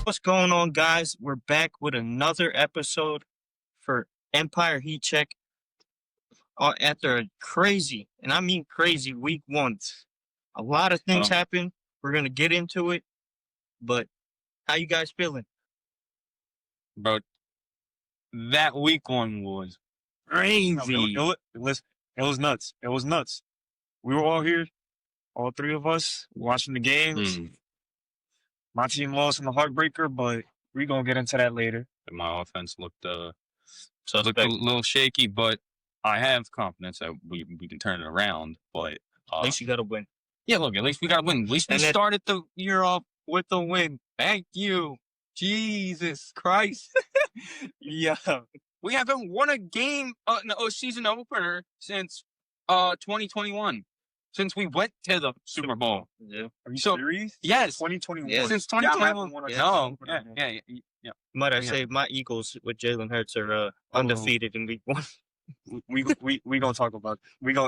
What's going on, guys? We're back with another episode for Empire Heat Check after a crazy, and I mean crazy, week one. A lot of things happened. We're going to get into it, but how you guys feeling? Bro, that week one was crazy. It was nuts. It was nuts. We were all here, all three of us, watching the games. My team lost in the heartbreaker, but we're going to get into that later. My offense looked a little shaky, but I have confidence that we can turn it around. But At least you got to win. Yeah, look, at least we got to win. At least we started the year off with a win. Thank you. Jesus Christ. Yeah. We haven't won a game, a season opener since 2021. Since we went to the Super Bowl. Yeah. Are you serious? Yes. 2021. Yeah. Since 2021. Yeah. Might I say my Eagles with Jalen Hurts are undefeated in week one. We gonna talk about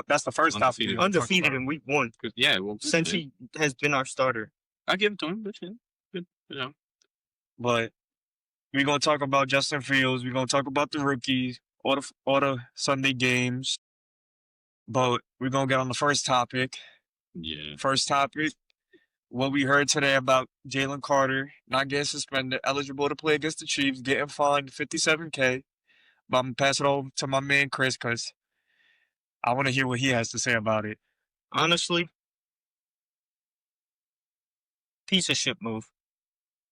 that's the first topic. Undefeated in week one. Yeah, well, since he has been our starter. I give it to him, but good. But we're gonna talk about Justin Fields. We're gonna talk about the rookies, all the Sunday games. But we're gonna get on the first topic. Yeah. First topic. What we heard today about Jalen Carter not getting suspended, eligible to play against the Chiefs, getting fined $57K. But I'm going to pass it over to my man Chris because I want to hear what he has to say about it. Honestly, piece of shit move.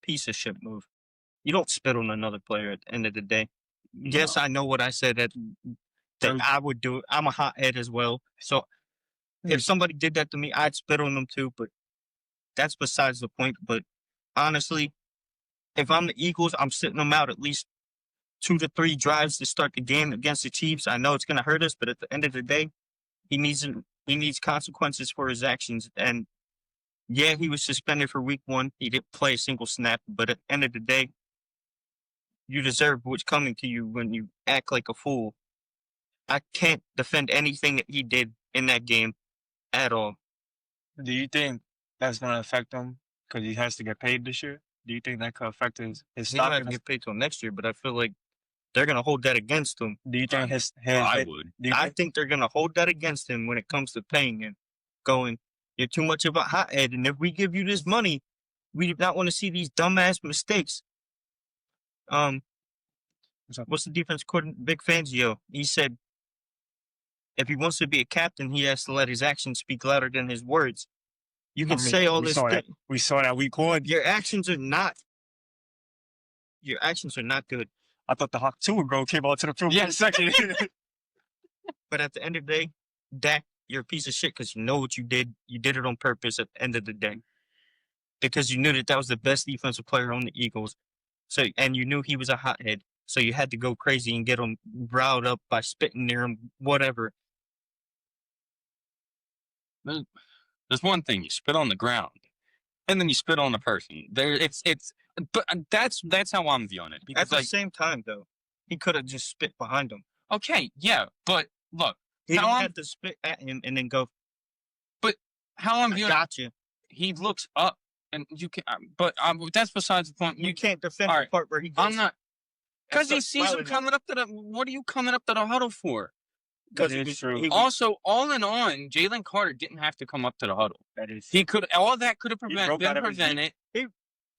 You don't spit on another player at the end of the day. Yes, I know what I said that I would do it. I'm a hothead as well. So if somebody did that to me, I'd spit on them too. But that's besides the point. But honestly, if I'm the Eagles, I'm sitting them out at least 2 to 3 drives to start the game against the Chiefs. I know it's going to hurt us, but at the end of the day, he needs consequences for his actions. And yeah, he was suspended for week one. He didn't play a single snap. But at the end of the day, you deserve what's coming to you when you act like a fool. I can't defend anything that he did in that game at all. Do you think that's going to affect him because he has to get paid this year? Do you think that could affect his He stock? might not get paid till next year, but I feel like they're going to hold that against him. Do you think I would. I think they're going to hold that against him when it comes to paying him. Going, you're too much of a hothead, and if we give you this money, we do not want to see these dumbass mistakes. What's the defense coordinator? Big Fangio. He said, if he wants to be a captain, he has to let his actions speak louder than his words. You can say all this. We saw that week one. Your actions are not good. I thought the Hawk 2 girl came out to the field in a second. But at the end of the day, Dak, you're a piece of shit because you know what you did. You did it on purpose at the end of the day. Because you knew that was the best defensive player on the Eagles. And you knew he was a hothead. So you had to go crazy and get him riled up by spitting near him, whatever. There's one thing, you spit on the ground, and then you spit on a person. But that's how I'm viewing it. Because at the same time, though, he could have just spit behind him. Okay, yeah, but look, he had to spit at him and then go. But how I'm viewing, gotcha. He looks up, and you can. But that's besides the point. You can't defend the part where he goes. I'm not, because he sees him coming up to the. What are you coming up to the huddle for? That is true. Also, all in all, Jalen Carter didn't have to come up to the huddle. He could. All that could have been prevented.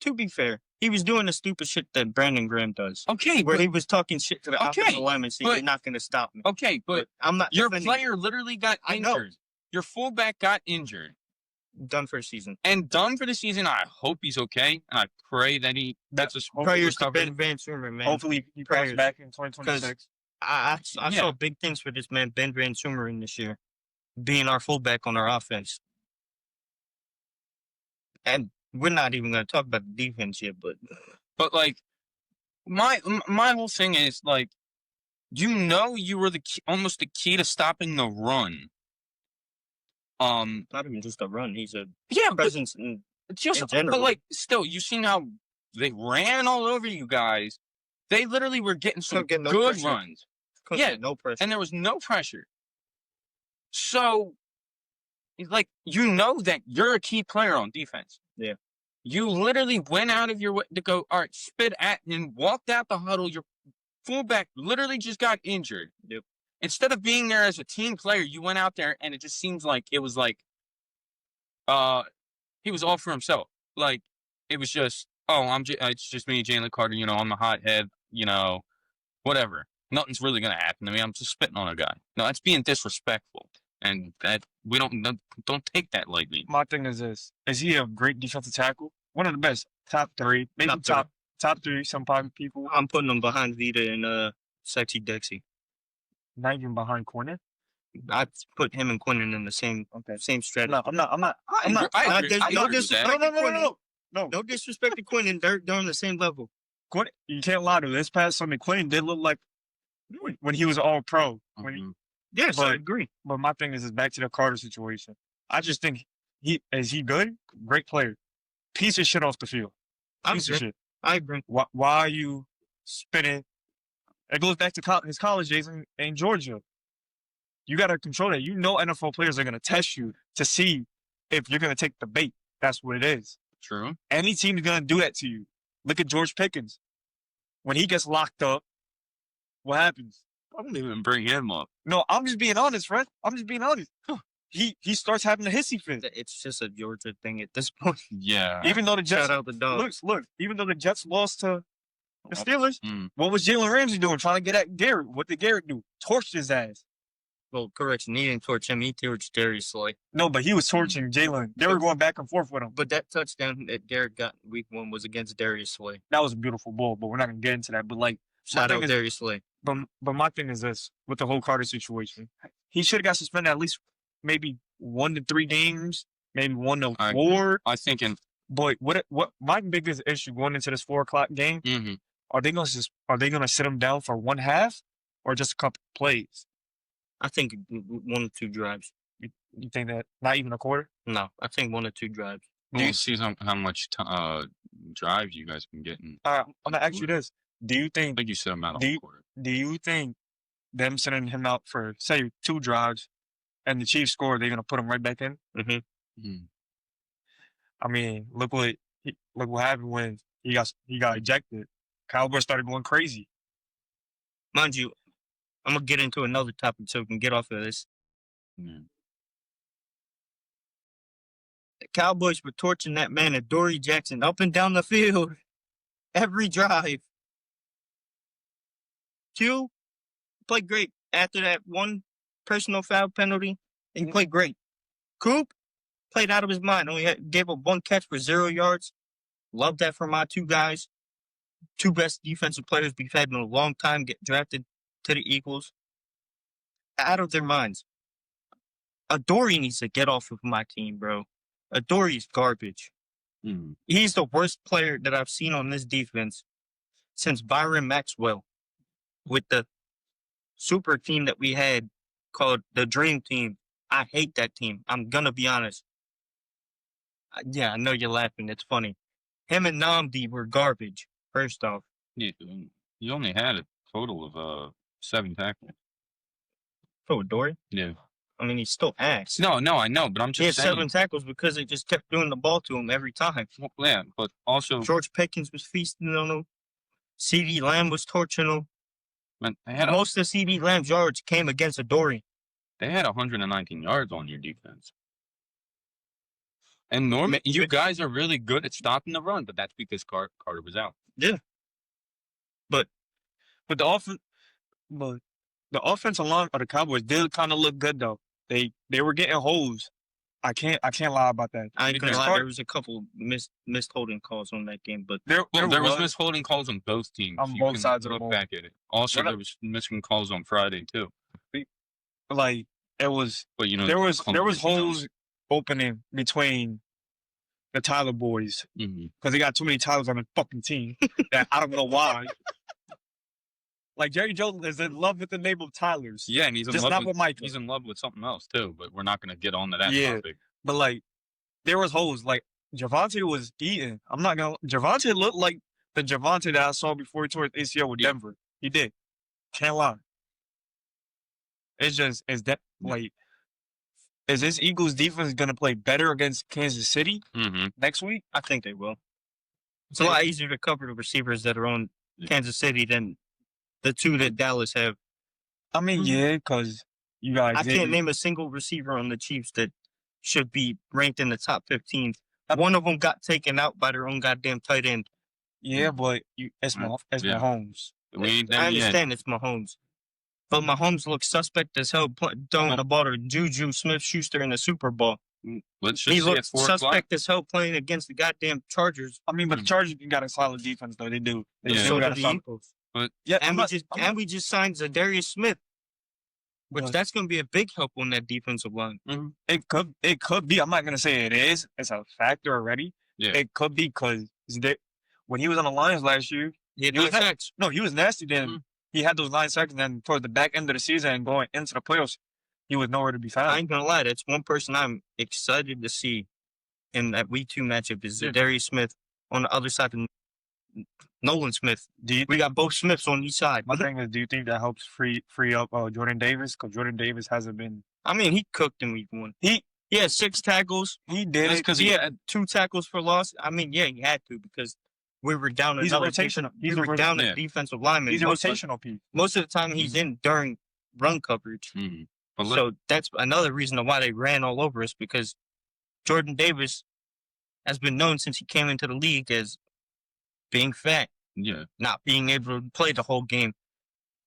To be fair, he was doing the stupid shit that Brandon Graham does. Okay, where he was talking shit to the offensive lineman, saying, "You're not going to stop me." Okay, but I'm not. Your player literally got injured. I know. Your fullback got injured. Done for the season. And done for the season. I hope he's okay, and I pray that that's a prayers to Ben Van Sumer, man. Hopefully he comes back in 2026. I saw big things for this man, Ben Van Sumer, this year, being our fullback on our offense. And we're not even going to talk about the defense yet, but like, my whole thing is like, you were almost the key to stopping the run. Not even just a run. He's a presence in general. But like, still, you seen how they ran all over you guys. They literally were getting some good runs. Yeah, no pressure. And there was no pressure. So, like, you know that you're a key player on defense. Yeah. You literally went out of your way to go, all right, spit at and walked out the huddle. Your fullback literally just got injured. Yep. Instead of being there as a team player, you went out there and it just seems like it was like he was all for himself. Like it was just, it's just me, Jalen Carter, I'm a hothead, whatever. Nothing's really gonna happen to me. I'm just spitting on a guy. No, that's being disrespectful. And that we don't take that lightly. My thing is this: is he a great defensive tackle? One of the best, top 3, maybe top 3. Some people. I'm putting him behind Vita and Sexy Dexy. Not even behind corner. I put him and Quinnen in the same strategy. No, I'm not. I agree. No I agree with that. disrespect. No. No disrespect to Quinnen. They're on the same level. Quinn, you can't lie to this past Sunday. Quinn did look like when he was all pro. Yes, I But- agree. But my thing is back to the Carter situation. I just think is he good? Great player. Piece of shit off the field. I Piece of agree. shit. I agree. Why are you spinning? It goes back to his college days in Georgia. You got to control that. NFL players are going to test you to see if you're going to take the bait. That's what it is. True. Any team is going to do that to you. Look at George Pickens. When he gets locked up, what happens? I don't even bring him up. No, I'm just being honest, Fred. I'm just being honest. He starts having a hissy fit. It's just a Georgia thing at this point. Yeah. Even though the Jets Shout out the dog. look, even though the Jets lost to the Steelers, Mm. what was Jalen Ramsey doing? Trying to get at Garrett. What did Garrett do? Torched his ass. Well, correction. He didn't torch him. He torched Darius Slay. No, but he was torching Jalen. They were going back and forth with him. But that touchdown that Garrett got in week 1 was against Darius Slay. That was a beautiful ball, but we're not gonna get into that. But like, Shout thing out is- Darius Slay. but my thing is this with the whole Carter situation. He should have got suspended at least maybe 1 to 3 games, maybe 1 to I 4. I think in But what my biggest issue going into this 4 o'clock game? mhm. Are they gonna sit him down for 1 half or just a couple plays? I think 1 or 2 drives. You think that not even a quarter? No, I think 1 or 2 drives. We'll see how much drive you guys been getting. I'm gonna ask you this: Do you I think think you set him out Do on you- quarter. do you think them sending him out for say 2 drives and the Chiefs score, they're gonna put him right back in? Mhm. I mean, look what happened when he got ejected. Cowboys started going crazy. Mind you, I'm going to get into another topic so we can get off of this. Yeah. The Cowboys were torching that man at Dory Jackson up and down the field every drive. Q played great after that 1 personal foul penalty. He played great. Coop played out of his mind. Gave up 1 catch for 0 yards. Love that for my 2 guys. 2 best defensive players we've had in a long time get drafted to the Eagles. Out of their minds. Adoree needs to get off of my team, bro. Adoree's garbage. Mhm. He's the worst player that I've seen on this defense since Byron Maxwell with the super team that we had called the Dream Team. I hate that team. I'm going to be honest. Yeah, I know you're laughing. It's funny. Him and Namdi were garbage, first off. Yeah, you only had a total of 7 tackles. Oh, Dory? Yeah. I mean, he's still ass. No, I know, but I'm He had just saying. 7 tackles because they just kept doing the ball to him every time. Well, yeah, but also, George Pickens was feasting on him. CeeDee Lamb was torching him. man, they had Most of CeeDee Lamb's yards came against Adoree. 119 yards on your defense. And Norman, you guys are really good at stopping the run, but that's because Carter was out. But the offensive line of the Cowboys did kind of look good though. They were getting holes. I can't lie about that. I ain't gonna Because lie, there was a couple missed holding calls on that game, but There was misholding calls on both teams. On You both can sides of the look ball. back at it. Also, They're not- there was missing calls on Friday too. like it was But there was holes opening between the Tyler boys Mm-hmm. because they got too many Tylers on the fucking team that I don't know why. Like Jerry Jones is in love with the name of Tylers, Yeah, and he's in just love not with, with Mike. he's in love with something else too. But we're not going to get on to that Yeah. topic. But like there was holes. Like Javante was eating. I'm not gonna. Javante looked like the Javante that I saw before he tore his ACL with Yeah. Denver. He did. Can't lie. It's that Yeah. like is this Eagles defense going to play better against Kansas City Mm-hmm. next week? I think they will. It's a lot easier to cover the receivers that are on Kansas City than the two that Dallas have. I mean, yeah, because you guys. I can't name a single receiver on the Chiefs that should be ranked in the top 15. One of them got taken out by their own goddamn tight end. Yeah, but it's Yeah. Mahomes. We ain't I there yet. understand it's Mahomes. But Mahomes looks suspect as hell throwing the ball to Juju Smith-Schuster in the Super Bowl. Let's He just see at looks 4 o'clock. suspect as hell playing against the goddamn Chargers. I mean, but the Chargers got a solid defense, though. They do. They Yeah. still So got do a the solid. Eagles. Yeah, And we just signed Zadarius Smith, which Well, that's going to be a big help on that defensive line. it could be. I'm not gonna say it is. It's a factor already. Yeah. It could be because when he was on the Lions last year, He had He no was not- sacks. no, he was nasty. Then he had those 9 seconds. Then toward the back end of the season and going into the playoffs, he was nowhere to be I found. ain't gonna lie, that's one person I'm excited to see in that Week 2 matchup is Yeah. Zadarius Smith on the other side of Nolan Smith. Do you We got both Smiths on each side. My thing is, do you think that helps free up Jordan Davis? Because Jordan Davis hasn't been. I mean, he cooked in Week 1. He had 6 tackles. did That's it. because He he had 2 tackles for loss. I mean, yeah, he had to because we were down He's a another rotational- We he's a were rot- down yeah. a defensive lineman. He's a most of- rotational piece. Most of the time, he's in during run coverage. Mm-hmm. But look, So that's another reason why they ran all over us because Jordan Davis has been known since he came into the league as being fat, yeah, not being able to play the whole game.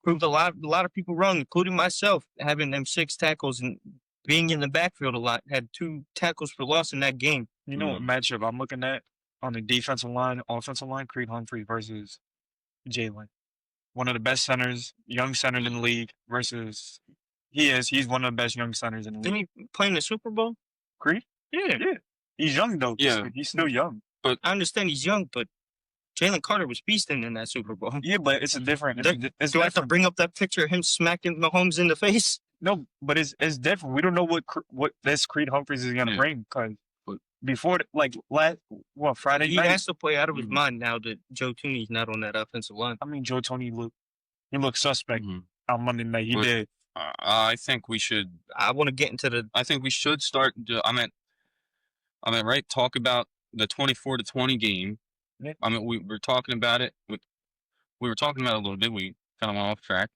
Proved a lot of people wrong, including myself, having them 6 tackles and being in the backfield a lot. Had 2 tackles for loss in that game. You know what matchup I'm looking at on the defensive line, offensive line? Creed Humphrey versus Jalen. One of the best centers, young centers in the league versus he's one of the best young centers in the league. Didn't he play in the Super Bowl? Creed? Yeah. He's young though. Yeah. He's still young. I understand he's young, but Jalen Carter was beasting in that Super Bowl. Yeah, but it's a different. It's Do I have to different. bring up that picture of him smacking Mahomes in the face? No, but it's different. We don't know what this Creed Humphreys is gonna Yeah. bring because But- before Friday He night. has to play out of his Mhm. mind now that Joe Tooney's not on that offensive line. I mean, Joe Tony looked suspect Mhm. on Monday night. He But- did. I think we should. I want to get into the I think we should start. Right. Talk about the 24-20 game. Yeah. We were talking about it. We were talking about it a little bit. We kind of went off track.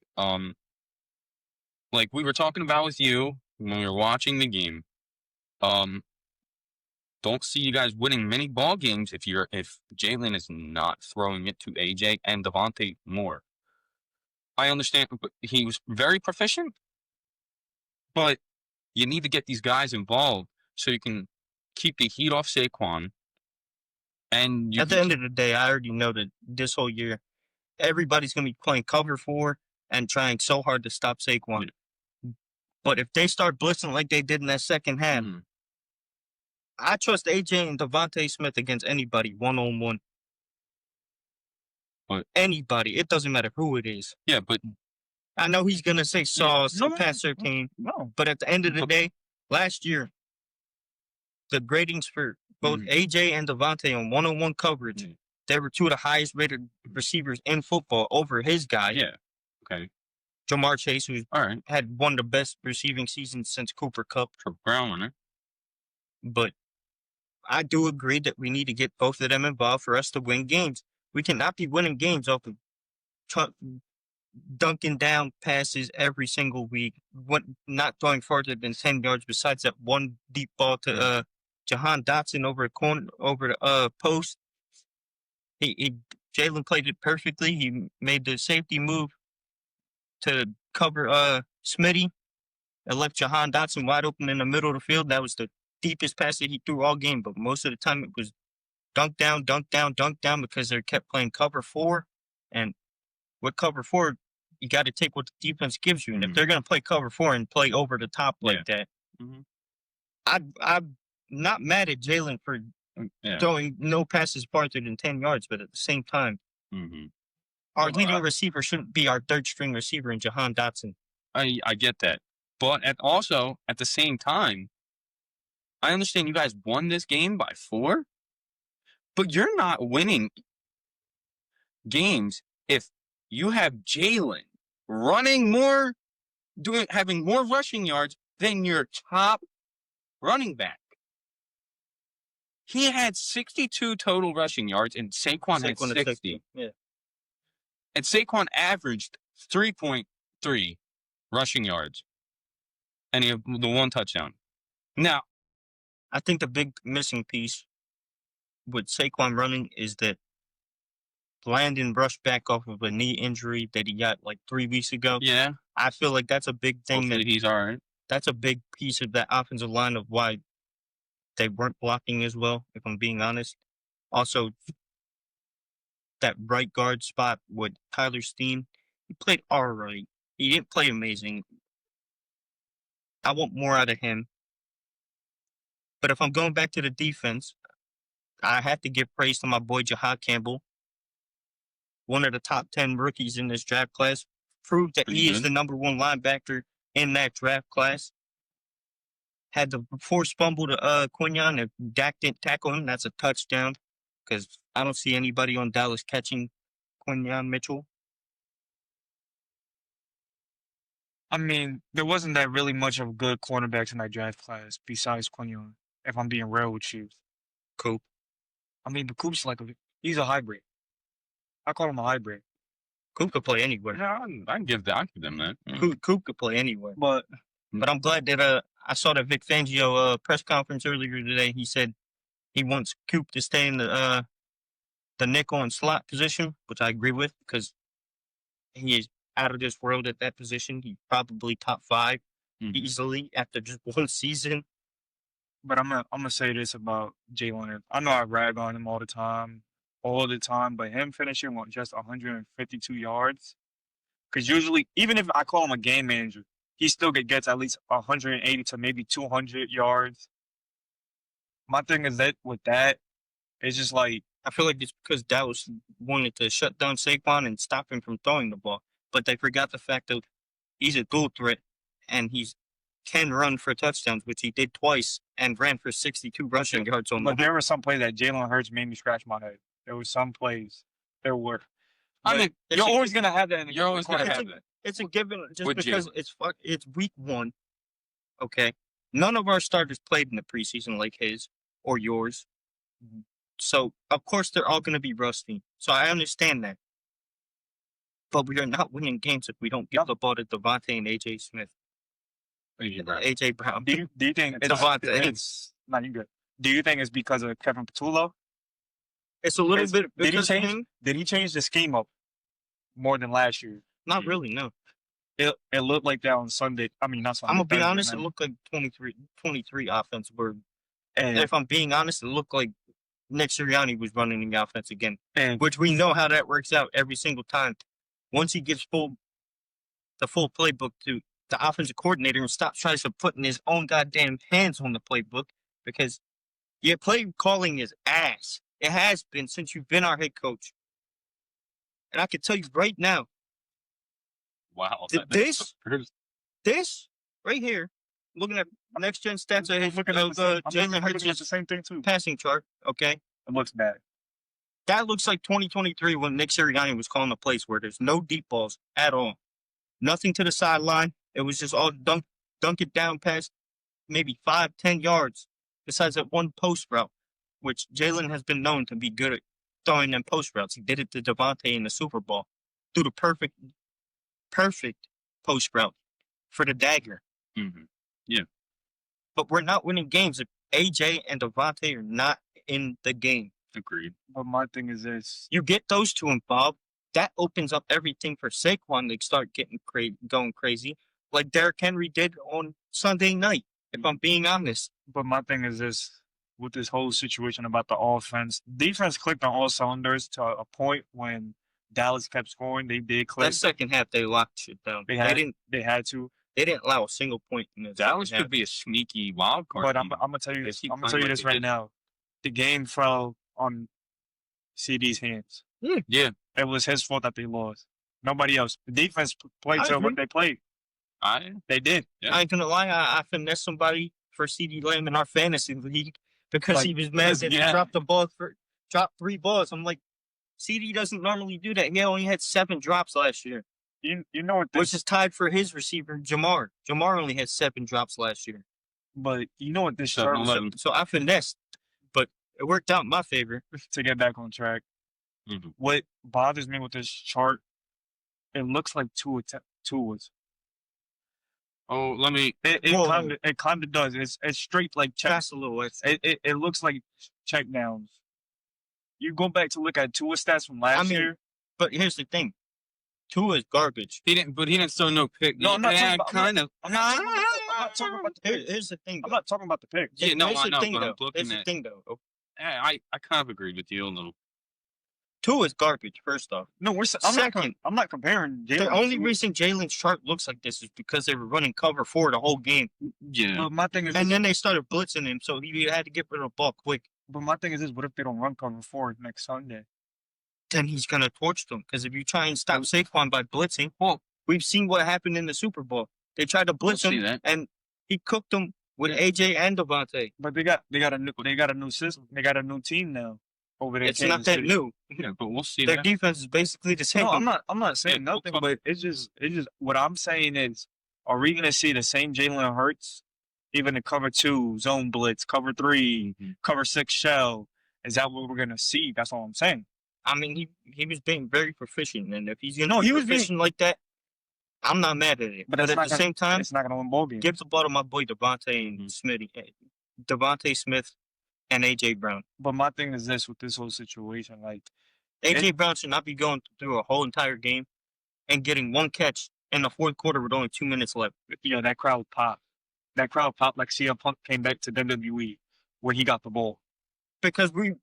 Like we were talking about with you when we were watching the game. Don't see you guys winning many ball games if Jalen is not throwing it to AJ and Devontae more. I understand, but he was very proficient. But you need to get these guys involved so you can keep the heat off Saquon. And at the end of the day, I already know that this whole year, everybody's going to be playing cover 4 and trying so hard to stop Saquon. But if they start blitzing like they did in that second half, I trust AJ and Devontae Smith against anybody one-on-one. But- Anybody. It doesn't matter who it is. yeah, but I know he's going to say Sauce, No, Pat Surtain, No. but at the end of the day, last year, the gradings for both AJ and Devontae on one-on-one coverage, they were 2 of the highest rated receivers in football over his guy, yeah, okay, Jamar Chase, who all right, had one of the best receiving seasons since Cooper Kupp. Triple Crown winner. But I do agree that we need to get both of them involved for us to win games. We cannot be winning games off of dunking down passes every single week, not throwing farther than 10 yards besides that one deep ball to Jahan Dotson over the post. Jalen played it perfectly. He made the safety move to cover Smitty and left Jahan Dotson wide open in the middle of the field. That was the deepest pass that he threw all game, but most of the time it was dunk down because they kept playing cover 4. And with cover 4, you got to take what the defense gives you. And if they're going to play cover 4 and play over the top like that, I'm not mad at Jalen for throwing no passes farther than 10 yards, but at the same time, our leading receiver shouldn't be our 3rd string receiver in Jahan Dotson. I get that, but at the same time, I understand you guys won this game by 4, but you're not winning games if you have Jalen running more, having more rushing yards than your top running back. He had 62 total rushing yards, and Saquon had Saquon 60. Yeah. And Saquon averaged 3.3 rushing yards, and he had the one touchdown. Now, I think the big missing piece with Saquon running is that Landon brushed back off of a knee injury that he got like 3 weeks ago. yeah, I feel like that's a big thing. hopefully he's all right. That's a big piece of that offensive line of why they weren't blocking as well, if I'm being honest. Also, that right guard spot with Tyler Steen, he played all right. He didn't play amazing. I want more out of him. But if I'm going back to the defense, I have to give praise to my boy Jahad Campbell, one of the top 10 rookies in this draft class. Proved that Pretty he is good. the number one linebacker in that draft class. Had the forced fumble to Quinyon. If Dak didn't tackle him, that's a touchdown. Because I don't see anybody on Dallas catching Quinyon Mitchell. I mean, there wasn't that really much of good cornerbacks in that draft class besides Quinyon, if I'm being real with you. Coop. I mean, but Coop's he's a hybrid. I call him a hybrid. Coop could play anywhere. Yeah, I can give them that. Yeah. Coop could play anywhere. But But I'm glad that I saw that Vic Fangio press conference earlier today. He said he wants Coop to stay in the nickel and slot position, which I agree with because he is out of this world at that position. He's probably top 5 easily after just one season. But I'm gonna say this about Jalen. I know I rag on him all the time, but him finishing with just 152 yards, because usually, even if I call him a game manager, he still gets at least 180 to maybe 200 yards. My thing is that with that, it's just like, I feel like it's because Dallas wanted to shut down Saquon and stop him from throwing the ball, but they forgot the fact that he's a dual threat and he can run for touchdowns, which he did twice and ran for 62 rushing yards on but there were some plays that Jalen Hurts made me scratch my head. There were some plays. There were. I But mean, you're always gonna have that. In you're always gonna it's have a- that. It's a given just With because it's week 1. Okay. None of our starters played in the preseason like his or yours. So of course they're all gonna be rusty. So I understand that. But we are not winning games if we don't give the ball to Devontae and AJ Smith. AJ Brown. Do you think It's Devontae. it's not you good? Do you think it's because of Kevin Patullo? It's a little bit Did he because of change? him. Did he change the scheme up more than last year? Not really, no. It looked like that on Sunday. I mean, not Sunday. I'm gonna be Thursday honest, it night. looked like 23 offense were. And If I'm being honest, it looked like Nick Sirianni was running the offense again, and which we know how that works out every single time. Once he gives the full playbook to the offensive coordinator and stops trying to putting his own goddamn hands on the playbook because your play calling is ass. It has been since you've been our head coach. And I can tell you right now, Wow. this right here, looking at next gen stats I'm ahead looking at of the same- Jalen I'm looking at the Hurts' same thing too. passing chart, okay? It looks bad. That looks like 2023 when Nick Sirianni was calling a place where there's no deep balls at all. Nothing to the sideline. It was just all dunk it down past maybe 5-10 yards besides that one post route, which Jalen has been known to be good at throwing them post routes. He did it to Devontae in the Super Bowl. Threw the perfect post route for the dagger. Mhm. But we're not winning games if AJ and Devontae are not in the game. Agreed. But my thing is this: You get those two involved, that opens up everything for Saquon to start getting going crazy, like Derrick Henry did on Sunday night, if I'm being honest. But my thing is this: with this whole situation about the offense, defense clicked on all cylinders to a point when Dallas kept scoring. They did click. That second half, they locked shit down. They They had to. didn't allow a single point in the Dallas second half. could be a sneaky wild card. But I'm team. gonna tell you They this. keep I'm gonna playing tell you like this they right did. now. The game fell on CD's hands. Yeah. It was his fault that they lost. Nobody else. The defense played I to agree. what they played. They did. Yeah. I ain't gonna lie, I finessed somebody for CD Lamb in our fantasy league because Like, he was mad that yeah. he dropped 3 balls. I'm like, CD doesn't normally do that. He only had 7 drops last year, You know what this which is tied for his receiver, Jamar. Jamar only had 7 drops last year. But you know what this chart 7-11. So I finessed, but it worked out in my favor. to get back on track. Mhm. What bothers me with this chart, it looks like Tua's. Oh, let me. Whoa. It kind of does. It's straight like check. That's a little extra. It looks like check downs. You go back to look at Tua stats from last year. But here's the thing. Tua is garbage. He didn't throw no pick. No, I'm not yeah, talking about- kind of. I'm not talking about the pick. Here's the thing. I'm Though. not talking about the pick. Yeah, no, Here's I the know, thing, but though. I'm looking Here's the at. thing, though. I kind of agreed with you a little. Tua is garbage. First off, No, I'm not comparing Jalen. the only to- reason Jalen's chart looks like this is because they were running cover 4 the whole game, Yeah. But my thing is, and then they started blitzing him, so he had to get rid of the ball quick. but my thing is this: what if they don't run cover 4 next Sunday? Then he's gonna torch them because if you try and stop Saquon by blitzing, well, we've seen what happened in the Super Bowl. They tried to blitz see him, that. and he cooked them with AJ and Devontae. But they got a new system. They got a new team now over there. in It's not Kansas that City. new. Yeah, but we'll see Their that. defense is basically the same. No, I'm not saying Yeah, nothing, we'll but it's just what I'm saying is, are we gonna see the same Jalen Hurts, even the cover 2 zone blitz, cover 3, Mhm. cover 6 shell? Is that what we're gonna see? That's all I'm saying. I mean, he was being very proficient, and if he's gonna No, be he was being- proficient like that, I'm not mad at it. But But that's at not the gonna- same time, It's not gonna win ball games. give the ball to my boy Devontae and Smitty, Devontae Smith, and AJ Brown. But my thing is this with this whole situation, like AJ Brown should not be going through a whole entire game and getting one catch in the fourth quarter with only 2 minutes left. that crowd popped. That crowd popped like CM Punk came back to WWE when he got the ball. Because we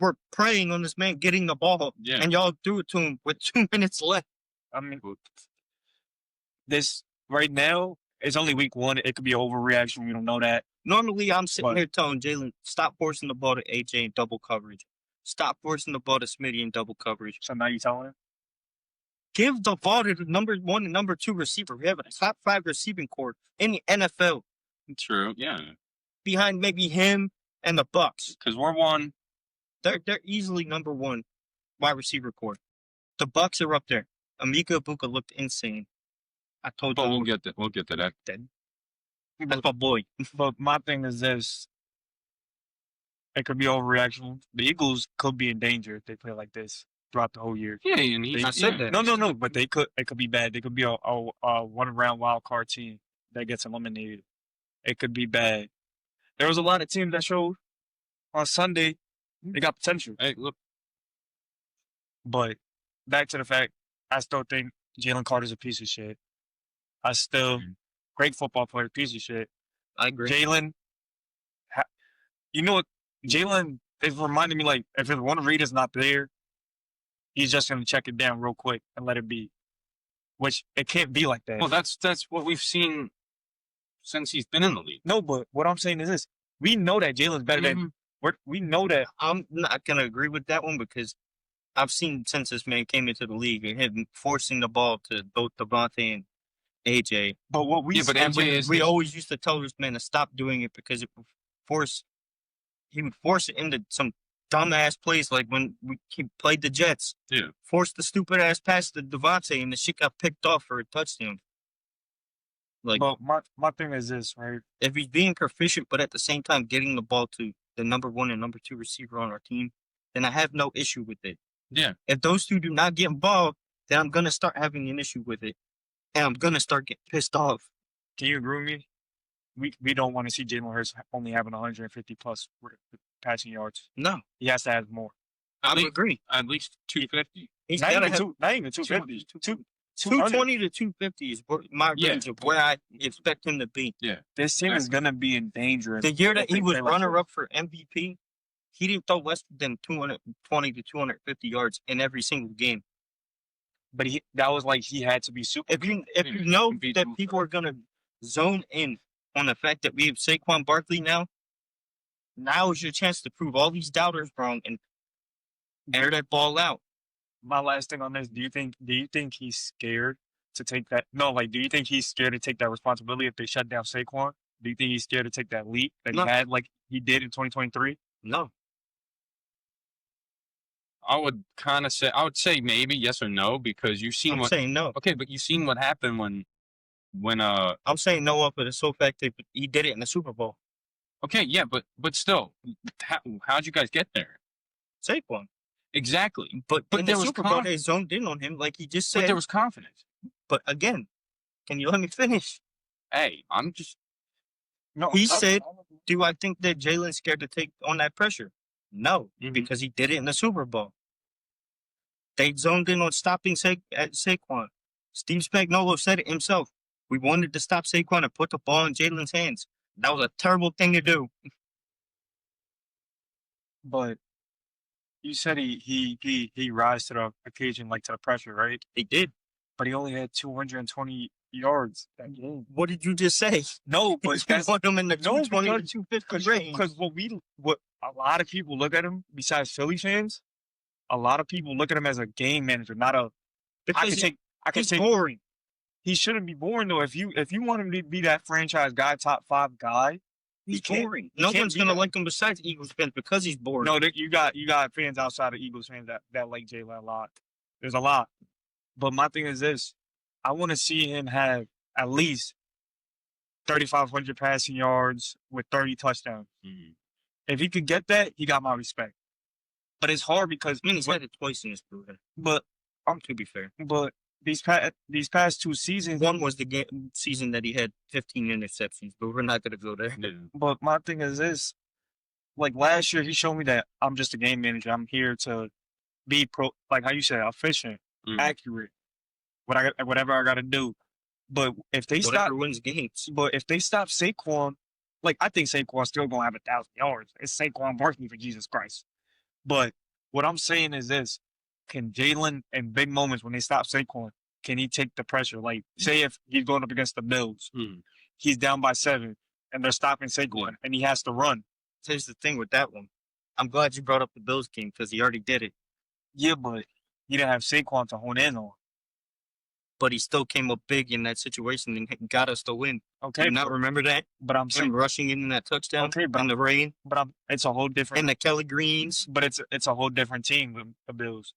were preying on this man getting the ball, Yeah. and y'all threw it to him with 2 minutes left. I mean, this right now it's only week 1. It could be an overreaction. We don't know that. Normally, I'm sitting But- here telling Jalen, stop forcing the ball to AJ in double coverage. Stop forcing the ball to Smitty in double coverage. So now you telling him? Give the ball to the number 1 and number 2 receiver. We have a top 5 receiving core in the NFL True. Yeah. behind maybe him and the Bucks. Because we're one. They're easily number 1 wide receiver core. The Bucks are up there. Amika Ibuka looked insane. I told But you we'll get to that. that's my boy. But my thing is this. It could be overreaction. The Eagles could be in danger if they play like this throughout the whole year. Yeah, and he, I said yeah. that. No. But it could be bad. They could be a 1-round wild card team that gets eliminated. It could be bad. There was a lot of teams that showed on Sunday they got potential. Hey, look. But back to the fact, I still think Jalen Carter's a piece of shit. I still great football player, piece of shit. I agree. Jalen, you know what? Jalen is reminding me like if one reader's not there, he's just gonna check it down real quick and let it be. Which it can't be like that. Well, that's what we've seen since he's been in the league. No, but what I'm saying is this: we know that Jalen's better than we know that. I'm not gonna agree with that one because I've seen since this man came into the league and him forcing the ball to both Devontae and AJ. But what we Yeah, but And AJ is we the- always used to tell this man to stop doing it because it would he would force it into some dumbass plays like when he played the Jets. Yeah. Forced the stupid ass pass to Devontae and the shit got picked off for a touchdown. Like but my thing is this, right? if he's being proficient but at the same time getting the ball to the number 1 and number 2 receiver on our team, then I have no issue with it. Yeah. If those two do not get involved, then I'm gonna start having an issue with it. And I'm gonna start getting pissed off. Can you agree with me? We don't want to see Jalen Hurts only having 150 plus passing yards. No, He has to have more. I think- agree. At least 250. He's Not gotta even, have not even 250. 220 to 250 is my Yeah. range of where I expect him to be. This team is gonna be in danger. The year that he was They like runner up for MVP, he didn't throw less than 220 to 250 yards in every single game. But that was like he had to be super. If you know Beat that them. people are gonna zone in on the fact that we have Saquon Barkley now is your chance to prove all these doubters wrong and air that ball out. My last thing on this: do you think he's scared to take that? No, like, do you think he's scared to take that responsibility if they shut down Saquon? Do you think he's scared to take that leap that No. he had, like he did in 2023? No, I would say maybe yes or no because you've seen I'm what. saying no. Okay, but you've seen what happened when when I'm saying Noah for the sole fact that he did it in the Super Bowl. okay, yeah, but still, how'd you guys get there? Saquon. Exactly. But in the there was Super Bowl, they zoned in on him, like he just said. but there was confidence. But again, can you let me finish? Hey, I'm just No, He said, do I think that Jalen's scared to take on that pressure? No, Mhm. because he did it in the Super Bowl. They zoned in on stopping Saquon. Steve Spagnuolo said it himself. We wanted to stop Saquon and put the ball in Jalen's hands. That was a terrible thing to do. but you said he rise to the occasion, like to the pressure, right? They did. But he only had 220 yards that game. What did you just say? No, but You that's want him in the no, 220 to because 250 range. because what a lot of people look at him besides Philly fans, a lot of people look at him as a game manager, not a. Because I can he's take. boring. He shouldn't be boring though. If you want him to be that franchise guy, top 5 guy, He's can't- boring. he No can't one's be going to that. like him besides Eagles fans because he's boring. no, you got fans outside of Eagles fans that like Jalen a lot. There's a lot, but my thing is this: I want to see him have at least 3,500 passing yards with 30 touchdowns. If he could get that, he got my respect. But it's hard because I mean, he's had it twice in his career, but to be fair. these past 2 seasons. One was the season that he had 15 interceptions, but we're not going to go there. But my thing is this: like last year, he showed me that I'm just a game manager. I'm here to be like how you said, efficient, accurate. Whatever I got to do. But if they stop, Whatever wins games. but if they stop Saquon, like I think Saquon's still gonna have 1,000 yards. It's Saquon Barkley for Jesus Christ. But what I'm saying is this: can Jalen in big moments when they stop Saquon, can he take the pressure? Like say if he's going up against the Bills, he's down by 7, and they're stopping Saquon, and he has to run. Here's the thing with that one. I'm glad you brought up the Bills game because he already did it. Yeah, but he didn't have Saquon to hone in on. But he still came up big in that situation and got us the win. Okay, Do you not remember that? but I'm Him saying, rushing in that touchdown Okay, but in the rain it's a whole different. and the Kelly Greens. But it's a whole different team with the Bills.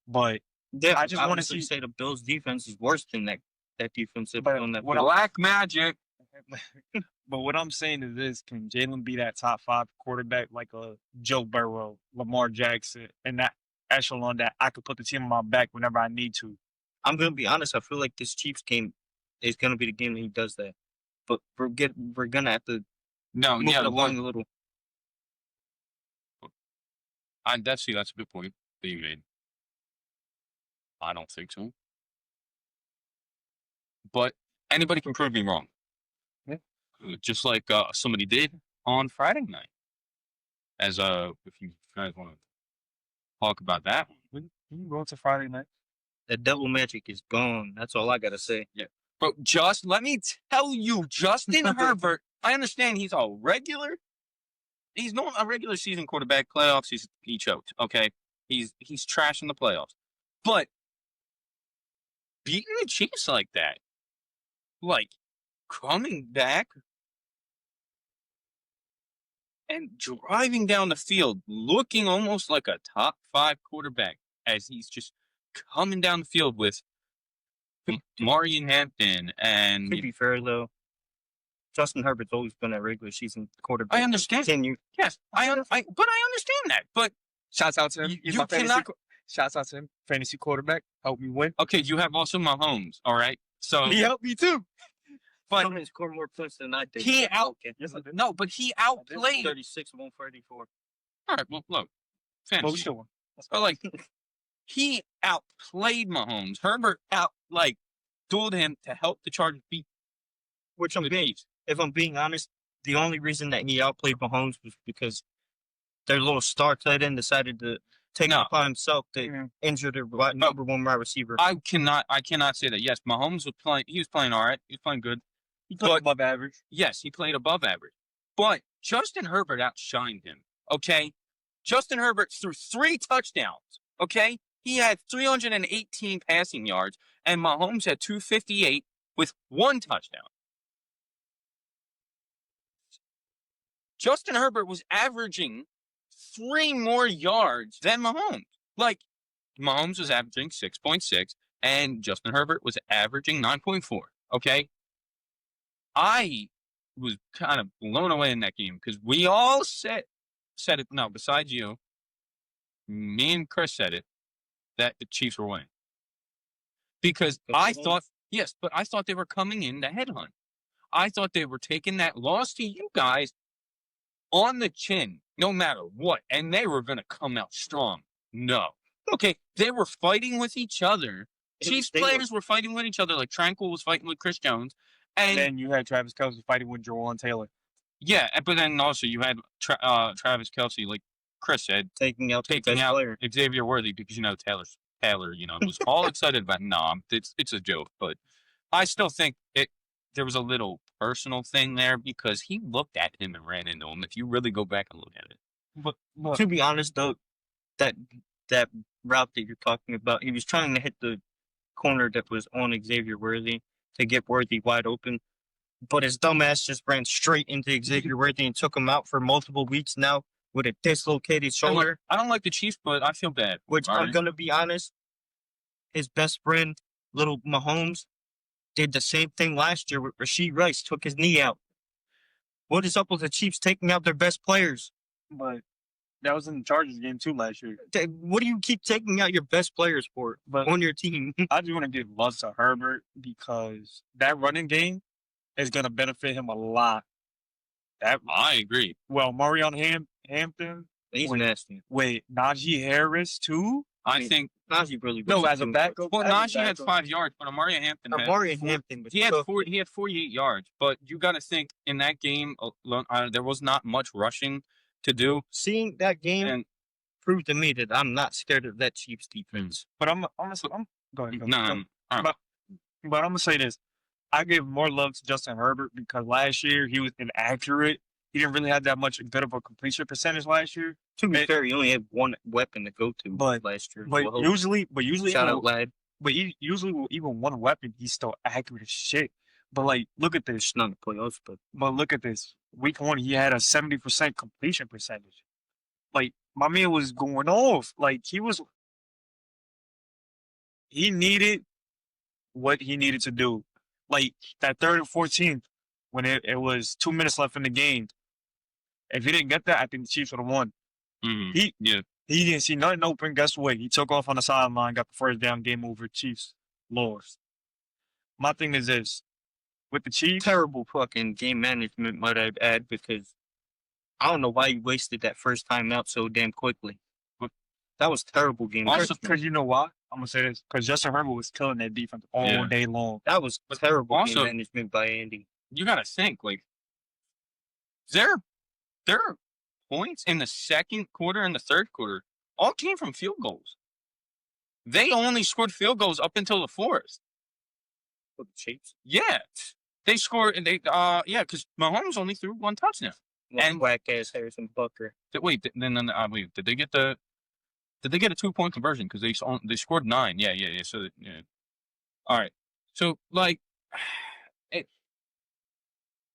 But Yeah, I just wanna honestly see- say the Bills' defense is worse than that defense But on that. what field. Black magic. but what I'm saying is this: can Jalen be that top 5 quarterback like a Joe Burrow, Lamar Jackson, and that echelon that I could put the team on my back whenever I need to? I'm gonna be honest. I feel like this Chiefs game is gonna be the game that he does that. But we're gonna have to No, move yeah, it along a little. that's a good point that you made. I don't think so. But anybody can prove me wrong. Yeah. Just like somebody did on Friday night. As if you guys want to talk about that one. We can go to Friday night. That devil magic is gone. That's all I gotta say. But let me tell you, Justin Herbert, I understand he's a regular. He's not a regular season quarterback. Playoffs, he choked. Okay, he's trash in the playoffs. But beating the Chiefs like that, like coming back and driving down the field, looking almost like a top 5 quarterback as he's just coming down the field with Marion Hampton and To be fair though, Justin Herbert's always been a regular season quarterback. I understand. Continue. Yes, but I understand that. But Shouts out to him. You- He's you my fantasy. cannot- Shouts out to him. Fantasy quarterback. Help me win. okay, you have also Mahomes, all right? So He helped me too. but Someone scored more points than I did. he out Okay. Yes, I did. no, but he outplayed. 36, 134. All right, well, look, But we fantasy. still won. But like, he outplayed Mahomes. Herbert dueled him to help the Chargers beat Which the Chiefs. if I'm being honest, the only reason that he outplayed Mahomes was because their little star tight end decided to take it upon himself to Yeah. injure their number 1 wide receiver. I cannot say that. Yes, Mahomes was playing. He was playing all right. He was playing good. He played above average. Yes, he played above average. But Justin Herbert outshined him. Okay, Justin Herbert threw 3 touchdowns. Okay, he had 318 passing yards, and Mahomes had 258 with 1 touchdown. Justin Herbert was averaging 3 more yards than Mahomes. Like, Mahomes was averaging 6.6, and Justin Herbert was averaging 9.4. Okay, I was kind of blown away in that game because we all said it. No, besides you, me and Chris said it that the Chiefs were winning because I thought yes, but I thought they were coming in to headhunt. I thought they were taking that loss to you guys on the chin, no matter what, and they were going to come out strong. No. Okay, they were fighting with each other. Chiefs players were fighting with each other, like Tranquil was fighting with Chris Jones. And then you had Travis Kelce fighting with Jawan Taylor. Yeah, but then also you had Travis Kelce, like Chris said, taking out player. Xavier Worthy because, Taylor, was all excited about it's a joke. But I still think there was a little personal thing there because he looked at him and ran into him. If you really go back and look at it. But to be honest, though, that route that you're talking about, he was trying to hit the corner that was on Xavier Worthy to get Worthy wide open, but his dumbass just ran straight into Xavier Worthy and took him out for multiple weeks now with a dislocated shoulder. I don't like the Chiefs, but I feel bad. Which I'm gonna be honest, his best friend, little Mahomes, did the same thing last year with Rashee Rice, took his knee out. What is up with the Chiefs taking out their best players? But that was in the Chargers game too last year. What do you keep taking out your best players for on your team? I just want to give love to Herbert because that running game is going to benefit him a lot. I agree. Well, Marion Hampton. He's nasty. Wait, Najee Harris too? I think Najee really was. No, as a backup. Well, Najee had 5 yards, but Amari Hampton he had 48 yards. But you got to think in that game, there was not much rushing to do. Seeing that game proved to me that I'm not scared of that Chiefs defense. But I'm go ahead. No, but I'm gonna say this. I give more love to Justin Herbert because last year he was inaccurate. He didn't really have that much good of a completion percentage last year. To be fair, he only had one weapon to go to last year. But usually, shout out, lad. But usually, even one weapon, he's still accurate as shit. But like, look at this. It's not the playoffs, but look at this. Week 1, he had a 70% completion percentage. Like, my man was going off. Like, he needed what he needed to do. Like, that 3rd and 14, when it was 2 minutes left in the game. If he didn't get that, I think the Chiefs would have won. Mm-hmm. He didn't see nothing open. Guess what? He took off on the sideline, got the first down, game over. Chiefs lost. My thing is this. With the Chiefs, terrible fucking game management, might I add, because I don't know why you wasted that first time out so damn quickly. But that was terrible game management. Because you know why? I'm going to say this. Because Justin Herbert was killing that defense all day long. That was terrible game management by Andy. You got to think, like, their points in the second quarter and the third quarter all came from field goals. They only scored field goals up until the 4th. For the Chiefs? Yeah. They scored, and because Mahomes only threw 1 touchdown. And whack-ass Harrison Butker. Wait, did they get a 2-point conversion? Because they scored 9. Yeah. So, yeah. All right. So, like,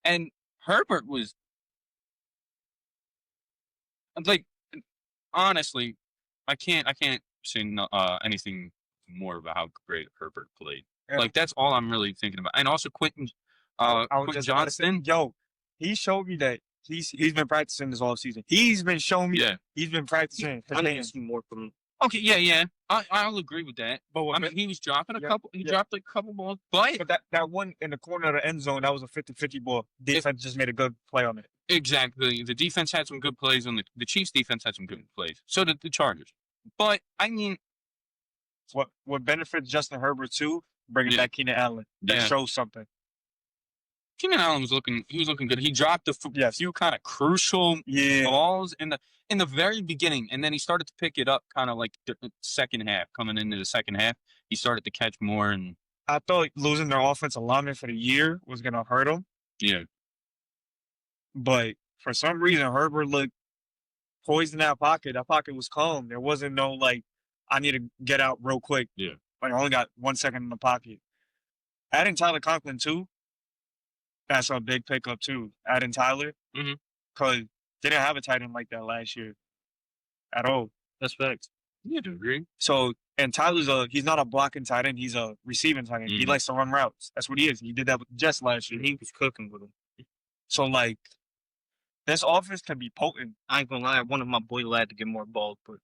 and Herbert was, like, honestly, I can't say anything more about how great Herbert played. Yeah. Like, that's all I'm really thinking about. And also Quentin Johnston. Yo, he showed me that he's been practicing this all season. He's been showing me he's been practicing. I need to see more from him. Okay, yeah. I'll agree with that. But he was dropping a couple. He dropped a couple balls. But that one in the corner of the end zone, that was a 50-50 ball. Defense just made a good play on it. Exactly. The defense had some good plays on the Chiefs' defense had some good plays. So did the Chargers. But I mean, what benefits Justin Herbert too? Bringing back Keenan Allen. That shows something. Keenan Allen was looking good. He dropped a few kind of crucial balls in the very beginning, and then he started to pick it up kind of like the second half. Coming into the second half, he started to catch more. And I thought losing their offensive lineman for the year was going to hurt them. Yeah. But for some reason, Herbert looked poised in that pocket. That pocket was calm. There wasn't no, like, I need to get out real quick. Yeah. Like, I only got 1 second in the pocket. Adding Tyler Conklin, too, that's a big pickup, too. Adding Tyler. Mm-hmm. Because they didn't have a tight end like that last year at all. That's facts. Yeah, I agree. So, And Tyler's he's not a blocking tight end. He's a receiving tight end. He Mhm. likes to run routes. That's what he is. He did that with the Jets last year. And he was cooking with him. So, like, this offense can be potent. I ain't gonna lie, I wanted my boy Lad to get more balls, but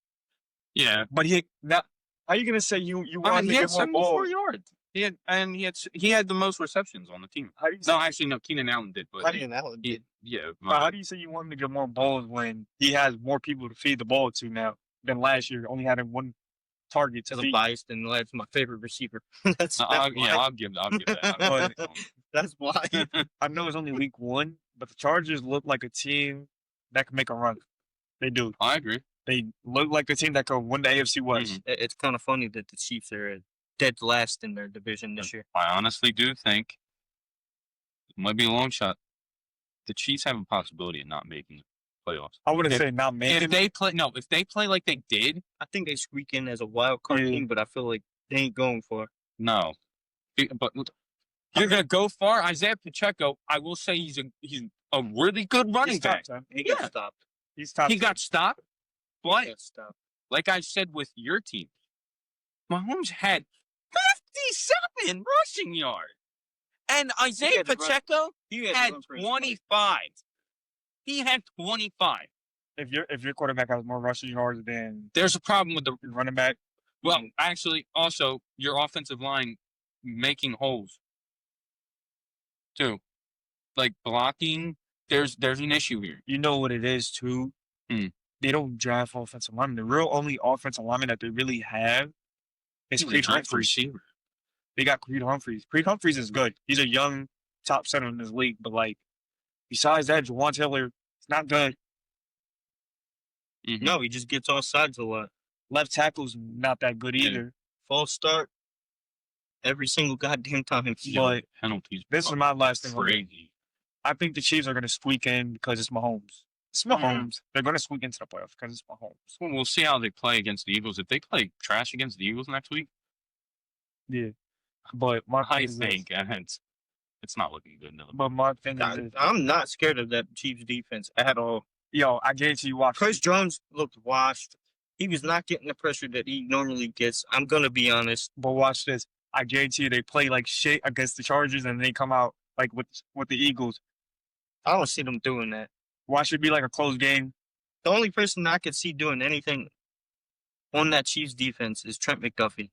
Yeah. But how are you going to say you I want mean, him he to had get more 74 balls? yards. He had the most receptions on the team. How do you No, say, actually, no. Keenan Allen did, but Allen he, yeah. how do you say you want him to get more balls when he has more people to feed the ball to now than last year? Only had one target to as a feed. biased, and Lad's my favorite receiver. that's I'll why. give that. But- That's why. I know it's only week 1, but the Chargers look like a team that can make a run. They do. I agree. They look like the team that could win the AFC West. It's kind of funny that the Chiefs are dead last in their division this year. I honestly do think it might be a long shot. The Chiefs have a possibility of not making the playoffs. I wouldn't If- say not making If they play like they did, I think they squeak in as a wild card Yeah. team, but I feel like they ain't going for it. no. But you're gonna go far. Isaiah Pacheco, I will say he's a really good running He's top back. 10. He Yeah. got stopped. He's top He 10. got stopped, He but got stopped. like I said with your team, Mahomes had 57 rushing yards, and Isaiah had to run. Pacheco He had to had run for his 25. He had 25. If your quarterback has more rushing yards than There's a problem with the your running back, well, actually, also your offensive line making holes too, like blocking. There's an issue here. you know what it is too. Hmm. They don't draft offensive linemen. The real only offensive lineman that they really have is He's a Creed draft Humphreys. receiver. They got Creed Humphreys. Creed Humphreys is good. He's a young top center in this league, but like besides that, Jawan Taylor is not good. Mhm. No, he just gets off sides a lot. Left tackle's not that good Yeah. either. False start every single goddamn time. Yeah, But penalties. this is my last thing. on it. Crazy. I think the Chiefs are going to squeak in because it's Mahomes. It's Mahomes. They're going to squeak into the playoffs because it's Mahomes. Well, we'll see how they play against the Eagles. If they play trash against the Eagles next week, Yeah. But my thing I is this. think it's not looking good. No. But my thing is this. I'm not scared of that Chiefs defense at all. Yo, I guarantee you watch. Chris Jones looked washed. He was not getting the pressure that he normally gets. I'm gonna be honest. But watch this. I guarantee you they play like shit against the Chargers and they come out like with the Eagles. I don't see them doing that. Watch it be like a close game. The only person I could see doing anything on that Chiefs defense is Trent McDuffie.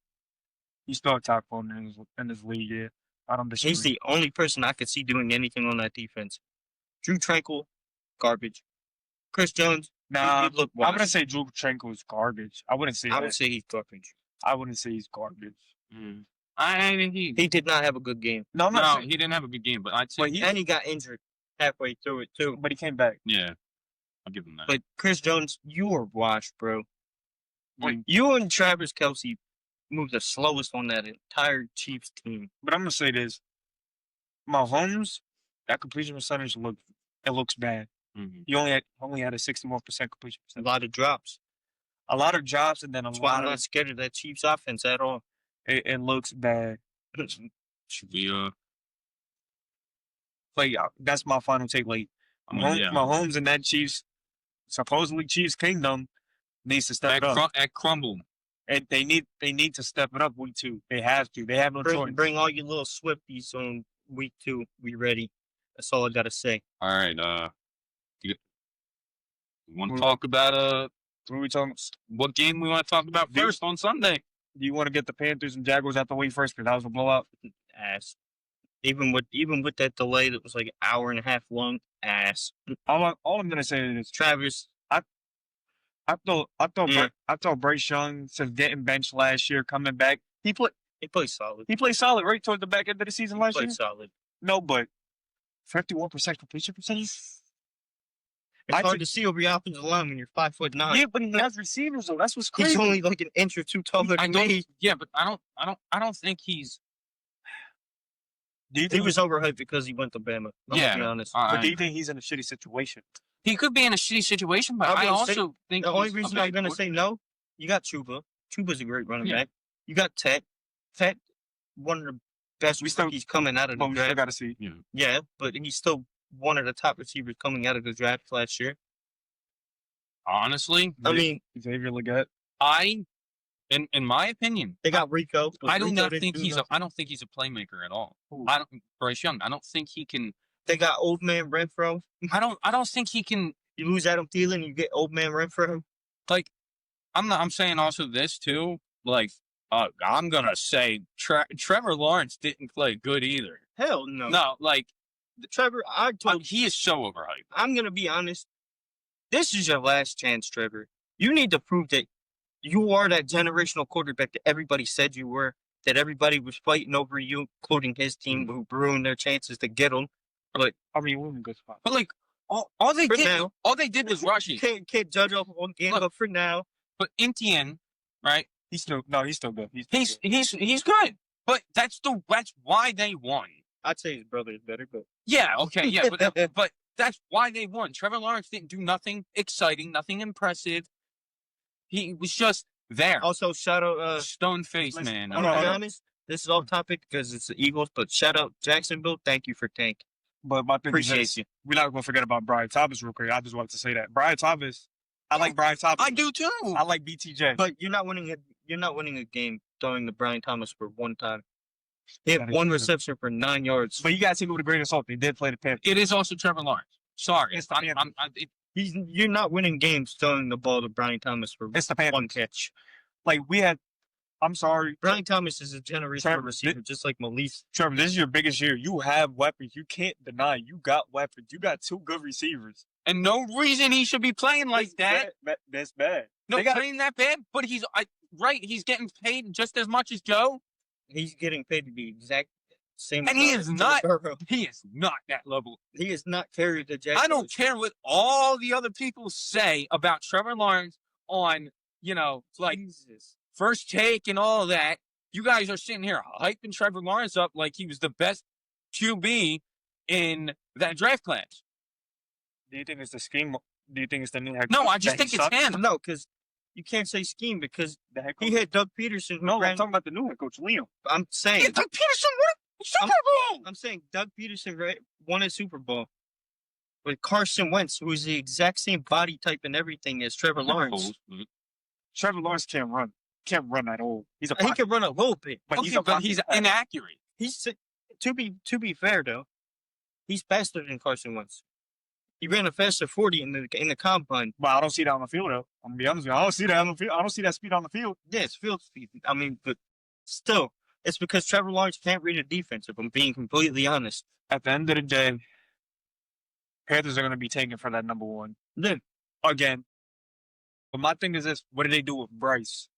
He's still a top corner in this league, yeah. I don't disagree. He's the only person I could see doing anything on that defense. Drew Tranquil, garbage. Chris Jones, Nah, he looked I washed. wouldn't say Drew Tranquil is garbage. I wouldn't say I that. would say he's garbage. I wouldn't say he's garbage. I mean, he He did not have a good game. No, I'm not no, saying, he didn't have a good game, but I'd say And he got injured halfway through it too. but he came back. yeah, I'll give him that. But Chris Jones, you were washed, bro. Wait. You and Travis Kelce moved the slowest on that entire Chiefs team. But I'm gonna say this. Mahomes, that completion percentage looks bad. Mhm. He only had a 61% completion A percentage. lot of drops. A lot of drops and then a That's why lot I'm of not scared of that Chiefs offense at all. it looks bad. Should we Like that's my final take. Like I mean, yeah. Mahomes and that Chiefs, supposedly Chiefs Kingdom, needs to step it up. at Crumble. And they need to step it up week 2. They have to. They have no choice. Bring all your little Swifties on week 2. We ready. That's all I gotta say. All right, you want to talk about What are we talking? what game we want to talk about first on Sunday? Do you want to get the Panthers and Jaguars out the way first? Because that was a blowout. Ass. Even with that delay that was like an hour and a half long. Ass. All I'm gonna say is Travis. I thought Yeah. Bryce Young, since getting benched last year, coming back, He played solid. he played solid right towards the back end of the season last year. Played solid. No, but 51% completion percentage. It's I hard think- to see over your offensive line when you're 5'9". Yeah, but he has receivers though. That's what's He's crazy. only like an inch or two taller I than don't. me. Yeah, but I don't think he's. Do you He think was overhyped because he went to Bama. I'm Yeah, gonna be honest. But do you think he's in a shitty situation? He could be in a shitty situation, but I I would say- also think The only he's reason a I'm bad gonna say quarterback. no, you got Chuba. Chuba's a great running Yeah. back. You got Tet. Tet, one of the best We still- rookies coming out of the But we still draft. got to see. Yeah. Yeah, but he's still one of the top receivers coming out of the draft last year. Honestly, I mean, Xavier Leggett. I In my opinion, They got Rico. but I do Rico not didn't think do he's a. nothing. I don't think he's a playmaker at all. Who? Bryce Young. I don't think he can. They got old man Renfro. I don't think he can. You lose Adam Thielen, you get old man Renfro. Like, I'm saying also this too. Like, I'm gonna say Trevor Lawrence didn't play good either. Hell no. No, like Trevor, he is so overhyped. I'm gonna be honest. This is your last chance, Trevor. You need to prove that you are that generational quarterback that everybody said you were. That everybody was fighting over you, including his team, who ruined their chances to get him. But I mean, we're in a good spot. But like all they For did, now. all they did was rush you you. can't judge off of one game. Look. But for now, But Etienne, right? He's still good. He's still good. He's good. But that's why they won. I'd say his brother is better. But Yeah, okay, yeah, but that's why they won. Trevor Lawrence didn't do nothing exciting, nothing impressive. He was just there. also shout out. Stone face, listen, man. I'm hold gonna on, be hold on. honest. This is off topic because it's the Eagles. But shout out Jacksonville. Thank you for Tank. But my thing Appreciate is this, you. we're not gonna forget about Brian Thomas real quick. I just wanted to say that Brian Thomas. I like Brian Thomas. I do too. I like BTJ. But you're not winning a game throwing the Brian Thomas for one time. He had That is one true. reception for 9 yards. But you gotta take it with a grain of salt. They did play the Panthers. It is also Trevor Lawrence. Sorry, It's the You're not winning games throwing the ball to Brian Thomas for It's the Panthers. one catch. Like we had. I'm sorry, Brian Thomas is a generational Trevor, receiver, just like Malik. Trevor. This is your biggest year. You have weapons. You can't deny. You got weapons. You got two good receivers. and no reason he should be playing like that. That's bad. No, They got- playing that bad. But he's right. He's getting paid just as much as Joe. He's getting paid to be exact same. And he amount is as not- Joe Burrow. He is not that level. He is not carried the Jacksonville. I don't care what all the other people say about Trevor Lawrence on, like Jesus. First Take and all of that. You guys are sitting here hyping Trevor Lawrence up like he was the best QB in that draft class. Do you think it's the scheme? Do you think it's the new head No, coach I just that think he it's sucks? him. No, because you can't say scheme because The head coach? he had Doug Peterson. who No, I'm ran- talking about the new head coach, Liam. I'm saying. Yeah, Doug Peterson won a Super Bowl. I'm saying Doug Peterson won a Super Bowl with Carson Wentz, who is the exact same body type and everything as Trevor Lawrence. Trevor Lawrence can't run. Can't run at all. He's a He pocket, can run a little bit. but Okay, he's a but pocket he's passer. inaccurate. He's to be fair though, he's faster than Carson Wentz. He ran a faster 40 in the combine. But I don't see that on the field though. I'm gonna be honest with you. I don't see that on the field. I don't see that speed on the field. Yeah, it's field speed. I mean, but still, it's because Trevor Lawrence can't read a defense. If I'm being completely honest. At the end of the day, Panthers are gonna be taken for that number one Then again. But my thing is this: what do they do with Bryce?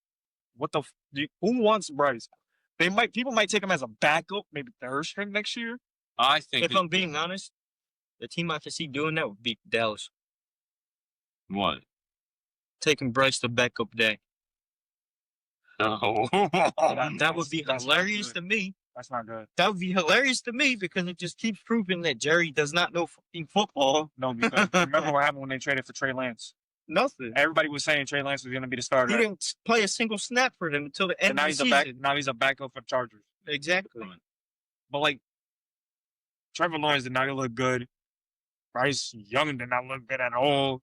Who wants Bryce? People might take him as a backup, maybe third string next year. I think. if I'm being honest, the team I could see doing that would be Dallas. What? Taking Bryce to backup day. No. That would be That's not hilarious good. to me. That's not good. That would be hilarious to me because it just keeps proving that Jerry does not know fucking football. No, because remember what happened when they traded for Trey Lance? Nothing. Everybody was saying Trey Lance was gonna be the He starter. didn't play a single snap for them until the And end now of he's the a season. now he's a backup for the Chargers. Exactly. But like Trevor Lawrence did not look good. Bryce Young did not look good at all.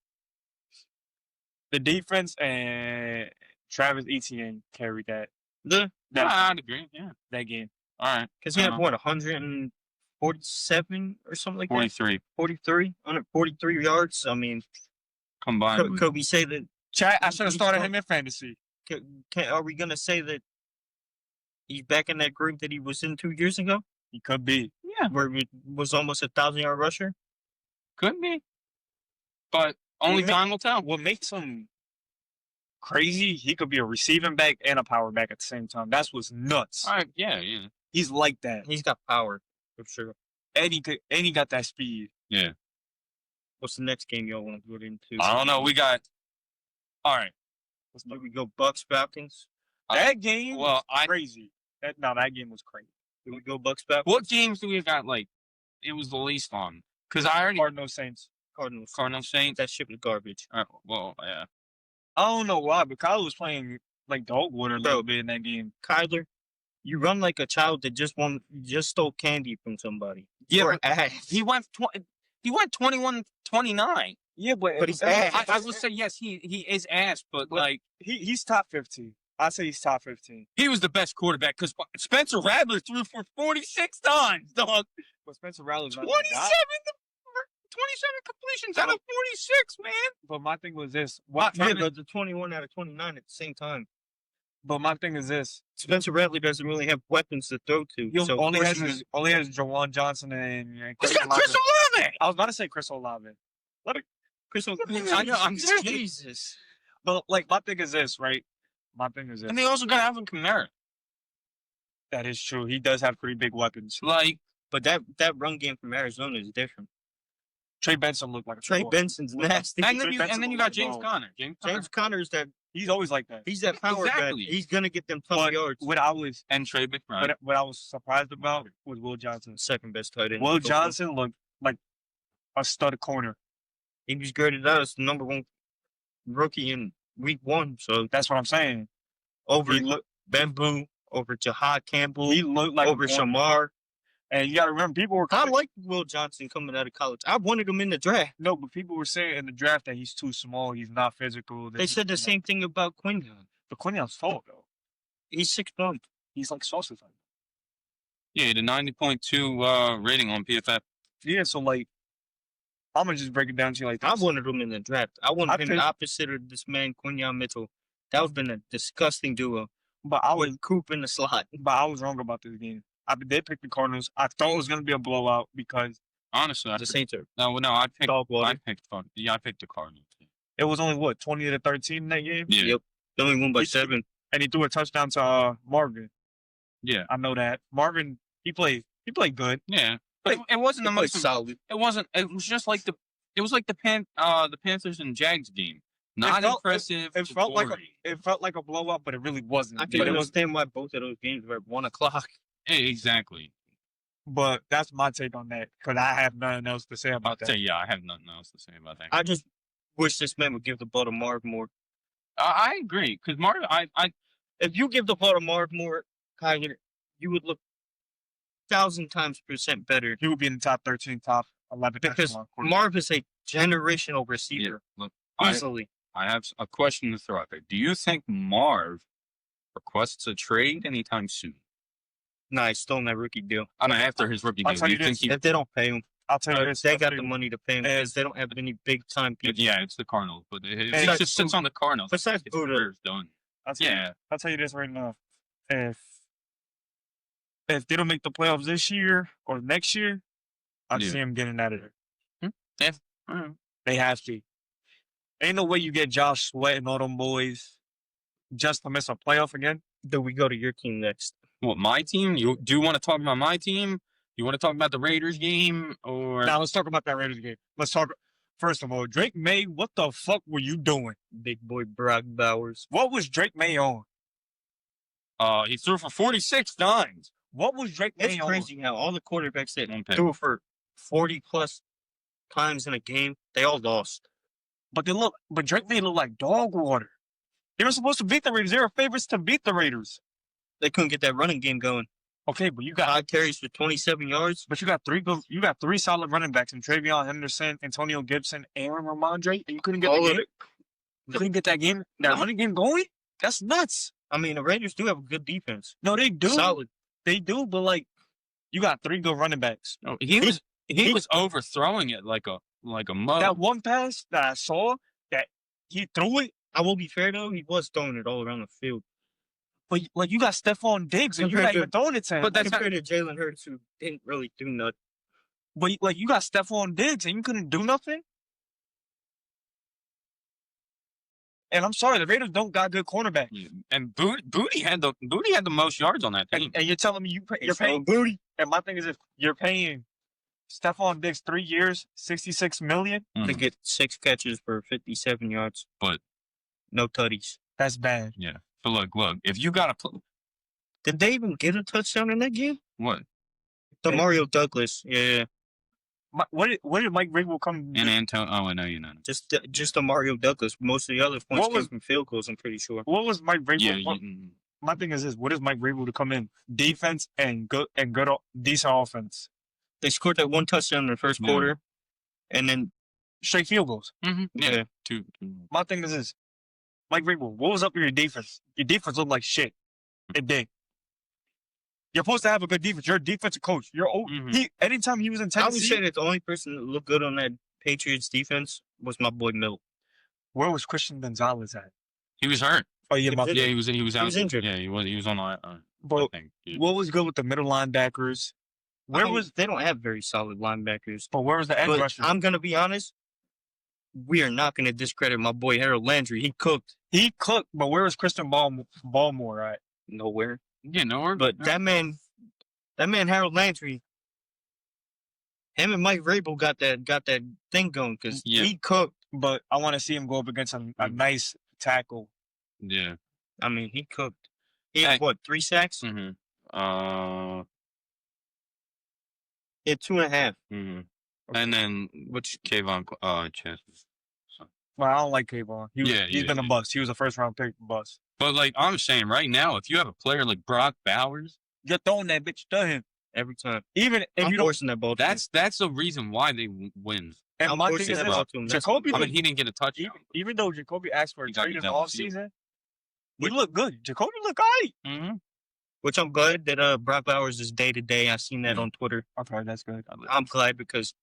The defense and Travis Etienne carried that I'd agree. Yeah. that game. All right. Because he had, 147 or something like that? 43 43? 143 yards? I mean, combined. could we say that? Chat, I should have started him in fantasy. Are we going to say that he's back in that group that he was in 2 years ago? He could be. Yeah, Where he was almost a 1,000-yard rusher? could be. But only time will tell. What makes him crazy, he could be a receiving back and a power back at the same time. That's what's nuts. All right. Yeah. Yeah. He's like that. He's got power, for sure. And he got that speed. What's the next game y'all want to go into? I don't know. We got. All right. Do we go Bucks Falcons? That game Well, was crazy. That game was crazy. Do we go Bucks Falcons? What games do we got? Like, it was the least on because I already Cardinals Saints. Cardinals. Cardinals Saints. That shit was garbage. Well, yeah. I don't know why, but Kyle was playing like dogwood a Bro. little bit in that game. Kyler, you run like a child that just stole candy from somebody. Yeah, You're but ass. he went 21-29. Yeah, but But he's I ass. will say yes, he is ass, but like he's top 15. I say he's top 15. He was the best quarterback because Spencer Rattler threw for 46 times, dog. But Spencer Rattler's 27, not that guy. 27 completions out of 46, man. But my thing was this. Yeah, but the 21 out of 29 at the same time. But my thing is this. Spencer Rattler doesn't really have weapons to throw to. He So only has Jawan Johnson and He's got Chris Olave. I was about to say Chris Olave. Chris Olave. I know, I'm just Jesus. But like my thing is this, right? My thing is this. And they also got Alvin Kamara. That is true. He does have pretty big weapons. Like, But that run game from Arizona is different. Trey Benson looked like a Trey score. Benson's nasty. and then Benson you got was James wrong. Conner. James James is that. He's always like that. He's that power Exactly. back. He's gonna get them tough But yards. what I was and Trey McBride. what I was surprised about was Will Johnson. Second best tight end. Will Johnson looked like a stud corner. He was graded out as the number 1 rookie in week 1. So That's what I'm saying. over He looked Bamboo, over Jahad Campbell, he looked like over a corner. Shamar. And you gotta remember people were I like Will Johnson coming out of college. I wanted him in the draft. no, but people were saying in the draft that he's too small, he's not physical. They said the same thing about Quinyon. But Quinion's tall though. He's 6'1". He's like Sauce. Yeah, the 90.2 rating on PFF. Yeah, so like I'm gonna just break it down to you like this. I wanted him in the draft. I wanted him think- opposite of this man, Quinyon Mitchell. That would have been a disgusting duo. but I was With Coop in the slot. wrong about this game. I did pick the Cardinals. I thought it was gonna be a blowout because Honestly, The Saints are I picked dog water. I picked the Cardinals. it was only what 20-13 in that game, Yeah. Yep. They only won by He- 7. and he threw a touchdown to Marvin. Yeah. I know that Marvin. He played good. Yeah. But it wasn't the They played most solid. it was just like the Panthers and Jags game. Not felt- impressive. It to felt like boring. it felt like a blowout, but it really wasn't. I But can it was- understand why both of those games were at 1 o'clock. Exactly. But that's my take on that because I have nothing else to say I'll about that. say yeah, I have nothing else to say about that. I just wish this man would give the ball to Marv more. I agree because Marvin. If you give the ball to Marv more, Kyler, you would look 1,000% better. He would be in the top 13, top 11. Because echelon quarterback. Marv is a generational receiver. Look, Easily. I have a question to throw out there. Do you think Marv requests a trade anytime soon? Nah, he's still in that rookie deal. I mean, after his rookie I'll deal, tell do you you think this. he? If they don't pay him, I'll tell you this. they I'll got tell the you- money to pay him because they don't have any big time people. Yeah, it's the Cardinals, but he Besides- just sits on the Cardinals. Besides His Buddha. career's done. I'll tell you- Yeah, I'll tell you this right now. If they don't make the playoffs this year or next year, I Yeah. see them getting out of there. Alright. They have to. Ain't no way you get Josh Sweat and all them boys just to miss a playoff again. Do we go to your team next? What, my team? You do you want to talk about my team? You want to talk about the Raiders game or? Now let's talk about that Raiders game. Let's talk. First of all, Drake May, what the fuck were you doing? Big boy Brock Bowers. What was Drake May on? He threw for 46 times. What was Drake May It's on? crazy how all the quarterbacks that One pick. threw for 40+ times in a game, they all lost. But Drake May looked like dog water. They were supposed to beat the Raiders. They were favorites to beat the Raiders. They couldn't get that running game going. Okay, but you got 5 carries for 27 yards. But you got three solid running backs in Travion Henderson, Antonio Gibson, Aaron Ramondre, and you couldn't get All the of game. You couldn't get that running game going? That's nuts. I mean, the Raiders do have a good defense. No, they do. Solid. They do, but like you got 3 good running backs. No, he was overthrowing it like a mug. That one pass that I saw that he threw it, I will be fair though, he was throwing it all around the field. but like you got Stephon Diggs and you're not even throwing it to him. But that's Compared to Jalen Hurts, who didn't really do nothing. But like you got Stephon Diggs and you couldn't do nothing. And I'm sorry, the Raiders don't got good cornerbacks. Yeah, and Booty had the most yards on that team. And you're telling me you're paying booty. And my thing is, if you're paying Stephon Diggs 3 years, $66 million, To get 6 catches for 57 yards. But- no tutties. that's bad. Yeah. But look, if you got to Did they even get a touchdown in that game? what? The They- Mario Douglas, yeah. What did Mike Vrabel come? And Antonio, oh, I know you know. Just a Mario Douglas. Most of the other points What came was- from field goals, I'm pretty sure. What was Mike Vrabel? Yeah, My thing is this: what is Mike Vrabel to come in? Defense and decent offense. They scored that 1 touchdown in the first Yeah. quarter. And then, Straight field goals. yeah. yeah. Two. My thing is this: Mike Vrabel, what was up with your defense? Your defense looked like shit. It did. You're supposed to have a good defense. You're a defensive coach. Anytime he was in I would Tennessee, say that the only person that looked good on that Patriots defense was my boy Milt. where was Christian Gonzalez at? He was hurt. Oh yeah, my Yeah, he was out. was injured. Yeah, he was on that. But thing. what was good with the middle linebackers? They don't have very solid linebackers. But where was the edge But rusher? I'm gonna be honest. We are not gonna discredit my boy Harold Landry. He cooked He cooked, but where was Christian Baltimore at? nowhere. Yeah, no. But that man Harold Landry, him and Mike Vrabel got that thing going because he cooked. But I want to see him go up against a nice tackle. Yeah. I mean, he cooked. He had what, 3 sacks? Mm-hmm. He had 2.5. Mm-hmm. And then which Kayvon chances? Well, I don't like Kayvon. He's been a bust. He was a first round pick bust. But like I'm saying right now, if you have a player like Brock Bowers, you're throwing that bitch to him every time. Even if I'm you forcing that ball. That's the reason why they win. And my thing is Jacoby. I mean, he didn't get a touchdown. Even though Jacoby asked for a trade in the offseason, he looked good. Jacoby looked alright. Mm-hmm. Which I'm glad that Brock Bowers is day to day. I've seen that on Twitter. Okay, that's good. I'm glad because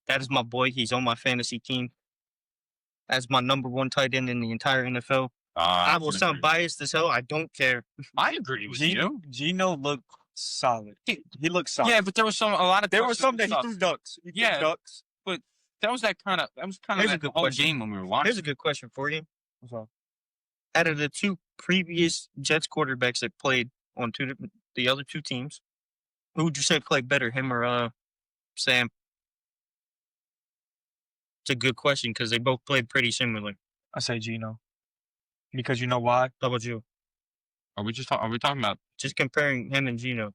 that is my boy. He's on my fantasy team. That's my number 1 tight end in the entire NFL. I will sound biased as hell. I don't care. I agree with you. Gino looked solid. He looked solid. Yeah, but there was some that he threw ducks. He threw ducks. But that was kind of the whole game when we were watching. Here's a good question for you. What's up? Out of the 2 previous Jets quarterbacks that played on the other 2 teams, who would you say played better, him or Sam? It's a good question because they both played pretty similar. I say Gino. Because you know why? How about you? Are we talking about just comparing him and Gino?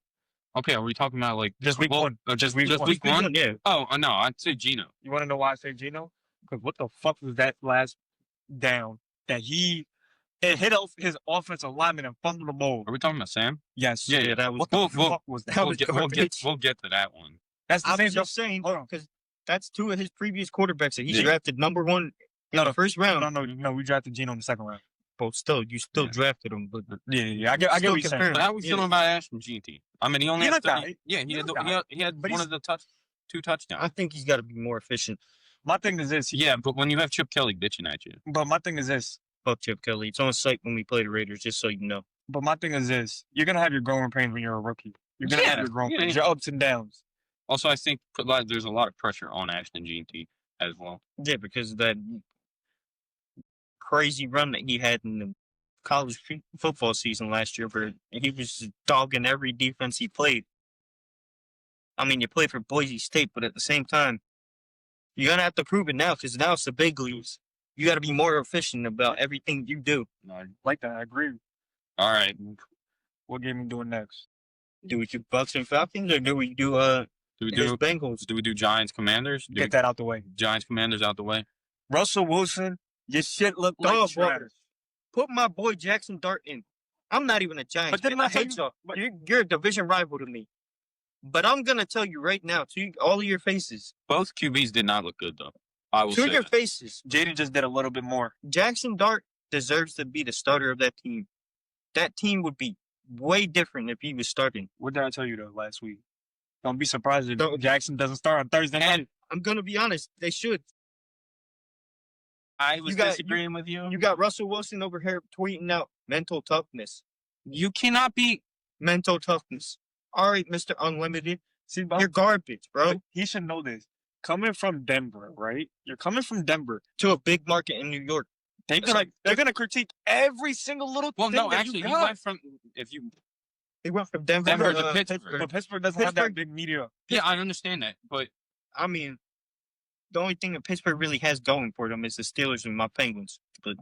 Okay, are we talking about like just week 1? Just week one? Yeah. Oh no, I'd say Gino. You want to know why I say Gino? Because what the fuck was that last down that it hit his offensive lineman and fumbled the ball? Are we talking about Sam? Yes. Yeah, that was. What the fuck was that? We'll get to that one. That's the same. Just saying because that's 2 of his previous quarterbacks that he drafted number 1 in the first round. No, we drafted Gino in the second round. But still, you drafted him. But I get what you're saying. But how are we feeling about Ashton GT? I mean, he only had 30, he had one of the 2 touchdowns. I think he's got to be more efficient. My thing is this. Yeah, but when you have Chip Kelly bitching at you. But my thing is this. Fuck Chip Kelly. It's on site when we play the Raiders, just so you know. But my thing is this. You're going to have your growing pains when you're a rookie. You're going to have your growing pains, your ups and downs. Also, I think there's a lot of pressure on Ashton GT as well. Yeah, because of that crazy run that he had in the college football season last year, where he was dogging every defense he played. I mean, you played for Boise State, but at the same time, you're going to have to prove it now because now it's the big leagues. You got to be more efficient about everything you do. No, I like that. I agree. All right. What game are we doing next? Do we do Bucks and Falcons or do we do Bengals? Do we do Giants Commanders? Get that out the way. Giants Commanders out the way. Russell Wilson, your shit look like trash. Put my boy Jackson Dart in. I'm not even a Giants fan. I hate y'all. You're a division rival to me. But I'm going to tell you right now, to all of your faces. Both QBs did not look good, though. I will say to your faces. Jaden just did a little bit more. Jackson Dart deserves to be the starter of that team. That team would be way different if he was starting. What did I tell you, though, last week? Don't be surprised if Jackson doesn't start on Thursday night. I'm going to be honest. They should. I was disagreeing with you. You got Russell Wilson over here tweeting out mental toughness. You cannot be mental toughness. All right, Mr. Unlimited. See, you're garbage, bro. He should know this. Coming from Denver, right? You're coming from Denver to a big market in New York. They're gonna critique every single little thing. Well, no, actually, he went from he went from Denver to Pittsburgh. But Pittsburgh doesn't have that big media. Yeah, I understand that, but I mean, the only thing that Pittsburgh really has going for them is the Steelers and my Penguins. But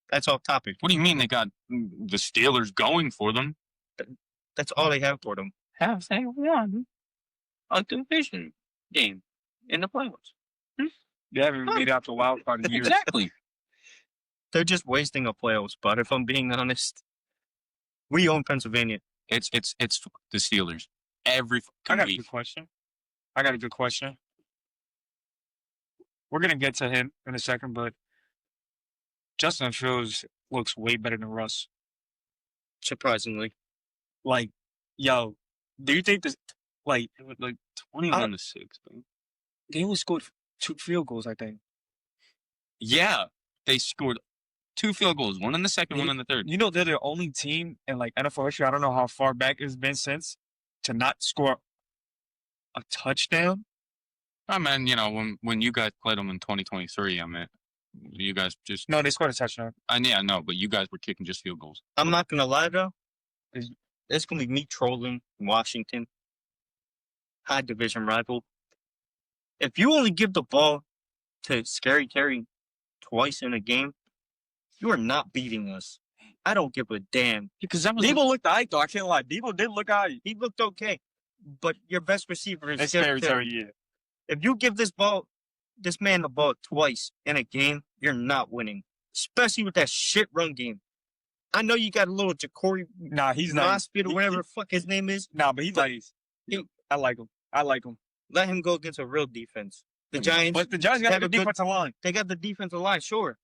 that's off topic. What do you mean they got the Steelers going for them? That's all they have for them. Have they won a division game in the playoffs? They haven't made out the wild card in years. Exactly. They're just wasting a playoff spot. If I'm being honest, we own Pennsylvania. It's the Steelers. Every I got a good question. We're gonna get to him in a second, but Justin Fields looks way better than Russ. Surprisingly. Like, yo, do you think this? Like, It was like 21-6. Man. they only scored 2 field goals, I think. Yeah, they scored 2 field goals, one in the second, one in the third. You know, they're the only team in like NFL history. I don't know how far back it's been since to not score a touchdown. I mean, you know, when you guys played them in 2023, I mean, you guys just No, they scored a touchdown. yeah, I know, but you guys were kicking just field goals. I'm not gonna lie though. It's gonna be me trolling Washington. High division rival. If you only give the ball to Scary Terry twice in a game, you are not beating us. I don't give a damn. Because that was Debo looked alright though. I can't lie. Debo did look alright. He looked okay. But your best receiver is That's Scary Scary Terry. Terry, yeah. If you give this man the ball twice in a game, you're not winning. Especially with that shit run game. I know you got a little Ja'Cory Nah, he's nice. Mossfit or whatever the fuck his name is. Nah, but he's nice. I like him. I like him. Let him go against a real defense. The Giants, But the Giants got have a a good good- defensive line. they got the defensive line, sure.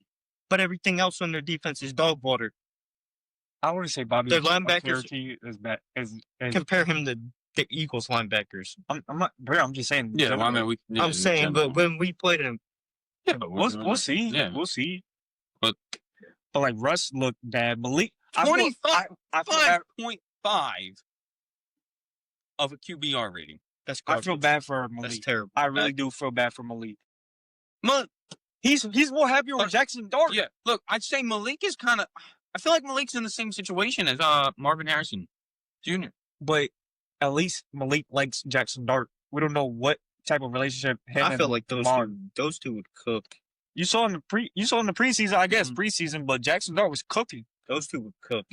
But everything else on their defense is dog water. I wouldn't say Bobby Their linebackers- Clarity is bad. Compare him to the Eagles linebackers. I'm not, bro. I'm just saying. yeah. Well, I mean, I'm saying, but when we played him, yeah, but we'll see. Yeah. We'll see. But like Russ looked bad. Malik, I feel 25.5 bad- of a QBR rating. that's I feel garbage. bad for That's Malik. terrible. I really do feel bad for Malik. Look, He's more happier with Jackson Dart. yeah, look, I'd say Malik is kind of. I feel like Malik's in the same situation as Marvin Harrison Jr. But at least Malik likes Jackson Dart. We don't know what type of relationship him I and feel like Lamar- those two would cook. You saw in the preseason, I guess Mhm. preseason, but Jackson Dart was cooking. Those two would cook.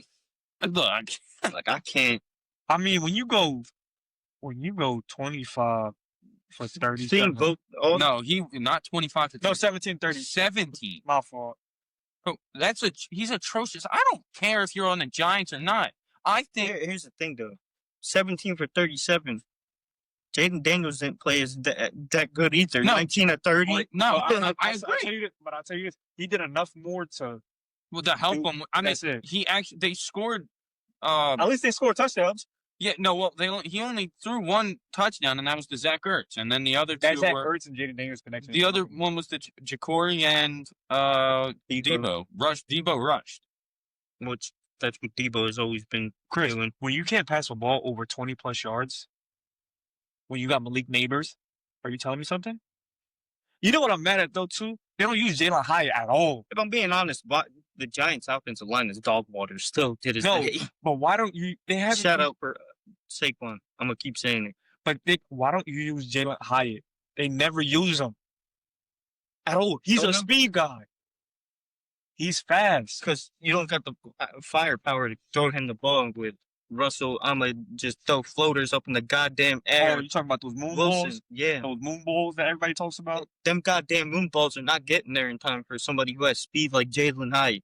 Look, Like I can't. I mean, when you go 25 for 30, Seeing both. All, no, he not 25 to 30. 17-30. 17. My fault. Bro, he's atrocious. I don't care if you're on the Giants or not. I think Here's the thing though. 17 for 37. Jaden Daniels didn't play as that good either. No. 19 or 30. no, But I I'll agree. tell you this, but I'll tell you this. He did enough more to. Well, to help Dude, him, I mean, that's it. he actually they scored. At least they scored touchdowns. Yeah, no, well, he only threw one touchdown, and that was to Zach Ertz, and then the other That's two Zach were. Ertz and Jaden Daniels connection. The other one was the Ja'Cory and Debo. Debo rushed. Which that's what Debo has always been Chris, doing. when you can't pass a ball over 20 plus yards, when you got Malik Neighbors, are you telling me something? You know what I'm mad at though too? They don't use Jalen Hyatt at all. If I'm being honest, but the Giants' offensive line is dog water. Still to this No, day. but why don't you? They have Shout out for Saquon. I'm gonna keep saying it. But why don't you use Jalen Hyatt? They never use him at all. He's Don't a know. speed guy. He's fast. Because you don't got the firepower to throw him the ball with. Russell, I'm gonna just throw floaters up in the goddamn Oh, air. you talking about those moon Wilson, balls? yeah. Those moon balls that everybody talks about? Them goddamn moon balls are not getting there in time for somebody who has speed like Jalen Hyatt.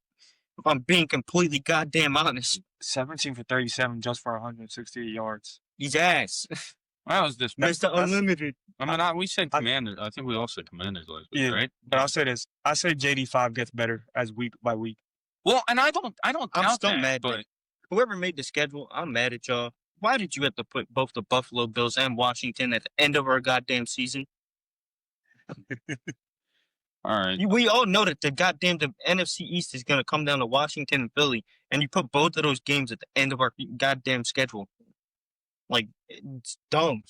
If I'm being completely goddamn honest, 17 for 37 just for 168 yards. he's ass. That was this. Mr. Unlimited. I mean, we said Commanders. I think we all said Commanders last week, Yeah. right? But I'll say this. I say JD5 gets better as week by week. Well, and I don't I'm doubt still that, mad. but Whoever made the schedule, I'm mad at y'all. Why did you have to put both the Buffalo Bills and Washington at the end of our goddamn season? all right. We all know that the NFC East is going to come down to Washington and Philly, and you put both of those games at the end of our goddamn schedule. Like, it's dumb.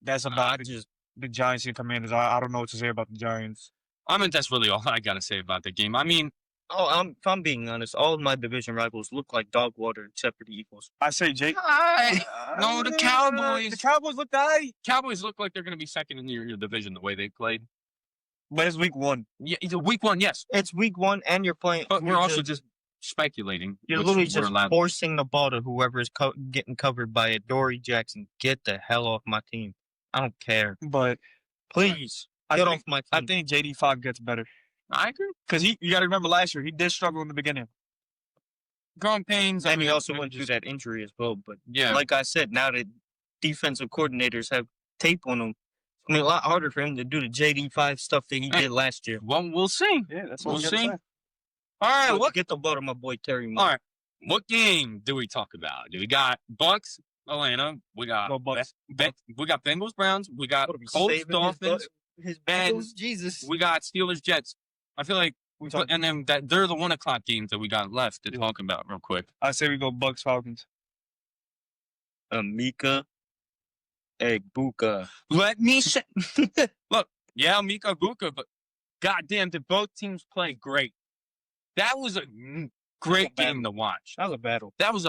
That's I about just, the Giants and Commanders. I don't know what to say about the Giants. I mean, that's really all I gotta say about the game. I mean, if I'm being honest, all of my division rivals look like dog water except for the Eagles. I say Jake. no, the Cowboys. The Cowboys look nice. Cowboys look like they're gonna be second in your division the way they played. But it's week one. Yeah, it's a week one, yes, It's week one, and you're playing. but we're you're also just speculating. You're which literally we're just allowed. forcing the ball to whoever is getting covered by it. Dory Jackson, get the hell off my team. I don't care. But Please, I get think, off my team. I think JD5 gets better. I agree. Because you got to remember last year, he did struggle in the beginning. Growing pains. and he I mean, also it went through just- that injury as well. But Yeah, like I said, now that defensive coordinators have tape on him, it's going to be a lot harder for him to do the JD5 stuff that he Hey. did last year. well, we'll see. Yeah, that's We'll what see. All right, Look, what? get the ball to my boy Terry Moore. All right, what game do we talk about? Do we got Bucks, Atlanta? We got Go Bucks. we got Bengals, Browns. We got What are we Colts, saving Dolphins. his and Bengals? Jesus. We got Steelers, Jets. I feel like We talk- and then they're the 1 o'clock games that we got left to talk about real quick. I say we go Bucks Falcons. Mika Egbuka. Let me say, look, yeah, Mika Buka, but goddamn, did both teams play great? That was a great game to watch. That was a battle. That was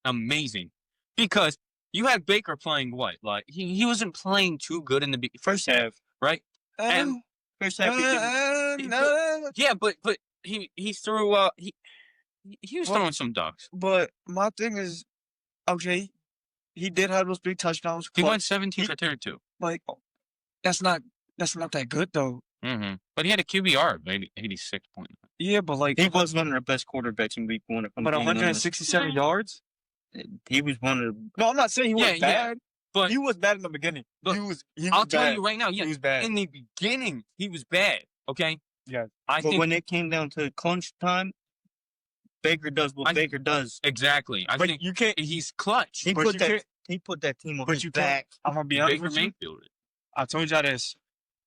amazing because you had Baker playing what? Like he wasn't playing too good in the First half. right? And First half. yeah, but he threw he was throwing some ducks. But my thing is, okay, he did have those big touchdowns. He but, went 17 for 32. like, that's not that good though. Mm-hmm. But he had a QBR of 86 points. Yeah, but like, He was one of the best quarterbacks in week 1. but 167 yards. He was one of the. No, I'm not saying he was Yeah, bad. But He was bad in the beginning. Look, He was I'll bad. tell you right now, He yeah, was bad. in the beginning he was bad. Okay. Yeah. I But think when it came down to crunch time, Baker does what Baker does. exactly. I But think you can't. he's clutch. He But put you that. can't- He put that team on But his you can't- back. I'm gonna be honest Baker with you. Mayfield. I told y'all this.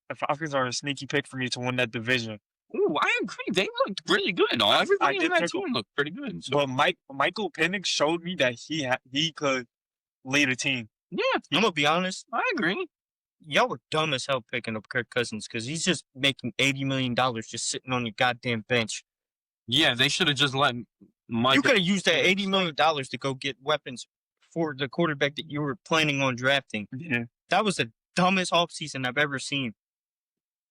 The Falcons are a sneaky pick for me to win that division. Ooh, I agree. They looked really good. And all everybody did in that pick 'em. team looked pretty good. So, But Michael Penix showed me that he could lead a team. yeah, I'm gonna be honest. I agree. Y'all were dumb as hell picking up Kirk Cousins because he's just making $80 million just sitting on your goddamn bench. Yeah, they should have just let Mike. You could have used that $80 million to go get weapons for the quarterback that you were planning on drafting. Yeah. That was the dumbest offseason I've ever seen.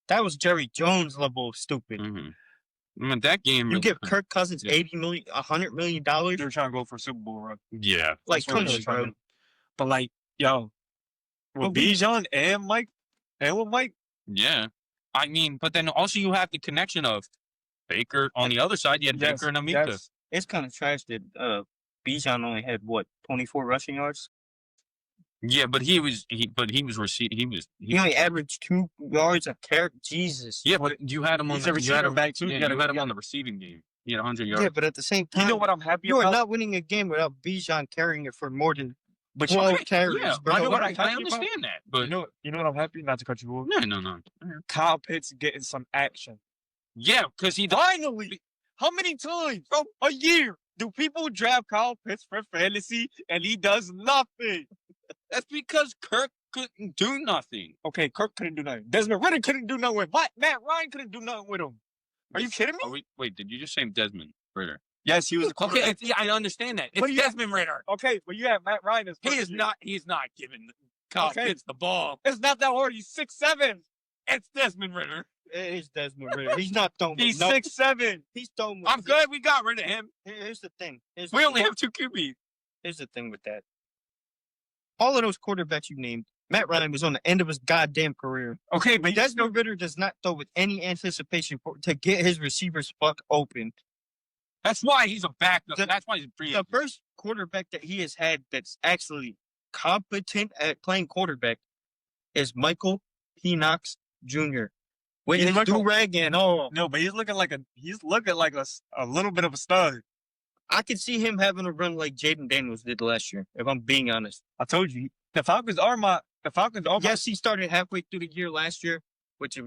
That was Jerry Jones level of stupid. Mm-hmm. I mean, that game. You really- give Kirk Cousins Yeah. $80 million, $100 million. They're trying to go for a Super Bowl run. Yeah. Like, That's what come they're on, trying to bro. do. But like, yo, with But we- Bijan and Mike, and with Mike, Yeah. I mean, but then also you have the connection of Baker on the other side. You had yes, Baker and Amika. yes. It's kind of trash that Bijan only had, 24 rushing yards? Yeah, but he was receiving. He only averaged 2 yards a carry. Jesus. Yeah, but you had him on He's the a receiver back too. Yeah, you had him on the receiving game. He had 100 yards. Yeah, but at the same time, You know what I'm happy you are about? not winning a game without Bijan carrying it for more than But 12 carries, yeah, bro. I know what I'm I happy understand that, but you know what I'm happy? Not to cut you off. no. Kyle Pitts getting some action. Yeah, because he Finally, how many times a year do people draft Kyle Pitts for fantasy and he does nothing? that's because Kirk couldn't do nothing. Okay, Kirk couldn't do nothing. Desmond Ritter couldn't do nothing with Matt Ryan couldn't do nothing with him. Are you kidding me? Wait, did you just say Desmond Ritter? Yes, he was a Okay, quarterback. yeah, I understand that. It's But you- Desmond Ritter. Okay, but you have Matt Ryan as He is first year. not. He's not giving Kyle Okay. Pitts the ball. It's not that hard. He's 6'7". It's Desmond Ritter. It is Desmond Ritter. He's not throwing. He's no, 6'7". He's throwing. I'm good. We got rid of him. Here's the thing. We only have 2 QBs. Here's the thing with that. All of those quarterbacks you named, Matt Ryan was on the end of his goddamn career. Okay, but Desmond Ritter does not throw with any anticipation to get his receivers fuck open. That's why he's a backup. The- That's why he's free. The first quarterback that he has had that's actually competent at playing quarterback is Michael Penix Jr. With He's his Michael- do-rag and all. no, but he's looking like a little bit of a stud. I could see him having a run like Jaden Daniels did last year, if I'm being honest. I told you, the Falcons are my. Yes, he started halfway through the year last year, which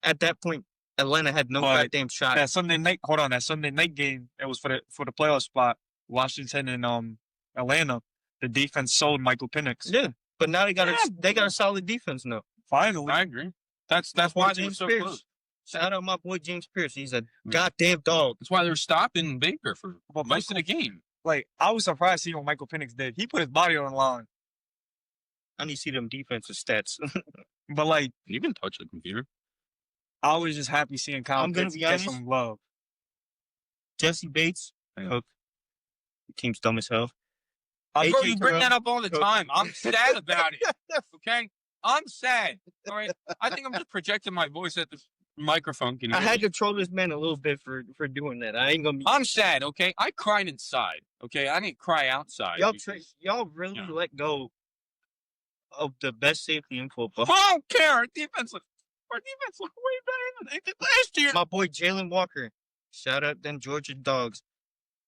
at that point, Atlanta had no But goddamn shot. That Sunday night game, it was for the playoff spot. Washington and Atlanta. The defense sold Michael Penix. Yeah, but now they got a solid defense now. Finally, I agree. That's My why boy they were James so Pierce. close. Shout out my boy James Pierce. He's a goddamn dog. That's why they were stopping Baker for But most of the game. like I was surprised seeing what Michael Penix did. He put his body on the line. I need to see them defensive stats. But like You can touch the computer. I was just happy seeing Kyle I'm gonna Pitts be get honest. some love. Jesse Bates, Yeah. Cook. Team's dumb as hell. Bro, AJ you bring Terrell, that up all the Cook. time. I'm sad about it. Okay? I'm sad. All right? I think I'm just projecting my voice at the microphone. Can you I hear had me? to troll this man a little bit for doing that. I ain't gonna be. I'm sad, okay? I cried inside, okay? I didn't cry outside. Y'all really Yeah. let go of the best safety in football. I don't care. Our defense looked way better than they did last year. My boy Jalen Walker, Shout out them Georgia dogs.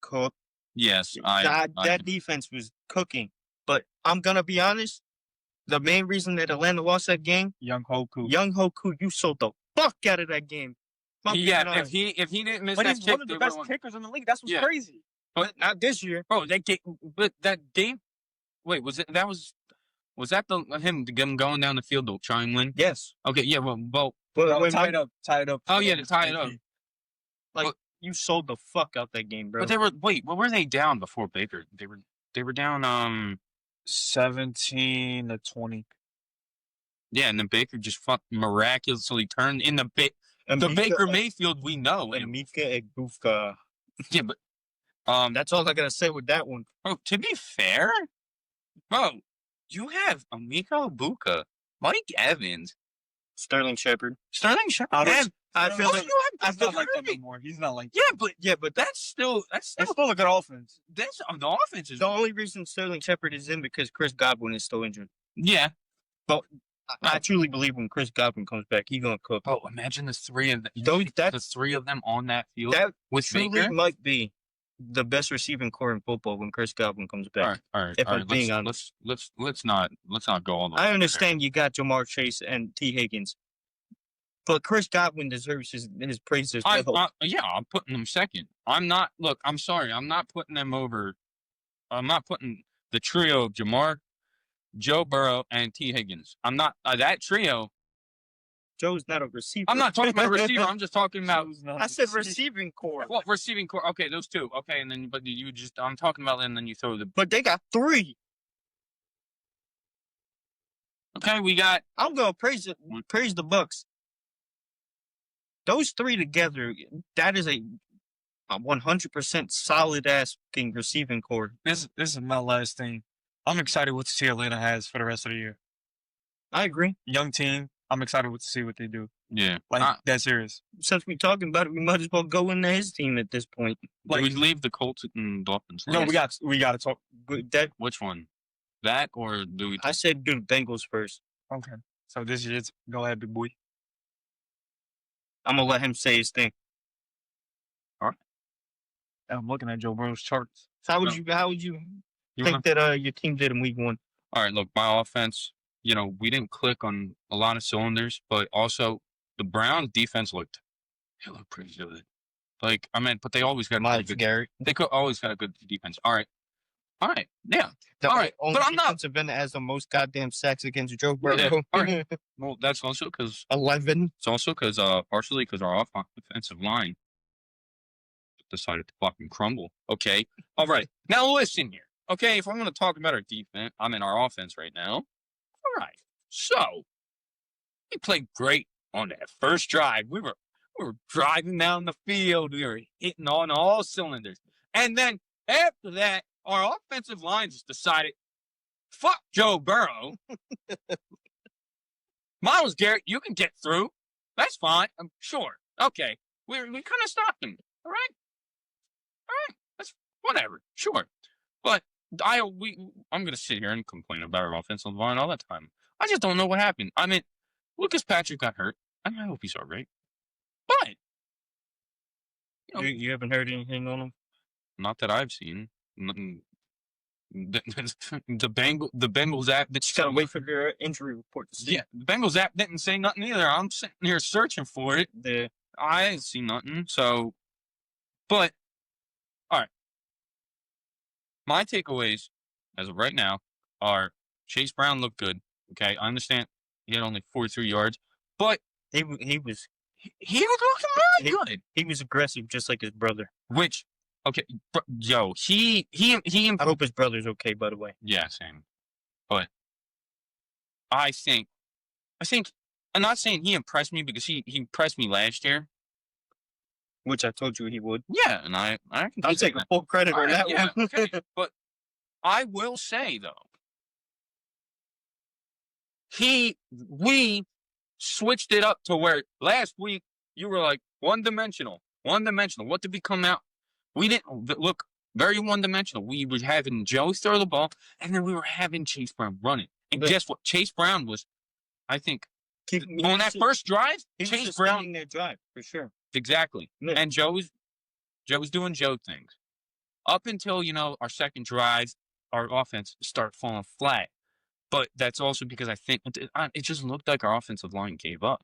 Cook. Yes, That defense was cooking. But I'm gonna be honest. The main reason that Atlanta lost that game, Young Hoku. you sold the fuck out of that game. yeah. If he didn't miss But that he's kick, one of the they best would've won. kickers in the league. That's what's Yeah. crazy. But Not this year. bro, that game. Wait, was that him going down the field to try and win? Yes. Okay, yeah. Well, But No, when tied up. oh yeah, to tie it up. you sold the fuck out that game, bro. But what were they down before Baker? They were down 17-20. yeah, and then Baker just miraculously turned in the Baker Mayfield we know. and Mika Egufka. Yeah, but That's all I gotta say with that one. bro, to be fair, bro, you have Amika Ibuka, Mike Evans, Sterling Shepard. Sterling Shepard. I feel like He's not like that anymore. He's not like that. Yeah, but that's still It's still a good offense. that's the offense is the only reason Sterling Shepard is in because Chris Godwin is still injured. yeah. I truly believe when Chris Godwin comes back, he's gonna cook. Bro, imagine the three of them. That- The three of them on that field That with truly Baker. might be the best receiving core in football when Chris Godwin comes back. All right. if I'm being honest. Let's not go all the way I there. understand you got Jamar Chase and T. Higgins, but Chris Godwin deserves his praise as well. I'm putting them second. I'm not. Look, I'm sorry. I'm not putting them over. I'm not putting the trio of Jamar, Joe Burrow, and T. Higgins. I'm not that trio. Joe's not a receiver. I'm not talking about a receiver. I'm just talking about I said receiving core. well, receiving core. Okay, those two. Okay, and then but you just I'm talking about and then you throw the. But they got three. Okay, we got. I'm gonna praise the Bucks. Those three together, that is a 100% solid ass fucking receiving core. This is my last thing. I'm excited what to see Atlanta has for the rest of the year. I agree. Young team. I'm excited what to see what they do. Yeah. Like that's serious. Since we're talking about it, we might as well go into his team at this point. Like, we leave the Colts and Dolphins. No, last. we got to talk. That Which one? That or do we? I said, do the Bengals first. Okay. So this year's go ahead, big boy. I'm gonna let him say his thing. I'm looking at Joe Burrow's charts. How would you think that your team did in week one? All right, look, my offense, we didn't click on a lot of cylinders, but also the Browns defense looked pretty good. Like, I mean, but they always got Miles good. Garrett. They could always got a good defense. All right, yeah. The All right, only but I'm not- defensive end that has the most goddamn sacks against Joe Burrow. All right. Well, that's also because 11. it's also because partially because our offensive line decided to fucking crumble. Okay, all right. Now listen here. Okay, if I'm going to talk about our defense, I'm in our offense right now. All right. So we played great on that first drive. We were driving down the field. We were hitting on all cylinders. And then after that, our offensive line just decided, fuck Joe Burrow. Miles Garrett, you can get through. That's fine. I'm sure. Okay. We kind of stopped him. All right. That's whatever. Sure. But I'm going to sit here and complain about our offensive line all the time. I just don't know what happened. I mean, Lucas Patrick got hurt. I hope he's all right. But You haven't heard anything on him? not that I've seen. Nothing. The Bengals app. Just gotta wait for their injury report to see. Yeah, the Bengals app didn't say nothing either. I'm sitting here searching for it. I ain't seen nothing. So, but all right. My takeaways as of right now are Chase Brown looked good. Okay, I understand he had only 43 yards, but he was he was looking really good. He was aggressive, just like his brother. Which, okay, he I hope his brother's okay. By the way. Yeah, same. But I think I'm not saying he impressed me because he impressed me last year. Which I told you he would. Yeah, and I can I'll take full credit on that yeah, one. okay. But I will say though, we switched it up to where last week you were like one-dimensional. What did we come out? We didn't look very one-dimensional. We were having Joe throw the ball, and then we were having Chase Brown run it. And guess what? Chase Brown was, I think, on that first drive, Chase Brown their drive for sure. exactly. Yeah. And Joe's Joe was doing Joe things. Up until, our second drive, our offense started falling flat. But that's also because I think it just looked like our offensive line gave up.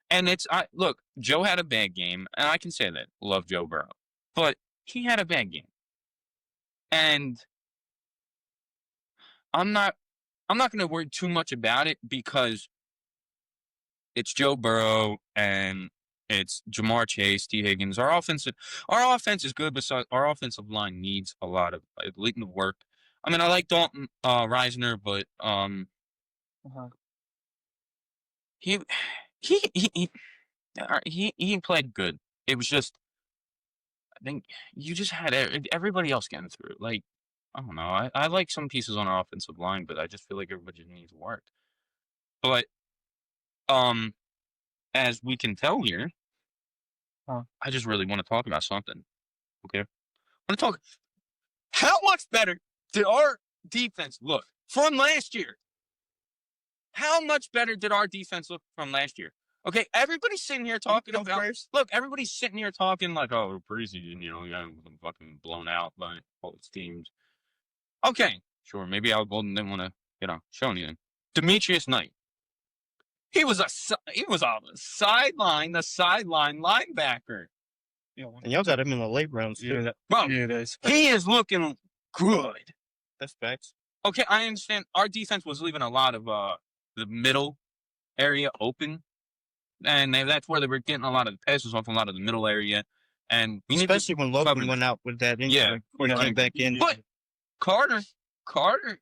And look, Joe had a bad game, and I can say that. Love Joe Burrow. But he had a bad game. And I'm not going to worry too much about it because it's Joe Burrow and it's Jamar Chase, T. Higgins. Our offense is good, but our offensive line needs a lot of work. I mean, I like Dalton Reisner, but he played good. It was just, I think you just had everybody else getting through. Like, I don't know. I like some pieces on our offensive line, but I just feel like everybody just needs work. But as we can tell here, I just really want to talk about something. Okay, I want to talk. How much better did our defense look from last year? How much better did our defense look from last year? Okay, everybody's sitting here talking about. Look, everybody's sitting here talking like, "Oh, preseason, fucking blown out by all its teams." Okay, sure, maybe Al Golden didn't want to, show anything. Demetrius Knight, he was a sideline linebacker. And y'all got him in the late rounds too. Bro, Yeah, he is looking good. That's facts. Okay, I understand. Our defense was leaving a lot of the middle area open, and that's where they were getting a lot of the passes off a lot of the middle area. And especially when Logan went out with that injury, when he came back in. But Carter,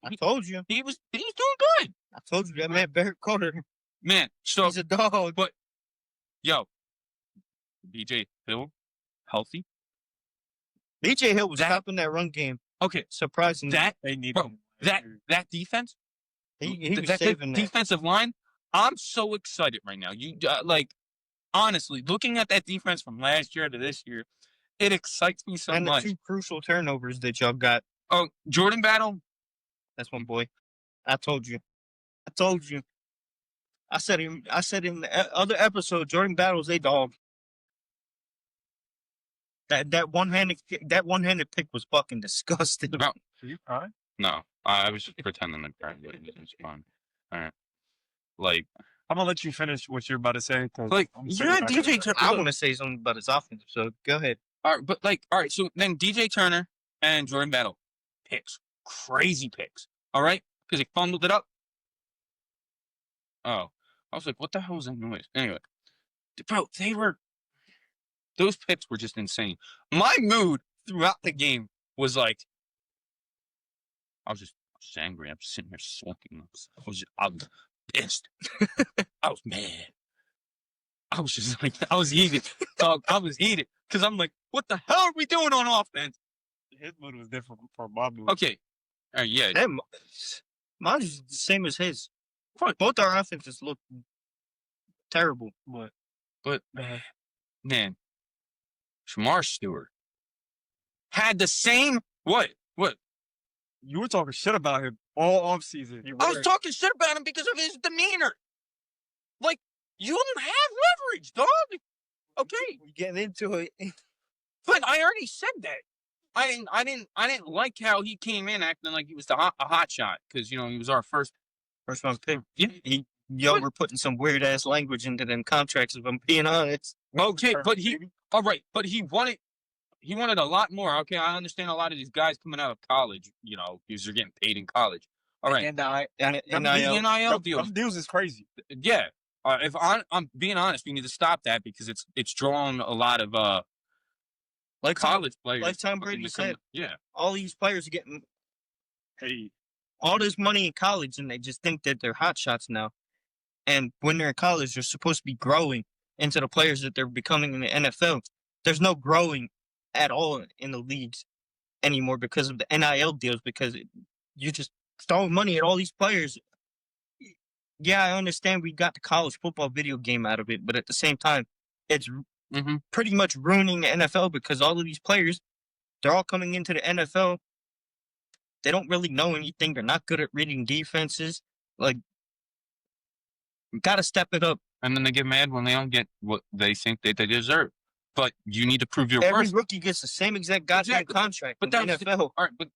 I told you, he's doing good. I told you that man, Barrett Carter, Man, so he's a dog. But yo, BJ Hill, healthy. BJ Hill was stopping that run game. Okay, Surprisingly, they need that defense. he was that saving that. defensive line. I'm so excited right now. You honestly, looking at that defense from last year to this year, it excites me so And much. the two crucial turnovers that y'all got. Oh, Jordan Battle. That's my boy. I told you. I said in the other episode, Jordan Battle's a dog. That one-handed pick was fucking disgusting. Bro, Are you crying? no, I was just pretending to cry, but it's fine. All right, like, I'm gonna let you finish what you're about to say. DJ Turner. I want to say something about his offense, so go ahead. All right, so then DJ Turner and Jordan Battle picks, crazy picks. All right, because he fumbled it up. Oh, I was like, what the hell was that noise? Anyway, bro, those picks were just insane. My mood throughout the game was like, I was angry. I'm sitting there sulking. I was pissed. I was mad. I was just like, I was heated. Dog, I was heated. Because I'm like, what the hell are we doing on offense? His mood was different from my mood. Okay. All right, yeah. Mine's the same as his. Both our offenses look terrible, But man, Shamar Stewart had the same what? You were talking shit about him all offseason. I was talking shit about him because of his demeanor. Like, you don't have leverage, dog. Okay. we getting into it. But I already said that. I didn't like how he came in acting like he was a hot shot because he was our first round pick. Yeah. Y'all were putting some weird ass language into them contracts, if I'm being honest. Okay, but he wanted a lot more. Okay, I understand a lot of these guys coming out of college, because they're getting paid in college. All right. And NIL deals. Them deals is crazy. Yeah. If I'm being honest, we need to stop that because it's drawing a lot of college players. Like Tom Brady said, yeah, all these players are getting Hey, all this money in college, and they just think that they're hot shots now. And when they're in college, they're supposed to be growing into the players that they're becoming in the NFL. There's no growing at all in the leagues anymore because of the NIL deals, because you just throwing money at all these players. Yeah, I understand we got the college football video game out of it, but at the same time, it's pretty much ruining the NFL because all of these players, they're all coming into the NFL. They don't really know anything. They're not good at reading defenses. Like, got to step it up. And then they get mad when they don't get what they think that they deserve. But you need to prove your Every worth. rookie gets the same exact goddamn Exactly. contract But in the that's NFL. all right. But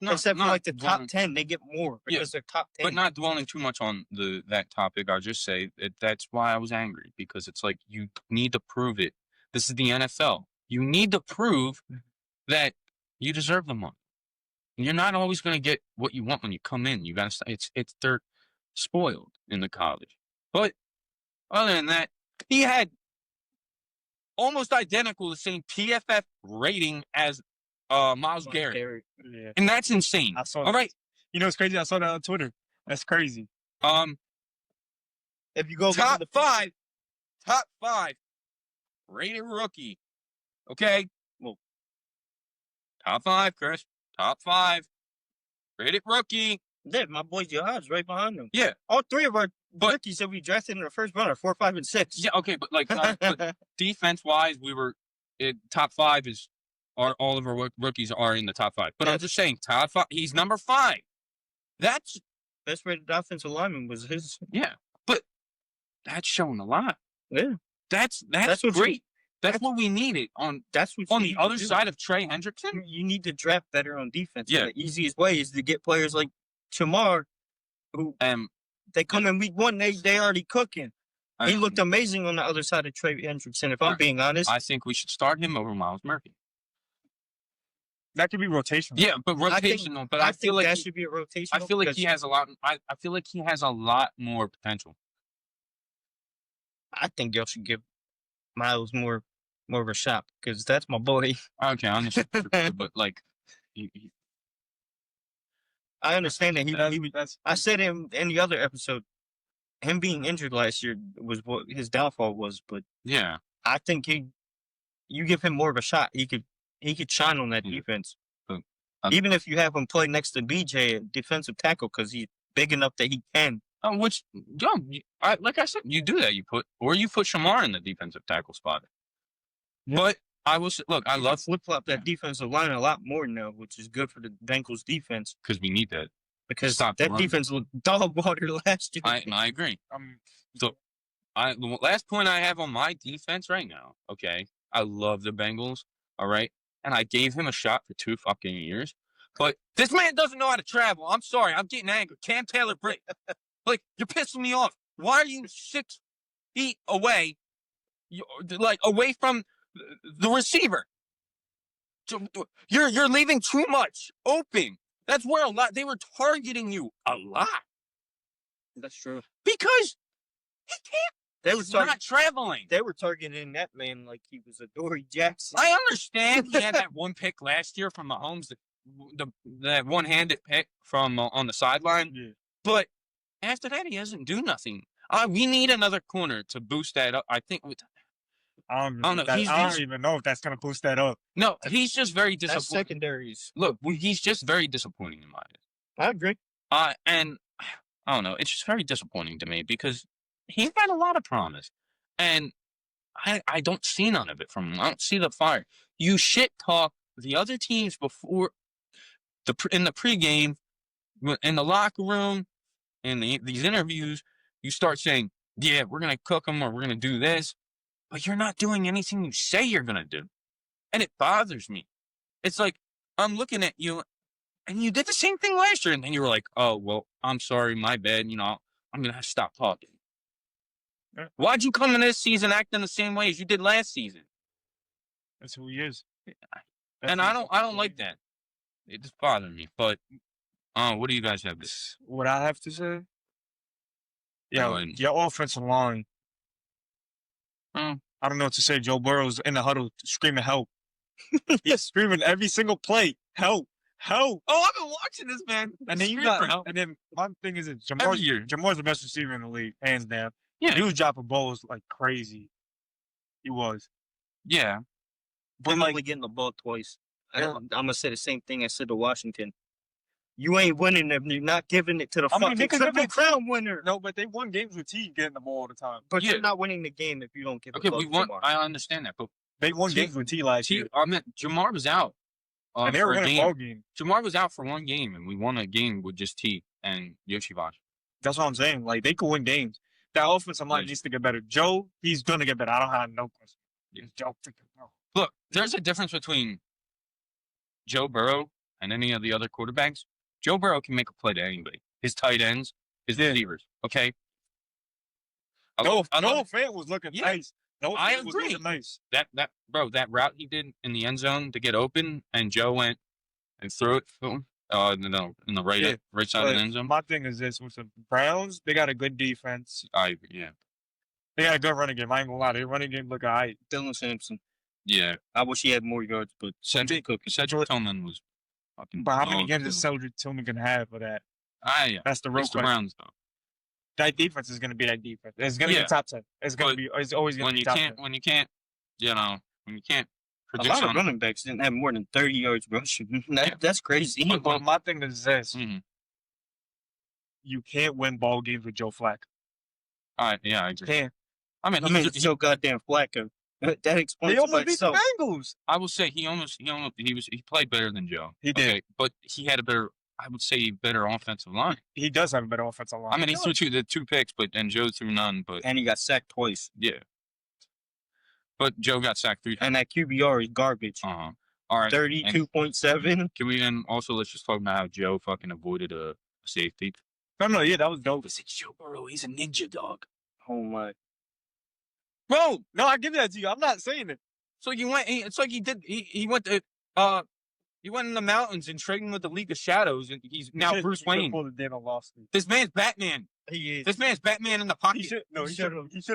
not, Except for not like the top dwelling- 10, they get more because they're top 10. But not dwelling too much on that topic. I'll just say that's why I was angry, because it's like you need to prove it. This is the NFL. You need to prove that you deserve the money. You're not always going to get what you want when you come in. You got to. It's they're spoiled in the college. But other than that, he had almost identical the same PFF rating as Myles Garrett, Yeah. and that's insane. I saw All that. right. You know, it's crazy. I saw that on Twitter. That's crazy. If you go Top five rated rookie. Okay. Well, top 5, Chris. Top 5 rated rookie. yeah, my boy Jihad's right behind them. Yeah. All 3 of our rookies that we drafted in the first round are 4, 5, and 6. Yeah. Okay, but like but defense wise, we were top 5 is all of our rookies are in the top 5. But I'm just saying, top 5. He's number 5. That's best rated offensive lineman was his. Yeah, but that's showing a lot. Yeah, that's what great. That's what we needed on the other side of Trey Hendrickson. You need to draft better on defense. Yeah. And the easiest way is to get players like Shamar, who they come in week 1, they already cooking. He looked amazing on the other side of Trey Hendrickson, if I'm being honest. I think we should start him over Myles Murphy. That could be rotational. Yeah, but rotational. I feel like that should be a rotational. I feel like he has a lot. I feel like he has a lot more potential. I think y'all should give Myles more of a shot because that's my boy. Okay, I understand, but like, I understand that I said in the other episode, him being injured last year was what his downfall was. But yeah, I think you give him more of a shot, he could shine on that defense. Even if you have him play next to BJ at defensive tackle because he's big enough that he can. Which, like I said, you do that. You put Shamar in the defensive tackle spot. Yeah. But I will say, look, I love flip-flop that defensive line a lot more now, which is good for the Bengals defense. Because we need that. Because that defense looked dog water last year. I agree. So, the last point I have on my defense right now, okay, I love the Bengals, all right? And I gave him a shot for 2 fucking years. But this man doesn't know how to travel. I'm sorry. I'm getting angry. Cam Taylor-Britt. Like, you're pissing me off. Why are you 6 feet away, away from the receiver? You're leaving too much open. That's where they were targeting you a lot. That's true. Because he can't. He's not traveling. They were targeting that man like he was a Dory Jackson. I understand he had that one pick last year from Mahomes, that one-handed pick from on the sideline. Yeah. But after that, he doesn't do nothing. We need another corner to boost that up. I think. I don't know. I don't even know if that's going to boost that up. No, he's just very disappointing. That's secondaries. Look, he's just very disappointing in my eyes. I agree. And I don't know. It's just very disappointing to me because he's got a lot of promise, and I don't see none of it from him. I don't see the fire. You shit talk the other teams before in the pregame, in the locker room, in these interviews. You start saying, "Yeah, we're gonna cook them, or we're gonna do this," but you're not doing anything you say you're gonna do, and it bothers me. It's like I'm looking at you, and you did the same thing last year, and then you were like, "Oh, well, I'm sorry, my bad. I'm gonna have to stop talking." Why'd you come in this season acting the same way as you did last season? That's who he is. And I don't like that. It just bothers me. But what do you guys have? What I have to say? Yeah, your offensive line. I don't know what to say. Joe Burrow's in the huddle screaming help. He's screaming every single play. Help. Help. Oh, I've been watching this, man. And then my thing is that Jamar's the best receiver in the league, hands down. Yeah. He was dropping balls like crazy. He was. Yeah. But only getting the ball twice. I'm gonna say the same thing I said to Washington. You ain't winning if you're not giving it to the fucking Triple Crown winner. No, but they won games with T getting the ball all the time. But you're not winning the game if you don't give it to Jamar. I understand that, but they won games with T last year. I meant Jamar was out. And they were winning ball game. Jamar was out for one game, and we won a game with just T and Yoshivash. That's what I'm saying. Like, they could win games. That offensive line needs to get better. Joe, he's going to get better. I don't have no question. Look, there's a difference between Joe Burrow and any of the other quarterbacks. Joe Burrow can make a play to anybody. His tight ends, his receivers. Okay. Noah Fant was looking Yeah, nice. I Was agree. looking nice. That route he did in the end zone to get open, and Joe went and threw it to him. In the right Yeah, right side of the end zone. My thing is this: with the Browns, they got a good defense. Yeah. They got a good running game. I ain't gonna lie, their running game look alright. Dylan Sampson. Yeah. I wish he had more yards, but Cedric Tillman was fucking. But how many dog games too. does Cedric Tillman can have for that? Yeah. That's the real It's the question. Browns though. That defense is gonna be that defense. It's gonna be Yeah. top 10. It's gonna But be. It's always gonna When be you top can't, 10. when you can't, when you can't a produce lot of on. running backs didn't have more than 30 yards rushing. Yeah. That's crazy. But my thing is this: Mhm. you can't win ball games with Joe Flacco. Yeah, I agree. Can't. I mean, I mean, it's Joe goddamn Flacco. That explains They it by almost beat the itself. Bengals. I will say he played better than Joe. He did. Okay, but he had a better, I would say, better offensive line. He does have a better offensive line. I mean, he threw the two picks, and Joe threw none. But And he got sacked twice. yeah, but Joe got sacked 3 times. And that QBR is garbage. All right. 32.7. Can we then also let's just talk about how Joe fucking avoided a safety? No, yeah, that was dope. It's Joe Burrow. He's a ninja dog. Oh my. Bro, no, I give that to you. I'm not saying it. So you went. It's like he did. He went to. He went in the mountains and trading with the League of Shadows, and he's now Bruce Wayne. This man's Batman. He is. This man's Batman in the pocket. He should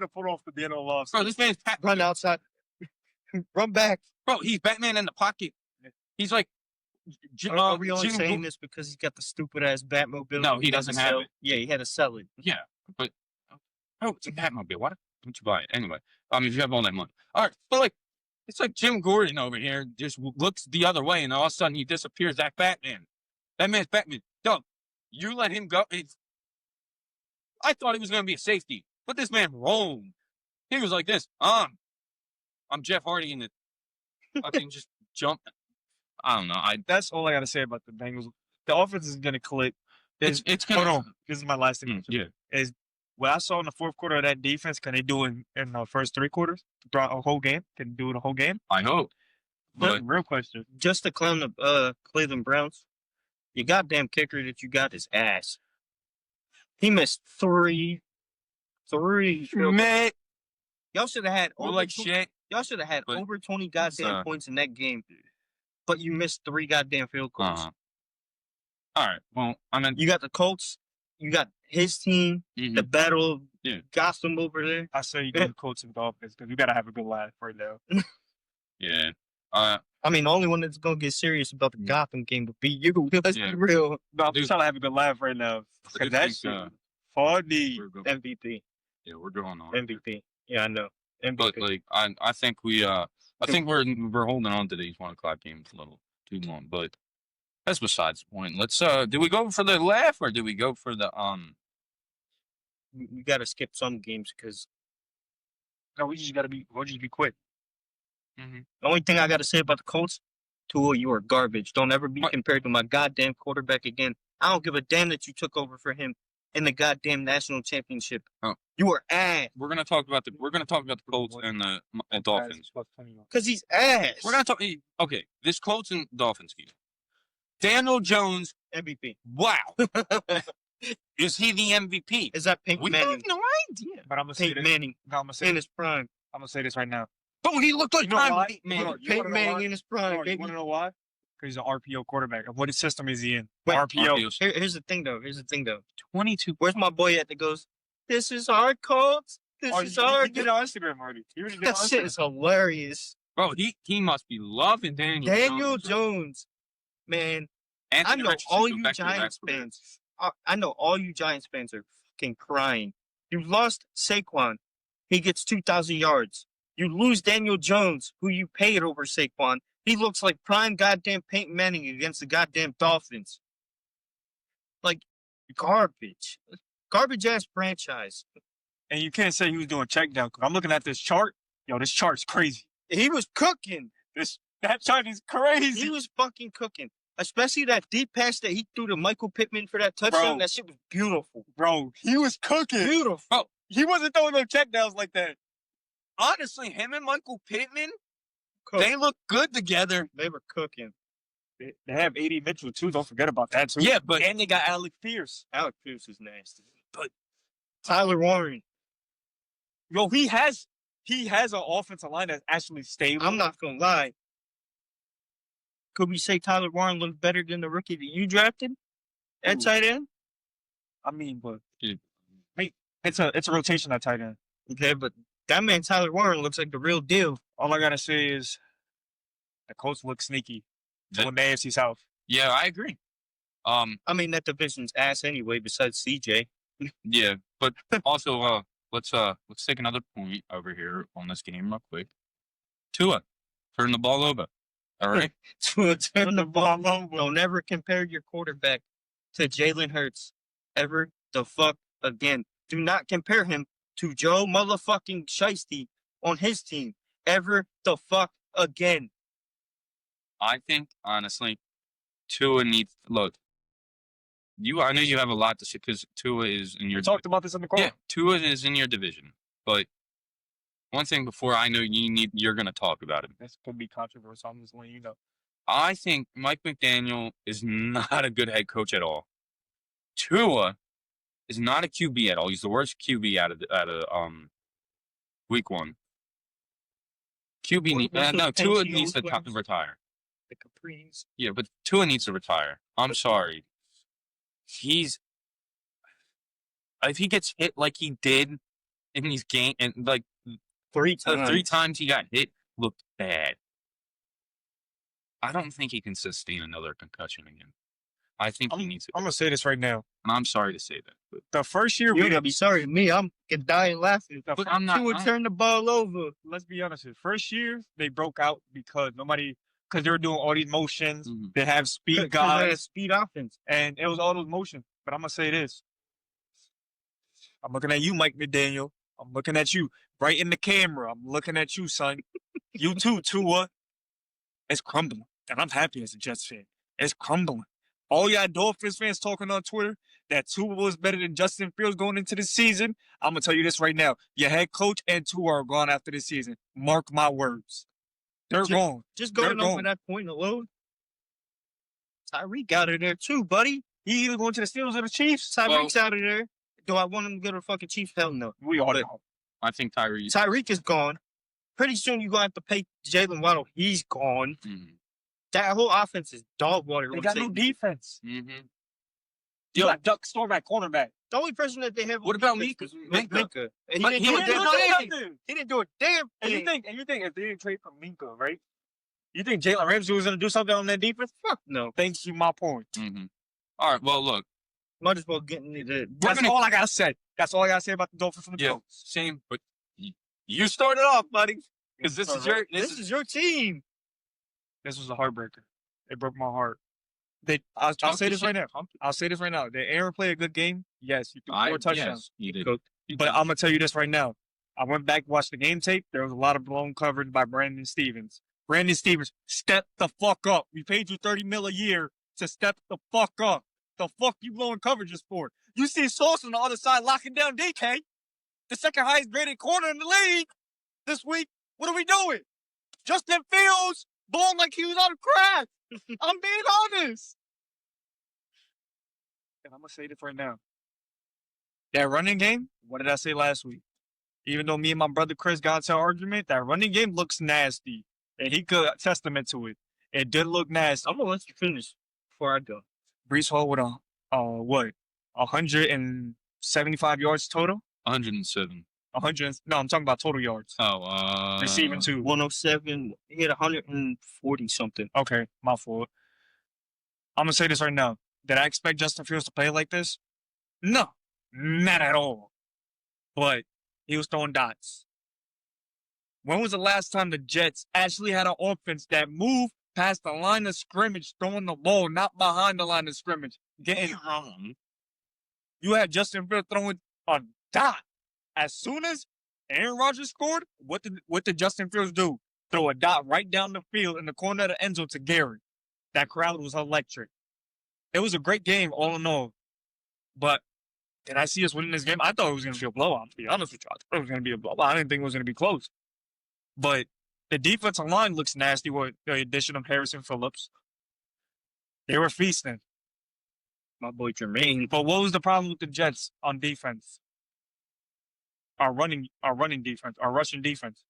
have pulled off the Daniel loss. Bro, this man's Run outside. Run back. Bro, he's Batman in the pocket. He's like. Are we only Jim saying Bo- this because he's got the stupid ass Batmobile? No, he had to doesn't have sell? it. Yeah, he had to sell it. Yeah, but it's a Batmobile. Why don't you buy it anyway? I mean, if you have all that money, all right. But like, it's like Jim Gordon over here just looks the other way, and all of a sudden he disappears. That Batman, that man's Batman. Dog, you let him go. I thought he was gonna be a safety, but this man rolled. He was like this. I'm Jeff Hardy in the fucking just jump. I don't know. That's all I gotta say about the Bengals. The offense is gonna click. It's gonna. Hold on. This is my last thing. Yeah. Is what I saw in the fourth quarter of that defense. Can they do it in the first 3 quarters? Throughout a whole game? Can they do it a whole game? I hope. That's But the real question. Just to clown the Cleveland Browns, your goddamn kicker that you got is ass. He missed 3 field goals. man, Y'all should have had we're over like 20 shit. Y'all should have had But over 20 goddamn points in that game. But you missed 3 goddamn field goals. All right. Well, I mean, You got the Colts. You got his team. mhm. The Battle of Yeah. Gotham over there. I say you go to Colts and Dolphins because you gotta have a good laugh right now. yeah. I mean, the only one that's gonna get serious about the Gotham game would be you. Let's Yeah. be real. No, I'm Dude. just trying to have a good laugh right now. I Because do that's think, funny. we're go- MVP. yeah, we're going on. MVP. Yeah, I know. MVP. But like, I think I think we're holding on to these 1 o'clock games a little too long. But that's besides the point. Let's do we go for the laugh or do we go for the We got to skip some games because No, we'll just be quick. the only thing I got to say about the Colts, Tua, you are garbage. Don't ever be What? compared to my goddamn quarterback again. I don't give a damn that you took over for him in the goddamn national championship. Oh. You are ass. we're gonna talk about the Colts and the Dolphins. Because he's ass. We're gonna talk. Okay, this Colts and Dolphins game. Daniel Jones. MVP. Wow, is he the MVP? Is that Peyton We Manning? have no idea. But I'm gonna say Peyton this. Manning No, I'm in his prime. gonna say this right now. Oh, he looked like You know prime why? Peyton Manning. You wanna Peyton know Manning why? in his prime, You baby. want to know why? Because he's an RPO quarterback. And what system is he in? Wait, RPO. Here's the thing, though. 22. Where's my boy at that goes, this is our Colts. This Oh, is you our. did it on Instagram already. You already did it That on shit Instagram. is hilarious. Bro, he must be loving Daniel Jones. Man, I Anthony know Richardson all go you back to back Giants for that. fans. I know all you Giants fans are fucking crying. You lost Saquon. He gets 2,000 yards. You lose Daniel Jones, who you paid over Saquon. He looks like prime goddamn Peyton Manning against the goddamn Dolphins. Like, garbage. Garbage ass franchise. And you can't say he was doing check down. Because I'm looking at this chart. Yo, this chart's crazy. He was cooking. That chart is crazy. He was fucking cooking. Especially that deep pass that he threw to Michael Pittman for that touchdown. Bro. That shit was beautiful. Bro, he was cooking. Beautiful. He wasn't throwing no check downs like that. honestly, him and Michael Pittman, Cook. they look good together. They were cooking. They have A.D. Mitchell, too. Don't forget about that, too. Yeah, but And they got Alec Pierce. Alec Pierce is nasty. But Tyler Warren. Yo, he has an offensive line that's actually stable. I'm not gonna lie. Could we say Tyler Warren looks better than the rookie that you drafted at Ooh. tight end? I mean, but Yeah. it's a rotation at tight end. Okay, but that man Tyler Warren looks like the real deal. All I gotta say is the Colts look sneaky to The- win the AFC South. yeah, I agree. I mean, that division's ass anyway. Besides CJ, Yeah, but also, let's take another point over here on this game real quick. Tua, turn the ball over. All right. to turn the ball over. Don't ever compare your quarterback to Jalen Hurts ever the fuck again. Do not compare him to Joe motherfucking Shiesty on his team ever the fuck again. I think honestly, Tua needs look. I know you have a lot to say because Tua is in your We talked about this in the call. yeah. Tua is in your division, but one thing before I know you're gonna talk about him. This could be controversial. I'm just letting you know. I think Mike McDaniel is not a good head coach at all. Tua is not a QB at all. He's the worst QB out of week one. Tua needs to retire. The Capri's. Yeah, but Tua needs to retire. I'm sorry. If he gets hit like he did in these games, and like Three the times. 3 times he got hit looked bad. I don't think he can sustain another concussion again. I think he needs it. I'm gonna say this right now. And I'm sorry to say that. But The first year You're gonna be sorry to me. I'm gonna die laughing. But I'm not- You would turn the ball over. let's be honest. The first year they broke out because they were doing all these motions. Mhm. They have speed Because they had guys, speed offense. and it was all those motions. But I'm gonna say this. I'm looking at you, Mike McDaniel. I'm looking at you right in the camera. I'm looking at you, son. You too, Tua. It's crumbling, and I'm happy as a Jets fan. It's crumbling. All y'all Dolphins fans talking on Twitter that Tua was better than Justin Fields going into the season. I'm gonna tell you this right now. Your head coach and Tua are gone after the season. Mark my words. They're gone. Just They're going over gone. that point alone. Tyreek out of there too, buddy. He either going to the Steelers or the Chiefs. Tyreek's out of there. Do I want him to go to the fucking Chiefs? Hell no. We all But- know. I think Tyree. Tyreek is gone. Pretty soon you're going to have to pay Jalen Waddle. He's gone. Mhm. That whole offense is dog water. They got no defense. Mhm. You got Duck Storm at cornerback. The only person that they have. What on about defense Minka? is Minka. And But he he didn't do a didn't damn do thing. nothing. He didn't do a damn And you thing. think if they didn't trade for Minka, right? You think Jalen Ramsey was going to do something on that defense? Fuck no. Thanks you, my point. Mhm. All right. Well, look. Might as well get into the. That's gonna- all I gotta say. That's all I gotta say about the Dolphins from the Yeah. Bills. Same. But you started off, buddy. Because this is your. This is your team. This was a heartbreaker. It broke my heart. I'll say this right now. I'll say this right now. Did Aaron play a good game? Yes, he threw 4 touchdowns. Yes, you did. Cooked. But I'm gonna tell you this right now. I went back and watched the game tape. There was a lot of blown coverage by Brandon Stevens. Brandon Stevens, step the fuck up. We paid you $30 million a year to step the fuck up. The fuck you blowing coverages for? You see Sauce on the other side locking down DK, the second highest graded corner in the league this week. What are we doing? Justin Fields blowing like he was on crack. I'm being honest. And I'm gonna say this right now. That running game, what did I say last week? Even though me and my brother Chris got into an argument, that running game looks nasty. And he could testament to it. It did look nasty. I'm gonna let you finish before I go. Brees Hall with 175 yards total? 107. 100. No, I'm talking about total yards. Oh, Receiving too. 107. He had 140 something. Okay, my fault. I'm gonna say this right now. Did I expect Justin Fields to play like this? No, not at all. But he was throwing dots. When was the last time the Jets actually had an offense that moved past the line of scrimmage, throwing the ball, not behind the line of scrimmage, getting wrong? You had Justin Fields throwing a dot. As soon as Aaron Rodgers scored, what did Justin Fields do? Throw a dot right down the field in the corner of the end zone to Gary. That crowd was electric. It was a great game, all in all. But did I see us winning this game? I thought it was going to be a blowout, to be honest with you. I thought it was going to be a blowout. I didn't think it was going to be close. But the defensive line looks nasty with the addition of Harrison Phillips. They were feasting. My boy Jermaine. But what was the problem with the Jets on defense? Our running defense, our rushing defense.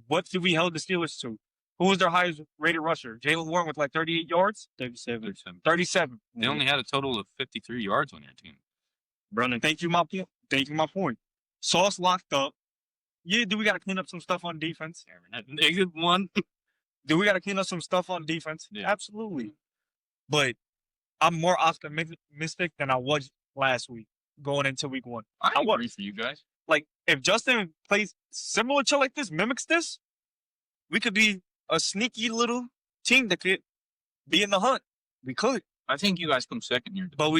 What did we held the Steelers to? Who was their highest rated rusher? Jalen Warren with like 38 yards? 37. 37. They only had a total of 53 yards on your team. Running. Thank you, my point. Sauce locked up. Yeah, do we got to clean up some stuff on defense? Negative one. Do we got to clean up some stuff on defense? Yeah. Absolutely. But I'm more optimistic than I was last week going into week 1. I I agree for you guys. Like, if Justin plays similar to like this, mimics this, we could be a sneaky little team that could be in the hunt. We could. I think you guys come second here. But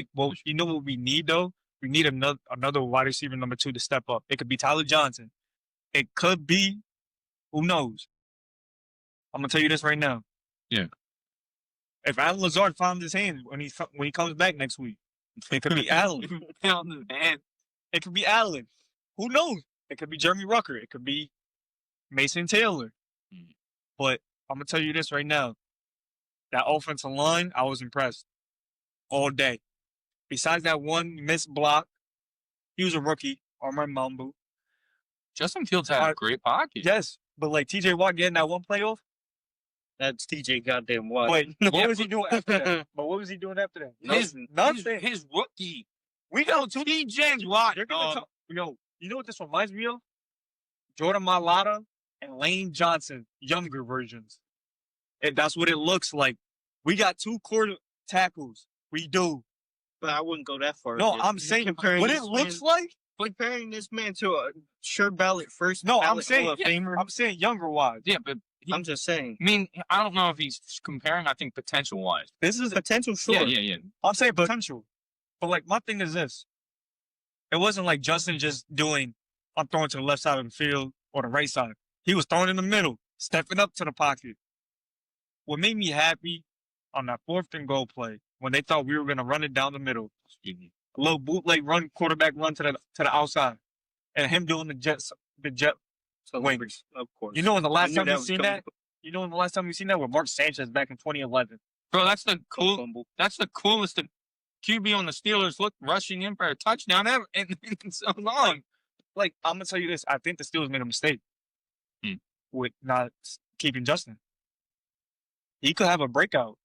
you know what we need though? We need another wide receiver number 2 to step up. It could be Tyler Johnson. It could be, who knows? I'm gonna tell you this right now. Yeah. If Alan Lazard finds his hand when he comes back next week, it could be Allen. It could be Allen. Who knows? It could be Jeremy Rucker. It could be Mason Taylor. But I'm gonna tell you this right now. That offensive line, I was impressed all day. Besides that one missed block, he was a rookie, Armand Mambu. Justin Fields had a great pocket. Yes, but like TJ Watt getting that one playoff. That's TJ goddamn Watt. But what was he doing after that? But what was he doing after that? Nothing. His rookie. We got TJ Watt. Yo, you know what this reminds me of? Jordan Mailata and Lane Johnson, younger versions. And that's what it looks like. We got 2 quarter tackles. We do. But I wouldn't go that far. No, You're I'm saying comparing what this it looks man- like. comparing this man to a sure ballot first. No, I'm ballot saying Hall of Famer. I'm saying younger wise. Yeah, but I'm just saying. I mean, I don't know if he's comparing. I think potential wise. This is Potential, sure. Yeah. I'm saying potential. But like my thing is this. It wasn't like Justin just doing I'm throwing to the left side of the field or the right side. He was throwing in the middle, stepping up to the pocket. What made me happy on that 4th and goal play when they thought we were gonna run it down the middle. A little bootleg run, quarterback run to the outside. And him doing the jet wings. Of course. You know when the last I knew time that you was seen coming. that? You know when the last time you seen that with Mark Sanchez back in 2011? Bro, that's the Fumble. That's the coolest QB on the Steelers rushing in for a touchdown ever in so long. Like, I'm gonna tell you this. I think the Steelers made a mistake with not keeping Justin. He could have a breakout,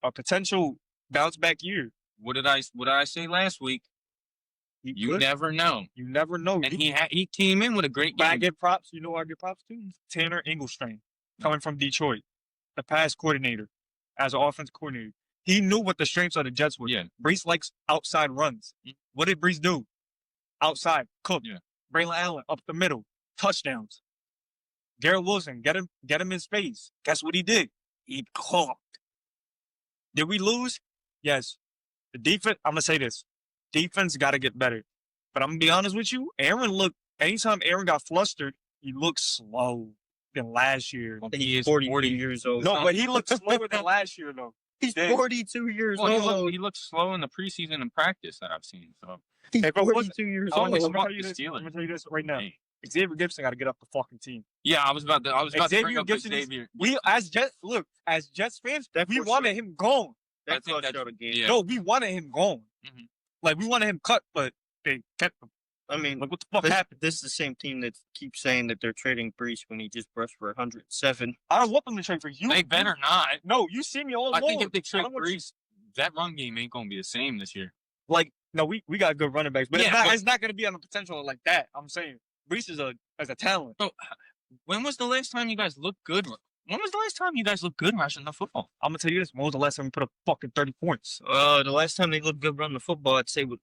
a potential bounce back year. What did I say last week? He You could. never know. You never know. And he came in with a great But I game. get props. You know who I get props to? Tanner Engelstrain, coming from Detroit, the pass coordinator, as an offensive coordinator. He knew what the strengths of the Jets were. Yeah. Brees likes outside runs. What did Brees do? Outside, cook. Yeah. Braylon Allen up the middle, touchdowns. Garrett Wilson, get him in space. Guess what he did? He cooked. Did we lose? Yes. The defense, I'm gonna say this. Defense got to get better. But I'm gonna be honest with you. Anytime Aaron got flustered, he looked slow than last year. He is 40 years old. No, but he looked slower than last year though. He's Dang. 42 years Well, old. he looked slow in the preseason and practice that I've seen. So He's If it wasn't- 42 years Oh, I'm old. gonna fuck tell you the this. Steelers. I'm gonna tell you this right now. Hey. Xavier Gibson got to get up the fucking team. Yeah, I was about to Xavier bring up Gibson is- Xavier. We as Jets fans, That we for wanted him gone. I That think clutch that's- out a game. yeah. No, we wanted him gone. Mhm. Like we wanted him cut, but they kept him. I mean, Like what the fuck this, happened? this is the same team that keeps saying that they're trading Brees when he just brushed for 107. I don't want them to trade for you. They better not. No, you see me all I along. think if they I trade don't want you- Brees, that run game ain't gonna be the same this year. Like, no, we got good running backs, but, Yeah, it's not going to be on the potential like that. I'm saying Brees is a talent. So, when was the last time you guys looked good? When was the last time you guys looked good rushing the football? I'm gonna tell you this: when was the last time we put up fucking 30 points? The last time they looked good running the football, I'd say with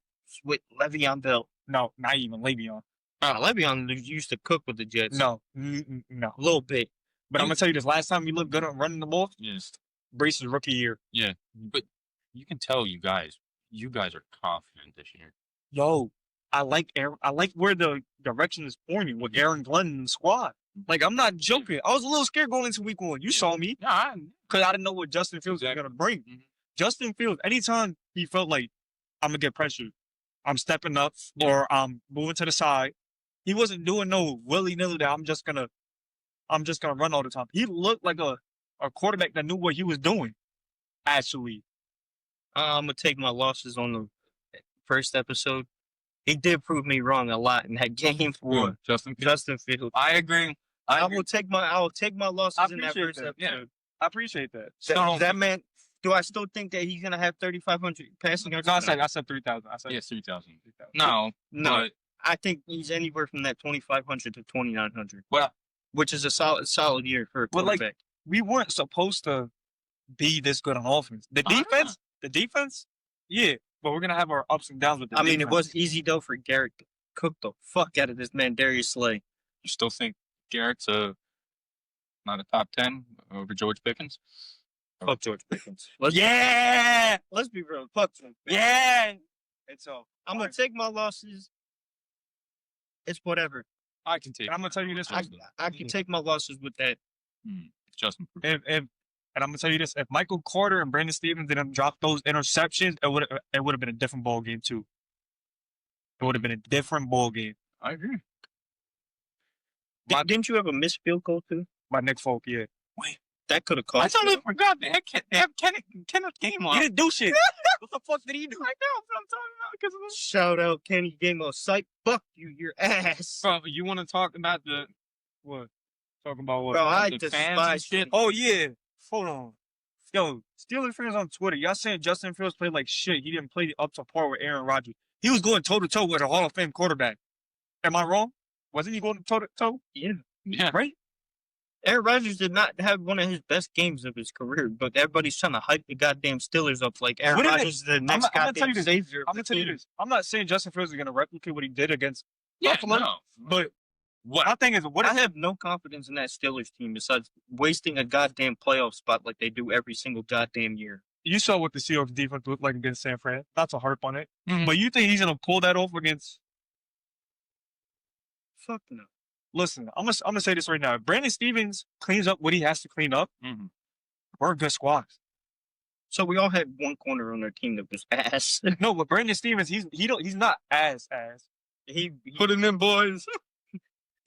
Le'Veon Bell. No, not even Le'Veon. Le'Veon used to cook with the Jets. No. A little bit. But I'm gonna tell you this: last time we looked good on running the ball, Yes. Brees' rookie year. Yeah. But you can tell you guys are confident this year. Yo, I like Aaron. I like where the direction is pointing with Aaron Glenn and the squad. Like, I'm not joking. I was a little scared going into week 1. You saw me Yeah, because I didn't know what Justin Fields was gonna bring. Mhm. Justin Fields, anytime he felt like I'm gonna get pressured, I'm stepping up or I'm moving to the side. He wasn't doing no willy nilly that I'm just gonna I'm just gonna run all the time. He looked like a quarterback that knew what he was doing. Actually, I'm gonna take my losses on the first episode. He did prove me wrong a lot in that game for Who? Justin. Justin Fields. I agree. I will take my losses in that appreciate first that. episode. Yeah. I appreciate that. That man. Do I still think that he's gonna have 3,500 passing yards? No, I said 3,000. I said Yeah, 3,000. No, No. but I think he's anywhere from that 2,500 to 2,900. Well, which is a solid year for a Well, like, quarterback. we weren't supposed to be this good on offense. The defense, yeah, but we're gonna have our ups and downs with the I mean, defense. it was easy though for Garrett to cook the fuck out of this man Darius Slay. you still think Garrett's not a top 10 over George Pickens? Fuck George Pickens. Let's Let's be real. Fuck George Pickens. yeah. And so I'm gonna take my losses. It's whatever. I can take. I'm gonna tell you this. I can take my losses with that. Justin. And I'm gonna tell you this: if Michael Carter and Brandon Stevens didn't drop those interceptions, it would have been a different ball game too. It would have been a different ball game. I agree. Didn't you have a missed field goal too? By Nick Folk, yeah. That could have I cost. totally forgot they have Kenneth game on. He didn't do shit. What the fuck did he do? I know what I'm talking about because of this. Shout out Kenny Game on site. Fuck you, your ass. Bro, you want to talk about What? Talking about what? Bro, I the fans and despise shit? Oh yeah. Hold on. Yo, Steelers fans on Twitter, y'all saying Justin Fields played like shit. He didn't play up to par with Aaron Rodgers. He was going toe to toe with a Hall of Fame quarterback. Am I wrong? Wasn't he going toe to toe? Yeah. Yeah. Right? Aaron Rodgers did not have one of his best games of his career, but everybody's trying to hype the goddamn Steelers up like Aaron What is it? Rodgers is the next I'm gonna tell goddamn you this. savior. of I'm the gonna tell you team. this. I'm not saying Justin Fields is gonna replicate what he did against Yeah, Buffalo, no. but What? my thing is, what I is have no confidence in that Steelers team besides wasting a goddamn playoff spot like they do every single goddamn year. you saw what the Seahawks defense looked like against San Fran? Not to harp on it, Mhm. but you think he's gonna pull that off against? Fuck no. Listen, I'm gonna say this right now. If Brandon Stevens cleans up what he has to clean up, Mhm. we're a good squad. So we all had one corner on our team that was ass. No, but Brandon Stevens, he's not as. he Put it in, boys.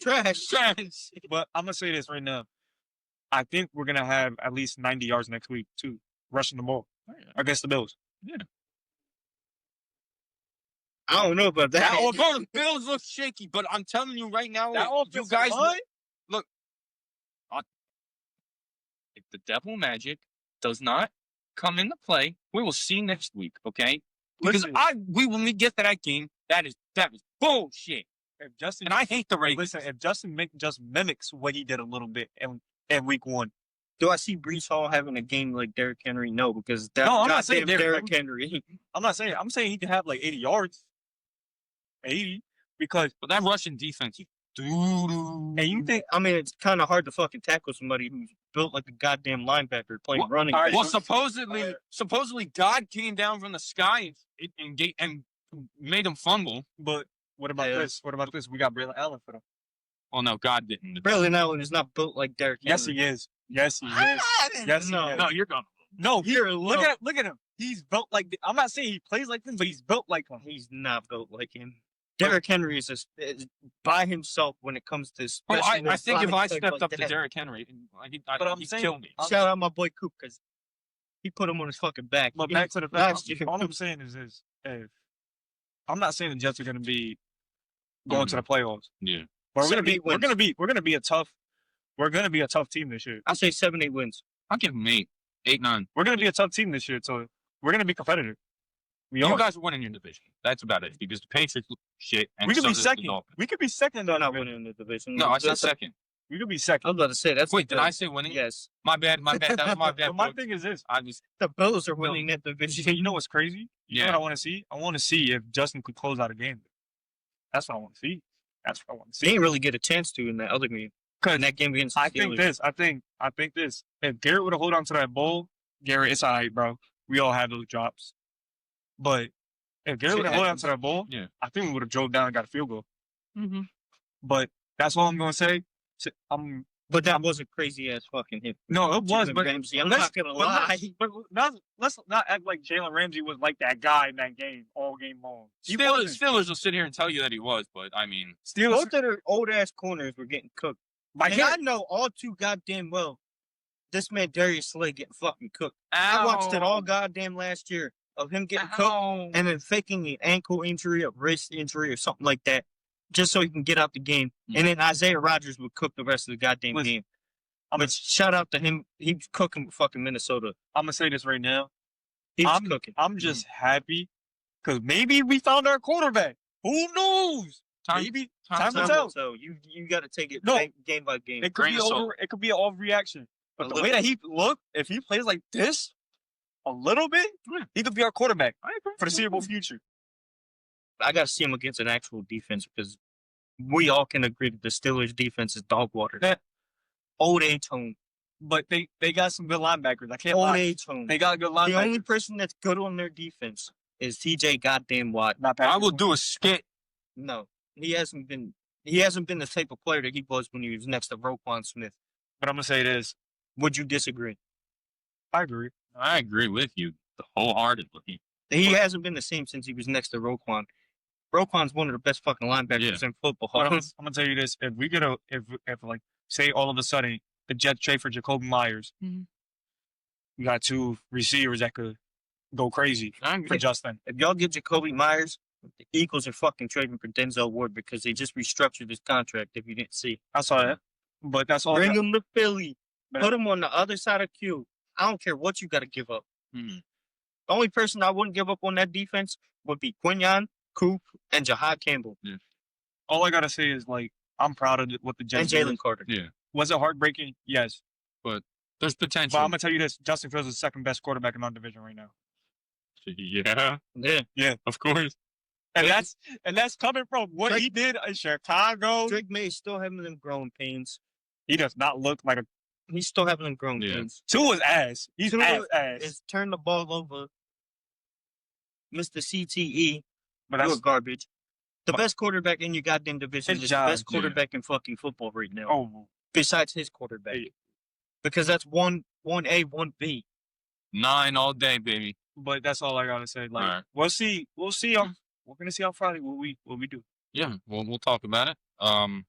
trash. Trash. But I'm gonna say this right now. I think we're gonna have at least 90 yards next week too, rushing the ball against the Bills. I don't know about that. Bro, the Bills look shaky, but I'm telling you right now, That you offensive guys line? look. If the devil magic does not come into play, we will see next week. Okay? Because Listen. we when we get to that game, that is bullshit. If Justin And I hate the Ravens. listen, if Justin just mimics what he did a little bit in week 1. Do I see Brees Hall having a game like Derrick Henry? No, because that No, I'm not saying goddamn Derrick Derrick Henry. I'm saying he can have like 80 yards. 80 because But that Russian defense, and you think I mean, it's kind of hard to fucking tackle somebody who's built like a goddamn linebacker playing Well, running. all right, back. well, supposedly God came down from the sky and made him fumble. but what about Yeah. this? What about this? We got Braylon Allen for them. Oh no, God didn't. Braylon Allen is not built like Derrick Yes, Henry. he is. Yes, he is. Yes, No. he is. No, you're gone. No, Here, look at him. He's built like. I'm not saying he plays like him, but he's built like him. He's not built like him. Derrick Henry is by himself when it comes to. Bro, I specialist think if I body type stepped like up to that. Derrick Henry, But I'm he'd saying- kill me. Shout out my boy Coop because he put him on his fucking back. But back to the last fact, year. all I'm saying is this: if I'm not saying the Jets are going to be going to the playoffs, Yeah. but we're 7-8 wins. going to be a tough team this year. I say 7-8 wins. I'll give him 8, 9. We're going to be a tough team this year, so we're going to be competitive. We You are. guys are winning your division. That's about it. Because the Patriots look shit. And We could so be does the second. Dolphins. We could be second. They're in not that division. winning the division. No, I said That's a- second. We could be I second. was about to say that's. Wait, did the- I say winning? Yes. My bad. That was my bad. But my folks. thing is this: I was. The Bills are winning that division. you know what's crazy? You know what Yeah. I want to see? I want to see if Justin could close out a game. That's what I want to see. That's what I want to They see. didn't really get a chance to in that other game. In that game against the I Steelers. think this. If Garrett would have hold on to that ball, Garrett, it's all right, bro. We all have those drops. But if Garrett would have hold on to that ball, Yeah. I think we would have drove down and got a field goal. Mm-hmm. But that's all I'm gonna say. But that was a crazy ass fucking hit. No, it was, Jalen but Ramsey. I'm let's- not gonna but lie. let's not act like Jalen Ramsey was like that guy in that game all game long. He wasn't. Steelers will sit here and tell you that he was, but I mean, Steelers, Both of their old ass corners were getting cooked. And I know all too goddamn well. This man Darius Slay getting fucking cooked. I watched it all goddamn last year of him getting cooked and then faking an ankle injury, a wrist injury, or something like that, just so he can get out the game. And then Isaiah Rodgers would cook the rest of the goddamn game. But shout out to him. He's cooking with fucking Minnesota. I'm gonna say this right now. He's cooking. I'm just happy because maybe we found our quarterback. Who knows? Maybe time will tell. So you got to take it game by game. It could be over. It could be an overreaction. But the way that he look, if he plays like this a little bit, he could be our quarterback for the foreseeable future. I got to see him against an actual defense because we all can agree that the Steelers' defense is dog water. That old A-tone. But they got some good linebackers. I can't lie. Old A-tone. They got good linebackers. The only person that's good on their defense is TJ goddamn Watt. I will do a skit. No, he hasn't been the type of player that he was when he was next to Roquan Smith. But I'm gonna say this. Would you disagree? I agree. I agree with you wholeheartedly. He hasn't been the same since he was next to Roquan. Roquan's one of the best fucking linebackers in football. But I'm gonna tell you this: if we get if like say all of a sudden the Jets trade for Jacoby Myers, we got two receivers that could go crazy for Justin. If y'all get Jacoby Myers, the Eagles are fucking trading for Denzel Ward because they just restructured his contract. If you didn't see, I saw that. But that's all. Bring him to Philly. Put him on the other side of Q. I don't care what you got to give up. The only person I wouldn't give up on that defense would be Quinyon, Coop, and Jahad Campbell. Yeah. All I gotta say is like I'm proud of what the Jets and Jalen Carter. Yeah. Was it heartbreaking? Yes. But there's potential. But I'm gonna tell you this: Justin Fields is the second best quarterback in our division right now. Yeah. Of course. And that's coming from what he did in Chicago. Drake May is still having them growing pains. He does not look like a. He's still having them growing pains. Tua's ass. He's ass. Is turn the ball over. Mr. CTE. But that's garbage. The best quarterback in your goddamn division is the best quarterback in fucking football right now. Oh. Besides his quarterback. Because that's 1A, 1B. 9 all day, baby. But that's all I gotta say. Like we'll see. We're gonna see on Friday what we do. Yeah, we'll talk about it. Should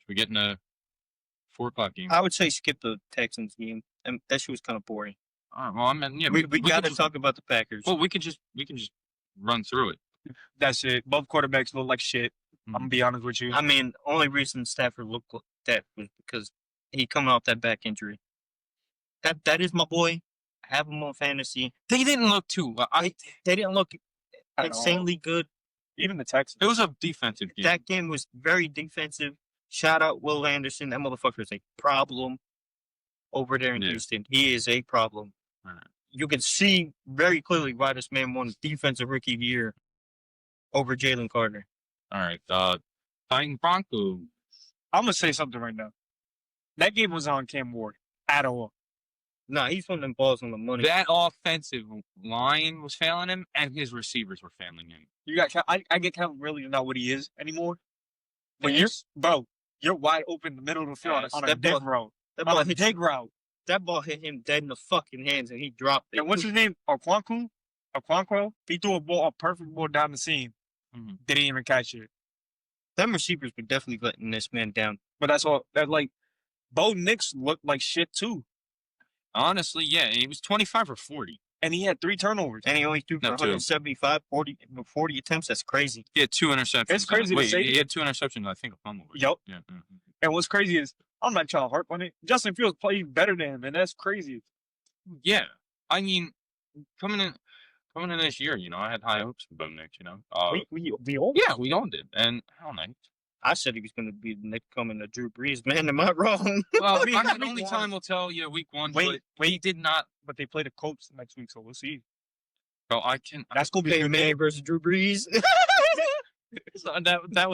we get in a 4 o'clock game? I would say skip the Texans game. And that shit was kind of boring. All right. Well, I mean, yeah, we got to talk about the Packers. Well, we can just run through it. That's it. Both quarterbacks look like shit. I'm gonna be honest with you. I mean, only reason Stafford looked like that was because he coming off that back injury. That is my boy. I have him on fantasy. They didn't look too. They didn't look insanely good. Even the Texans. It was a defensive game. That game was very defensive. Shout out Will Anderson. That motherfucker is a problem over there in Houston. He is a problem. All right. You can see very clearly why this man won Defensive Rookie of the Year over Jalen Carter. All right. Titan Broncos. I'm going to say something right now. That game was on Cam Ward at all. Nah, he's putting them balls on the money. That offensive line was failing him, and his receivers were failing him. You got I get Calvin really not what he is anymore. But you're wide open in the middle of the field on a dig route. That ball hit him dead in the fucking hands, and he dropped it. And what's his name? Okonkwo? He threw a perfect ball down the seam. Didn't even catch it. Them receivers were definitely letting this man down. But that's all. That like, Bo Nix looked like shit too. Honestly, yeah, he was 25 for 40. And he had 3 turnovers. And he only threw for 175, 40 attempts. That's crazy. He had 2 interceptions. It's crazy to say. He had 2 interceptions, I think, a fumble. Yep. Yeah. And what's crazy is, I'm not trying to harp on it, Justin Fields played better than him, and that's crazy. Yeah. I mean, coming in this year, I had high hopes for Bo Nix, We all? Yeah, we all did. And hell no. I said he was going to be the next coming to Drew Brees. Man, am I wrong? Well, only time will tell you week 1. Wait, he did not. But they play the Colts next week, so we'll see. So that's going to be man versus Drew Brees. So that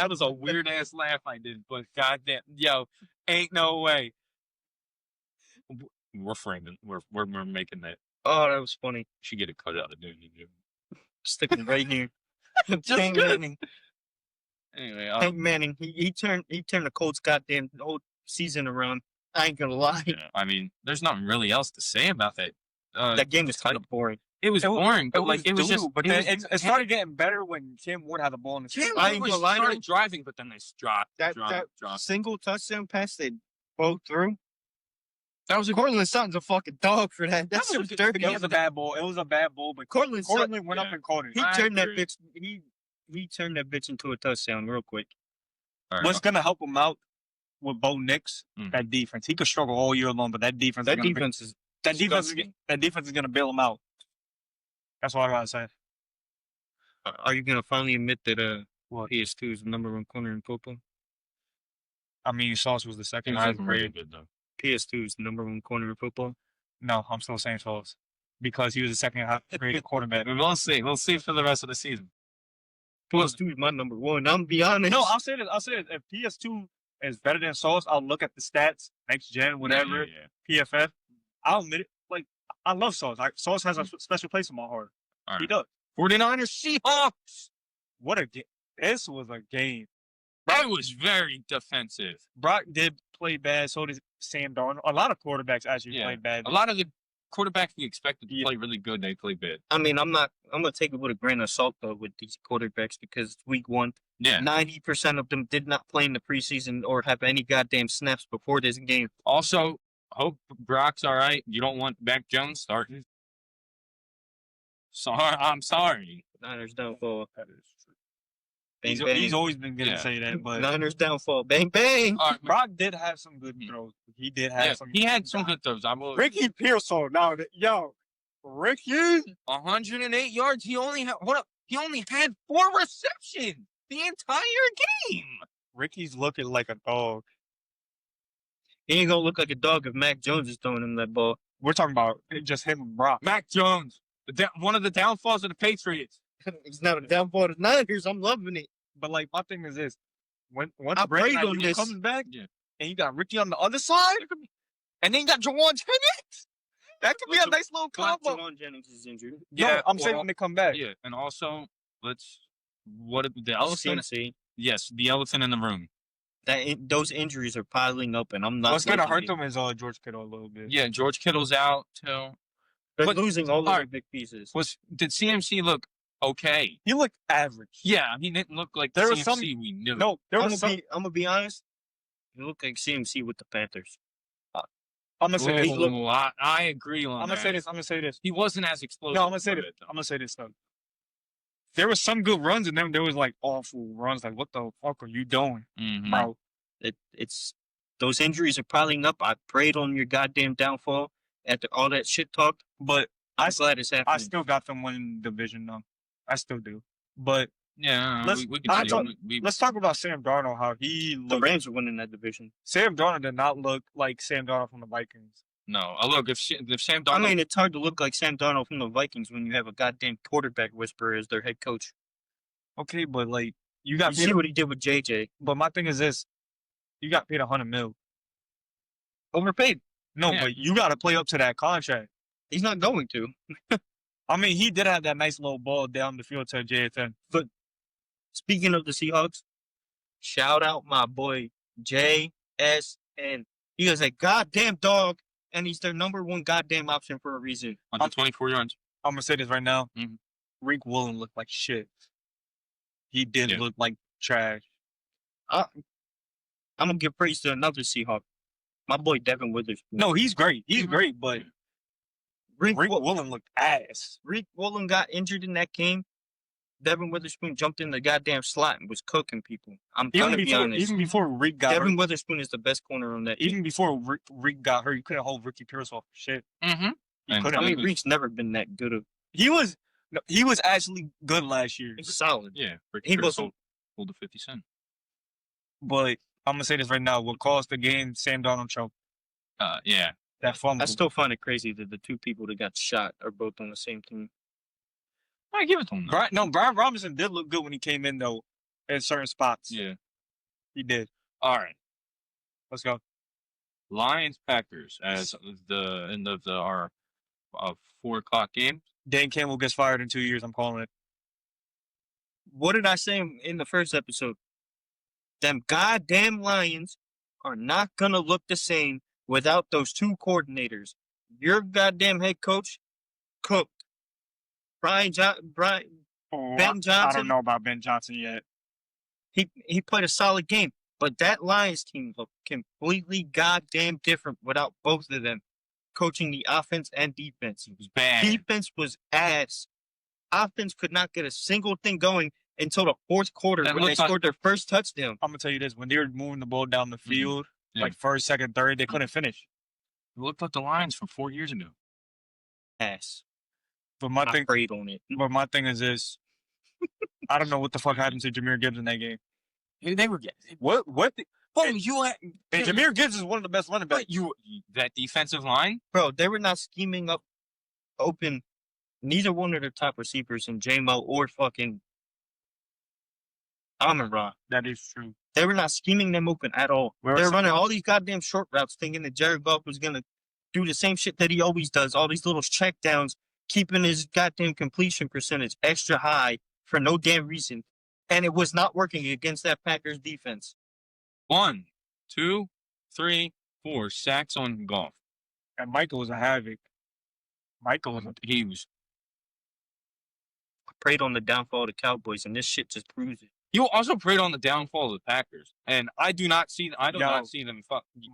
was a weird ass laugh I did, but goddamn, ain't no way. We're framing. We're making that. Oh, that was funny. Should get it cut out of doing it. Sticking right here. Just Manning. Anyway, Hank Manning. He turned the Colts goddamn whole season around. I ain't gonna lie. Yeah, I mean, there's nothing really else to say about that. That game was kind of boring. It was boring, but like it was just. doodle, but then it started getting better when Cam Ward had the ball in his Cam I ain't was gonna lie, started driving, but then they dropped. That single touchdown pass they both threw. That was a Cortland Sutton's a fucking dog for that. That's so dirty. It was a bad ball. It was a bad ball, but Cortland Sutton, Cortland went up and caught it. he I turned that agree. bitch. He turned that bitch into a touchdown real quick. All right. What's gonna help him out with Bo Nix? Mhm. That defense. He could struggle all year long, but that defense. That is gonna defense is that defense is gonna bail him out. That's all I gotta say. Are you gonna finally admit that What? PS2 is the number one corner in football? I mean, Sauce was the He second was highest looking really grade. good though. PS2 is the number one corner in football. No, I'm still saying Sauce because he was the second highest graded quarterback. We'll see. We'll see for the rest of the season. PS2 is my number one. I'm be honest. No, I'll say this. If PS2 is better than Sauce, I'll look at the stats, next gen, whatever, Yeah. PFF. I'll admit it. Like, I love Sauce. Sauce has a special place in my heart. All He right. does. 49ers Seahawks. What a game. This was a game. That was very defensive. Brock did play bad. So did Sam Darnold. A lot of quarterbacks actually Yeah. played bad. A lot of the quarterbacks we expected to Yeah. play really good, they played bad. I mean, I'm gonna take it with a grain of salt though with these quarterbacks because it's week one. Yeah. 90% of them did not play in the preseason or have any goddamn snaps before this game. Also, hope Brock's all right. You don't want Mac Jones starting. Sorry, I'm sorry. Niners downfall. That is true. Bang, bang. He's always been going to Yeah. say that, but Niners downfall. Bang bang. All right, Brock did have some good throws. He did have yeah, some. he had some good throws. I will. Ricky Pearsall. Now, Ricky. 108 yards. He only had He only had 4 receptions the entire game. Ricky's looking like a dog. He ain't gonna look like a dog if Mac Jones is throwing him that ball. We're talking about just him and Brock. Mac Jones, one of the downfalls of the Patriots. It's not a downfall to the Niners. I'm loving it. But like my thing is this: once I Brandon prayed on Ayuk this. comes back, Yeah. and you got Ricky on the other side, and then you got Jawan Jennings, that could be a nice little But combo. Jawan Jennings is injured. Yeah, I'm saying well, when they come back. Yeah, and also the elephant. CMC. Yes, the elephant in the room. Those injuries are piling up, and I'm not. What's gonna liking hurt it. them is George Kittle a little bit. Yeah, George Kittle's out too. They're But- losing all of all their right. big pieces. Did CMC look okay? He looked average. Yeah, he didn't look like There the was some- CMC we knew. No, there I'm was some. gonna be honest. You look like CMC with the Panthers. I'm gonna say this. Ooh, I agree on I'm that. gonna say this. I'm gonna say this. He wasn't as explosive. No, I'm gonna say with this. it, though. I'm gonna say this though. There was some good runs, and then there was like awful runs. Like, what the fuck are you doing, Mhm. bro? It's those injuries are piling up. I prayed on your goddamn downfall after all that shit talk. But I'm glad it's happening. I still got them winning the division though. I still do. But Yeah, Let's- we can I see. talk- We- let's talk about Sam Darnold. How he the looked. Rams are winning that division. Sam Darnold did not look like Sam Darnold from the Vikings. no, look, if Sam I Darnold, mean, it's hard to look like Sam Darnold from the Vikings when you have a goddamn quarterback whisperer as their head coach. Okay, but like you You got see paid. what he did with JJ. But my thing is this: you got paid $100 million. Overpaid. No, Yeah. but you got to play up to that contract. He's not going to. I mean, he did have that nice little ball down the field to JSN. Speaking of the Seahawks, shout out my boy JSN. He is a goddamn dog, and he's their number one goddamn option for a reason. 124 yards. I'm gonna say this right now: Mhm. Rick Woolen looked like shit. He did Yeah. look like trash. I'm gonna give praise to another Seahawk, my boy Devin Witherspoon. No, he's great. He's great, but Rick Rick Woolen looked ass. Woolen got injured in that game. Devin Witherspoon jumped in the goddamn slot and was cooking people. I'm Even gonna be before, honest. even before Rick got Devin hurt, Witherspoon is the best corner on that team. even before Rick got hurt, you couldn't hold Ricky Pearsall for shit. Mm-hmm. You couldn't. I mean, Reek's never been that good. He was actually good last year. He's solid. Yeah, He was- hold the 50 cent. But I'm gonna say this right now: what caused the game? Sam Darnold choke. Yeah. That fumble. I still find it crazy that the two people that got shot are both on the same team. I give it to him. Though. Brian Robinson did look good when he came in though, in certain spots. Yeah. He did. All right. Let's go. Lions Packers as the end of our 4:00 game. Dan Campbell gets fired in 2 years. I'm calling it. What did I say in the first episode? Them goddamn Lions are not gonna look the same without those two coordinators. Your goddamn head coach cooked. Ben I Johnson. don't know about Ben Johnson yet. He played a solid game, but that Lions team looked completely goddamn different without both of them coaching the offense and defense. It was bad. Defense was ass. Offense could not get a single thing going until the fourth quarter That when they looked like- scored their first touchdown. I'm gonna tell you this: when they were moving the ball down the field, Yeah. like first, second, third, they couldn't finish. It looked like the Lions from 4 years ago. Ass. But my I thing, prayed on it. but my thing is this: I don't know what the fuck happened to Jahmyr Gibbs in that game. They were getting. What? Oh, you had And Jahmyr Gibbs is one of the best running backs. but that defensive line. Bro, they were not scheming up open neither one of their top receivers in J-Mo or fucking Amon-Ra. That is true. They were not scheming them open at all. Where They were was- running all these goddamn short routes thinking that Jared Goff was going to do the same shit that he always does. All these little check downs, keeping his goddamn completion percentage extra high for no damn reason. And it was not working against that Packers defense. 1, 2, 3, 4 sacks on Goff. And Michael was a havoc. Michael was a He was. I prayed on the downfall of the Cowboys, and this shit just proves it. You also preyed on the downfall of the Packers, and I do not see. I do Yo. not see them.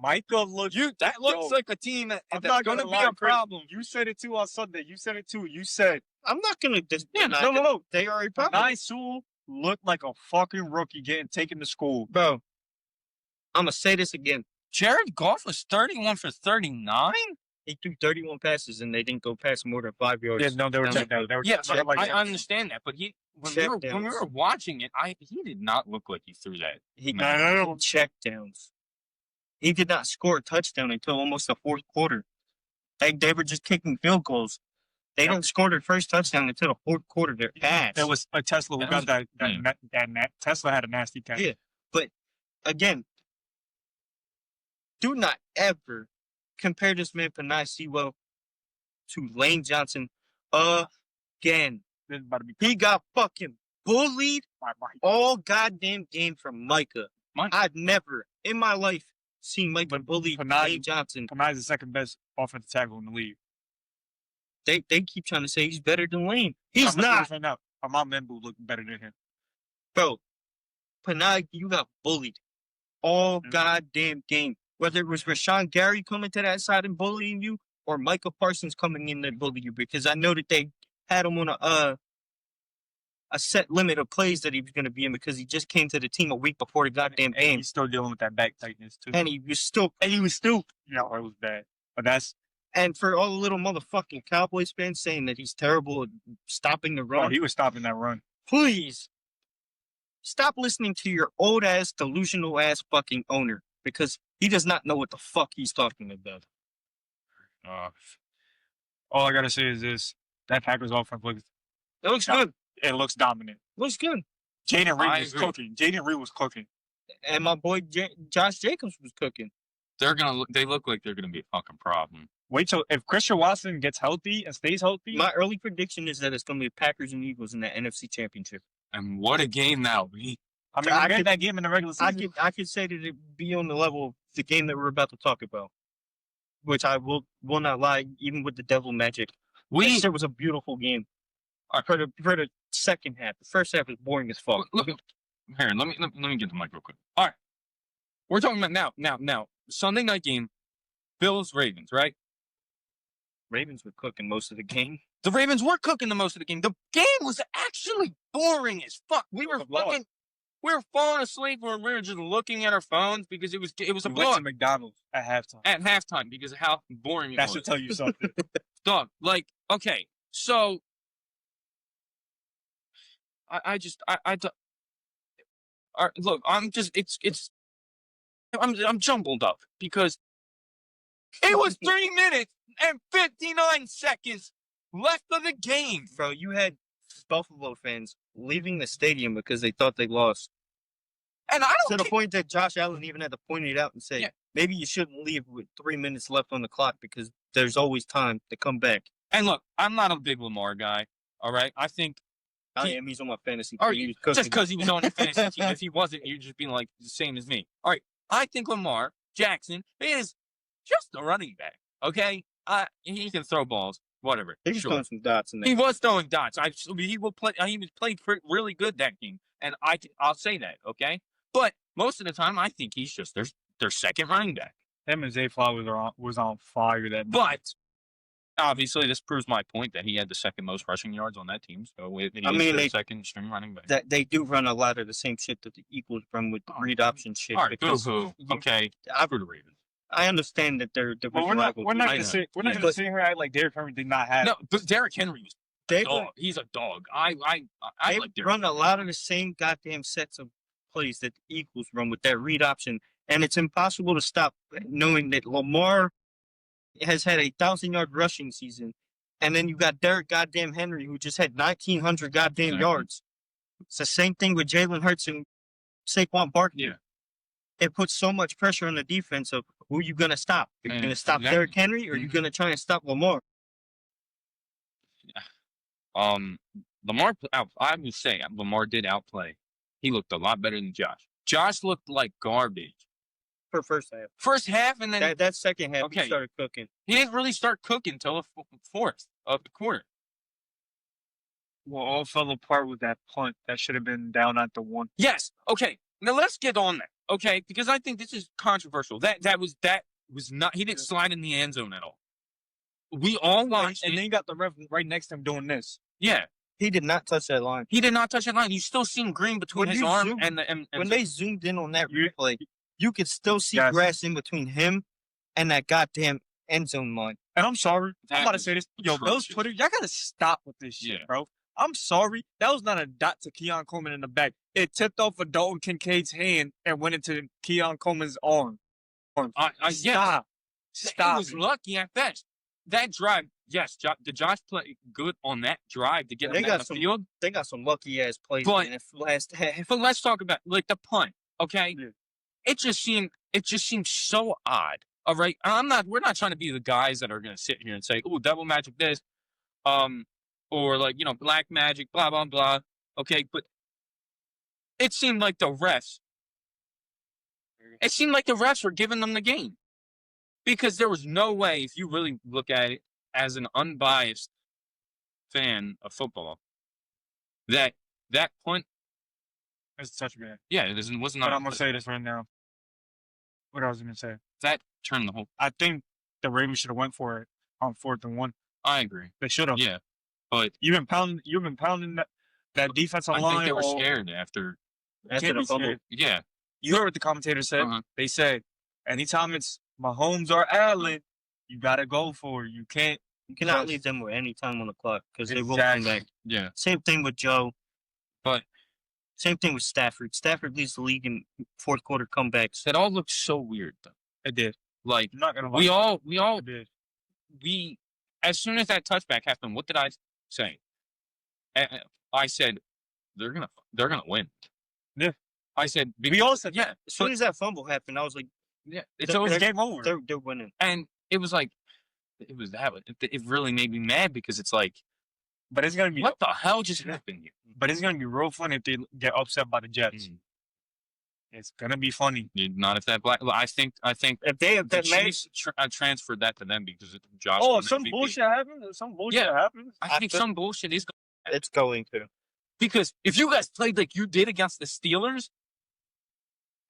Michael looked. That looks Yo, like a team I'm that's not going to gonna be lie, a Chris. problem. You said it too on Sunday. You said it too. You said I'm not going to Yeah, deny no. that they are a problem. Nye Sewell looked like a fucking rookie getting taken to school. Bro, I'm going to say this again. Jared Goff was 31 for 39. He threw 31 passes, and they didn't go past more than 5 yards. Yeah, no, they were That checked was- out. They were Yeah, checked but like I understand that, but when Check we downs. were watching it, he did not look like he threw that. He No, no, no. check downs. He did not score a touchdown until almost the fourth quarter. They were just kicking field goals. They didn't score their first touchdown until the fourth quarter. They're ass. There was a Tesla who That got was- that Tesla had a nasty catch. Yeah. Again, do not ever compare this man Panay Sewell to Lane Johnson again. This is about to be He got fucking bullied my all goddamn game from Micah. Mike- I've never in my life seen Micah bully Panay- Lane Johnson. Panay's the second best offensive tackle in the league. They keep trying to say he's better than Lane. He's I'm gonna say not, this right now. Amon Membu looked better than him. bro. Panay, you got bullied all Mhm. goddamn game. Whether it was Rashawn Gary coming to that side and bullying you, or Micah Parsons coming in to bully you, because I know that they had him on a set limit of plays that he was going to be in because he just came to the team a week before the goddamn And game, he's still dealing with that back tightness too. and he was still it was bad. But that's And for all the little motherfucking Cowboys fans saying that he's terrible at stopping the run, he was stopping that run. please stop listening to your old ass, delusional ass fucking owner because he does not know what the fuck he's talking about. All I gotta say is this: that Packers offense looks It looks No. good. it looks dominant. Looks good. Jaden I Reed was agree. cooking. Jaden Reed was cooking. And my boy Josh Jacobs was cooking. They look like they're gonna be a fucking problem. Wait till if Christian Watson gets healthy and stays healthy. My early prediction is that it's going to be Packers and Eagles in the NFC Championship. And what a game that'll be. I mean, I I get could- that game in the regular season. I could say that it be on the level of the game that we're about to talk about, which I will not lie, even with the devil magic. We It was a beautiful game. For the second half, the first half was boring as fuck. look here. Let me get the mic real quick. All right, we're talking about now. Sunday night game, Bills Ravens, right? Ravens were cooking most of the game. The Ravens were cooking the most of the game. The game was actually boring as fuck. We were falling asleep or we were just looking at our phones because it was a We went to blowout McDonald's at halftime. at halftime because of how boring it That was. should tell you something. Dog, like, okay, so look, I'm jumbled up because it was 3 minutes and 59 seconds left of the game. Bro, you had Buffalo fans leaving the stadium because they thought they lost. And I To don't the care. point that Josh Allen even had to point it out and say, Yeah. maybe you shouldn't leave with 3 minutes left on the clock because there's always time to come back. And look, I'm not a big Lamar guy. All right, I think I am. He's on my fantasy Or team. He was cooking. just because he was on the fantasy team, if he wasn't, you're just being like the same as me. All right, I think Lamar Jackson is just a running back. Okay, he can throw balls, whatever. They just Sure. throwing some dots in there. He was throwing dots. He was playing really good that game, and I'll say that. Okay, but most of the time, I think he's just their second running back. Him and Zay Flowers was on fire that night. But obviously, this proves my point that he had the second most rushing yards on that team. So he's mean, their second string running back. That they do run a lot of the same shit that the Eagles run with the read option shit. All right, because boo-hoo. Okay, for the Ravens. I understand that they're But we're not I gonna know. sit Yeah. here and act like Derrick Henry did not have. No, but Derrick Henry was a they dog. He's a dog. I they like Derrick. run a lot of the same goddamn sets of plays that the Eagles run with that read option, and it's impossible to stop knowing that Lamar has had 1,000-yard rushing season, and then you got Derrick goddamn Henry who just had 1,900 goddamn Exactly. yards. It's the same thing with Jalen Hurts and Saquon Barkley. Yeah. It puts so much pressure on the defense of who you gonna stop. Are you Man, gonna stop exactly. Derrick Henry, or are you Mhm. gonna try and stop Lamar? Lamar. I would say Lamar did outplay. He looked a lot better than Josh. Josh looked like garbage For first half. first half, and then That second half, Okay. he started cooking. he didn't really start cooking until the fourth of the quarter. Well, all fell apart with that punt that should have been down at the one. Yes. Okay. Now let's get on that. Okay, because I think this is controversial. That was not. He didn't slide in the end zone at all. We all watched And it. then you got the ref right next to him doing this. Yeah, He did not touch that line. he did not touch that line. You still seen green between When his you arm zoom- and When they zoomed in on that You- replay, you could still see Yes. grass in between him and that goddamn end zone line. And I'm sorry. That I'm about to was say this. Yo, Bill's atrocious. Twitter, y'all gotta stop with this shit, Yeah. bro. I'm sorry. That was not a dot to Keon Coleman in the back. It tipped off of Dalton Kincaid's hand and went into Keon Coleman's arm. Yes. Stop. He Stop. was lucky at best. That drive, yes. Did Josh play good on that drive to get They him got down the some- field? They got some lucky ass plays But- in the last half. But let's talk about like the punt. Okay, Yeah. it just seemed so odd. All right, we're not trying to be the guys that are gonna sit here and say, "Oh, double magic this," or like black magic, blah blah blah. Okay, but it seemed like the refs. It seemed like the refs were giving them the game because there was no way, if you really look at it as an unbiased fan of football, that punt. It's a touchback. Yeah, it wasn't. But I'm gonna say this right now. What I was gonna say. That turned the whole. I think the Ravens should have went for it on 4th and 1. I agree. They should have. Yeah, but You've been pounding that defensive I line. think they were all- scared after. After Can't the be fumble. scared. Yeah, You heard what the commentator said. Uh-huh. They said, anytime it's Mahomes or Allen, you gotta go for it. You can't. You cannot Yes. leave them with any time on the clock because they will come Exactly. back. yeah. Same thing with Joe. But Same thing with Stafford. Stafford leads the league in fourth quarter comebacks. that all looked so weird though. It did. Like I'm not gonna lie. we all It did. as soon as that touchback happened, what did I say? I said they're gonna win. Yeah. I said We all said yeah. As soon as that fumble happened, I was like, Yeah, it's it's over. game over. they're winning. And it was like it was that. It really made me mad because it's like, But it's gonna be. what the hell just happened here? But it's gonna be real funny if they get upset by the Jets. It's gonna be funny. Not if that black. I think If they have the that match, Chiefs transferred that to them because Josh. Oh, won some MVP. bullshit happened. Some bullshit Yeah. happened. I think After- some bullshit is it's going to. because if you guys played like you did against the Steelers,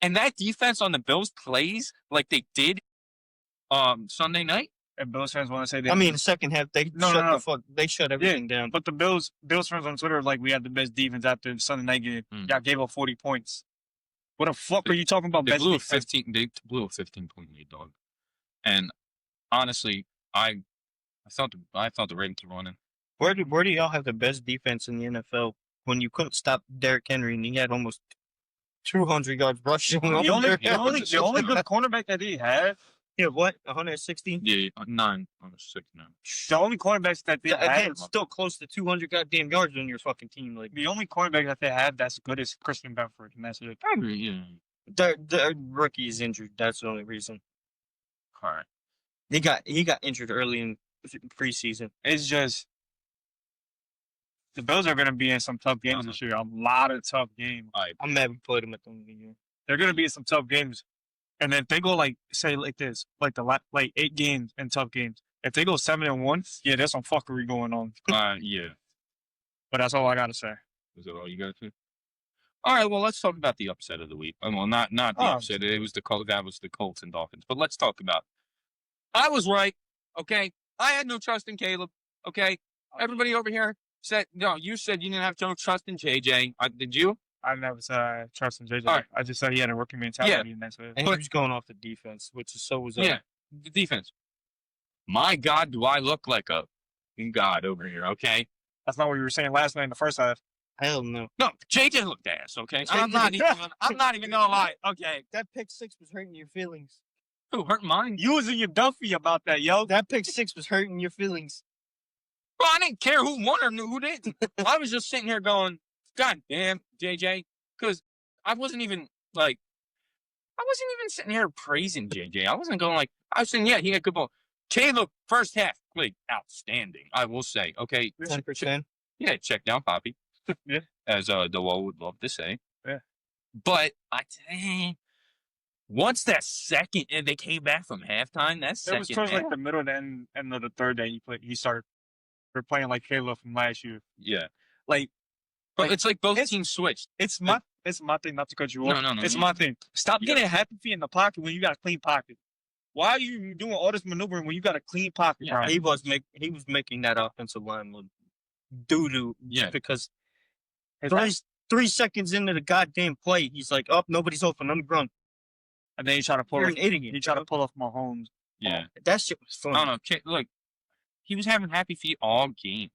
and that defense on the Bills plays like they did, Sunday night. And Bills fans want to say that. I mean, the second half they No, shut no. the fuck. They shut everything down. but the Bills fans on Twitter are like we had the best defense after the Sunday night game. Mm. Y'all gave up 40 points. What the fuck are you talking about? They Best blew a defense? 15. They blew a 15-point lead, dog. And honestly, I thought the Ravens were running. Where do y'all have the best defense in the NFL when you couldn't stop Derrick Henry and he had almost 200 yards rushing? The only Derrick good Henry. cornerback that they had. Yeah, what? 160? Yeah, 9 on the 6 now. The only cornerbacks that they Yeah, had. again, still close to 200 goddamn yards on your fucking team. Like The only cornerback that they had that's good is Christian Benford, and that's it. I agree. Yeah. the rookie is injured. That's the only reason. All right. He got injured early in preseason. It's just the Bills are going to be in some tough games this year. A lot of tough games. I'm mad we played him at the end of the year. They're going to be in some tough games. And then if they go like say like this, like 8 games and tough games, If they go 7-1, yeah, there's some fuckery going on. Yeah. But that's all I gotta say. Is that all you got to? All right. Well, let's talk about the upset of the week. Well, not the upset. It was the Colts. That was the Colts and Dolphins. But let's talk about. I was right. Okay. I had no trust in Caleb. Okay. Everybody over here said no. You said you didn't have no trust in JJ. Did you? I never said I trust in JJ. All right. I just said he had a rookie mentality, and that's it. And he was going off the defense, which is so was Yeah. The defense. My God, do I look like a god over here? Okay. That's not what you were saying last night in the first half. Hell no. No, JJ looked ass. Okay. I'm not even gonna lie. Okay. That pick six was hurting your feelings. Who hurt mine? You was in your Duffy about that, yo. That pick six was hurting your feelings. Well, I didn't care who won or who didn't. I was just sitting here going, God damn, JJ. Because I wasn't even sitting here praising JJ. I wasn't going I was saying, yeah, he had good ball. Caleb, first half, played outstanding, I will say. Okay. 10%. Yeah, check down, Poppy. Yeah. As Dewall would love to say. Yeah. But once that second, and they came back from halftime, that It second was towards half, the middle of the end of the third day he started playing like Caleb from last year. yeah. Like, But it's like both it's- teams switched. it's my thing not to cut you off. No. It's my thing. Stop You getting happy feet in the pocket when you got a clean pocket. Why are you doing all this maneuvering when you got a clean pocket, Yeah, bro? He was making that offensive line look doo-doo. Yeah. Because His- 3 seconds into the goddamn play, he's like, oh, nobody's open. I'm drunk. And then he tried to pull You're off, an idiot. he tried to pull off Mahomes. Yeah. That shit was fun. I don't know. Look, he was having happy feet all game.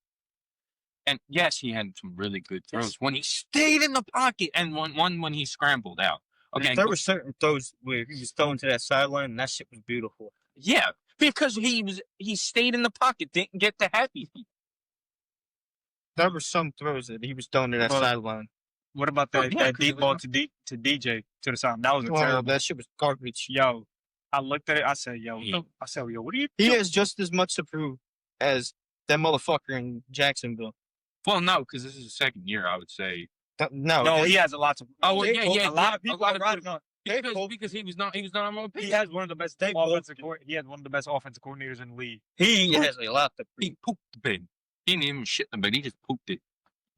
And yes, he had some really good throws when he stayed in the pocket and one when he scrambled out. Okay. There were certain throws where he was throwing to that sideline, and that shit was beautiful. Yeah, because he stayed in the pocket, didn't get the happy feet. There were some throws that he was throwing to that Well, sideline. What about Oh, that, yeah, that 'cause it deep was ball not- to DJ to the side? That was a Well, terrible. that shit was garbage. Yo, I looked at it. I said, yo, Yeah. what are you? He doing? has just as much to prove as that motherfucker in Jacksonville. Well, no, because this is the second year, I would say. No, No, he has a lot to. Oh, well, yeah. A lot of yeah, people a lot are of riding on. Because he was not on my He pitch. has one of the best They offensive. He has one of the best offensive coordinators in the league. he has a lot to prove. He pooped the bed. He didn't even shit the bed. He just pooped it.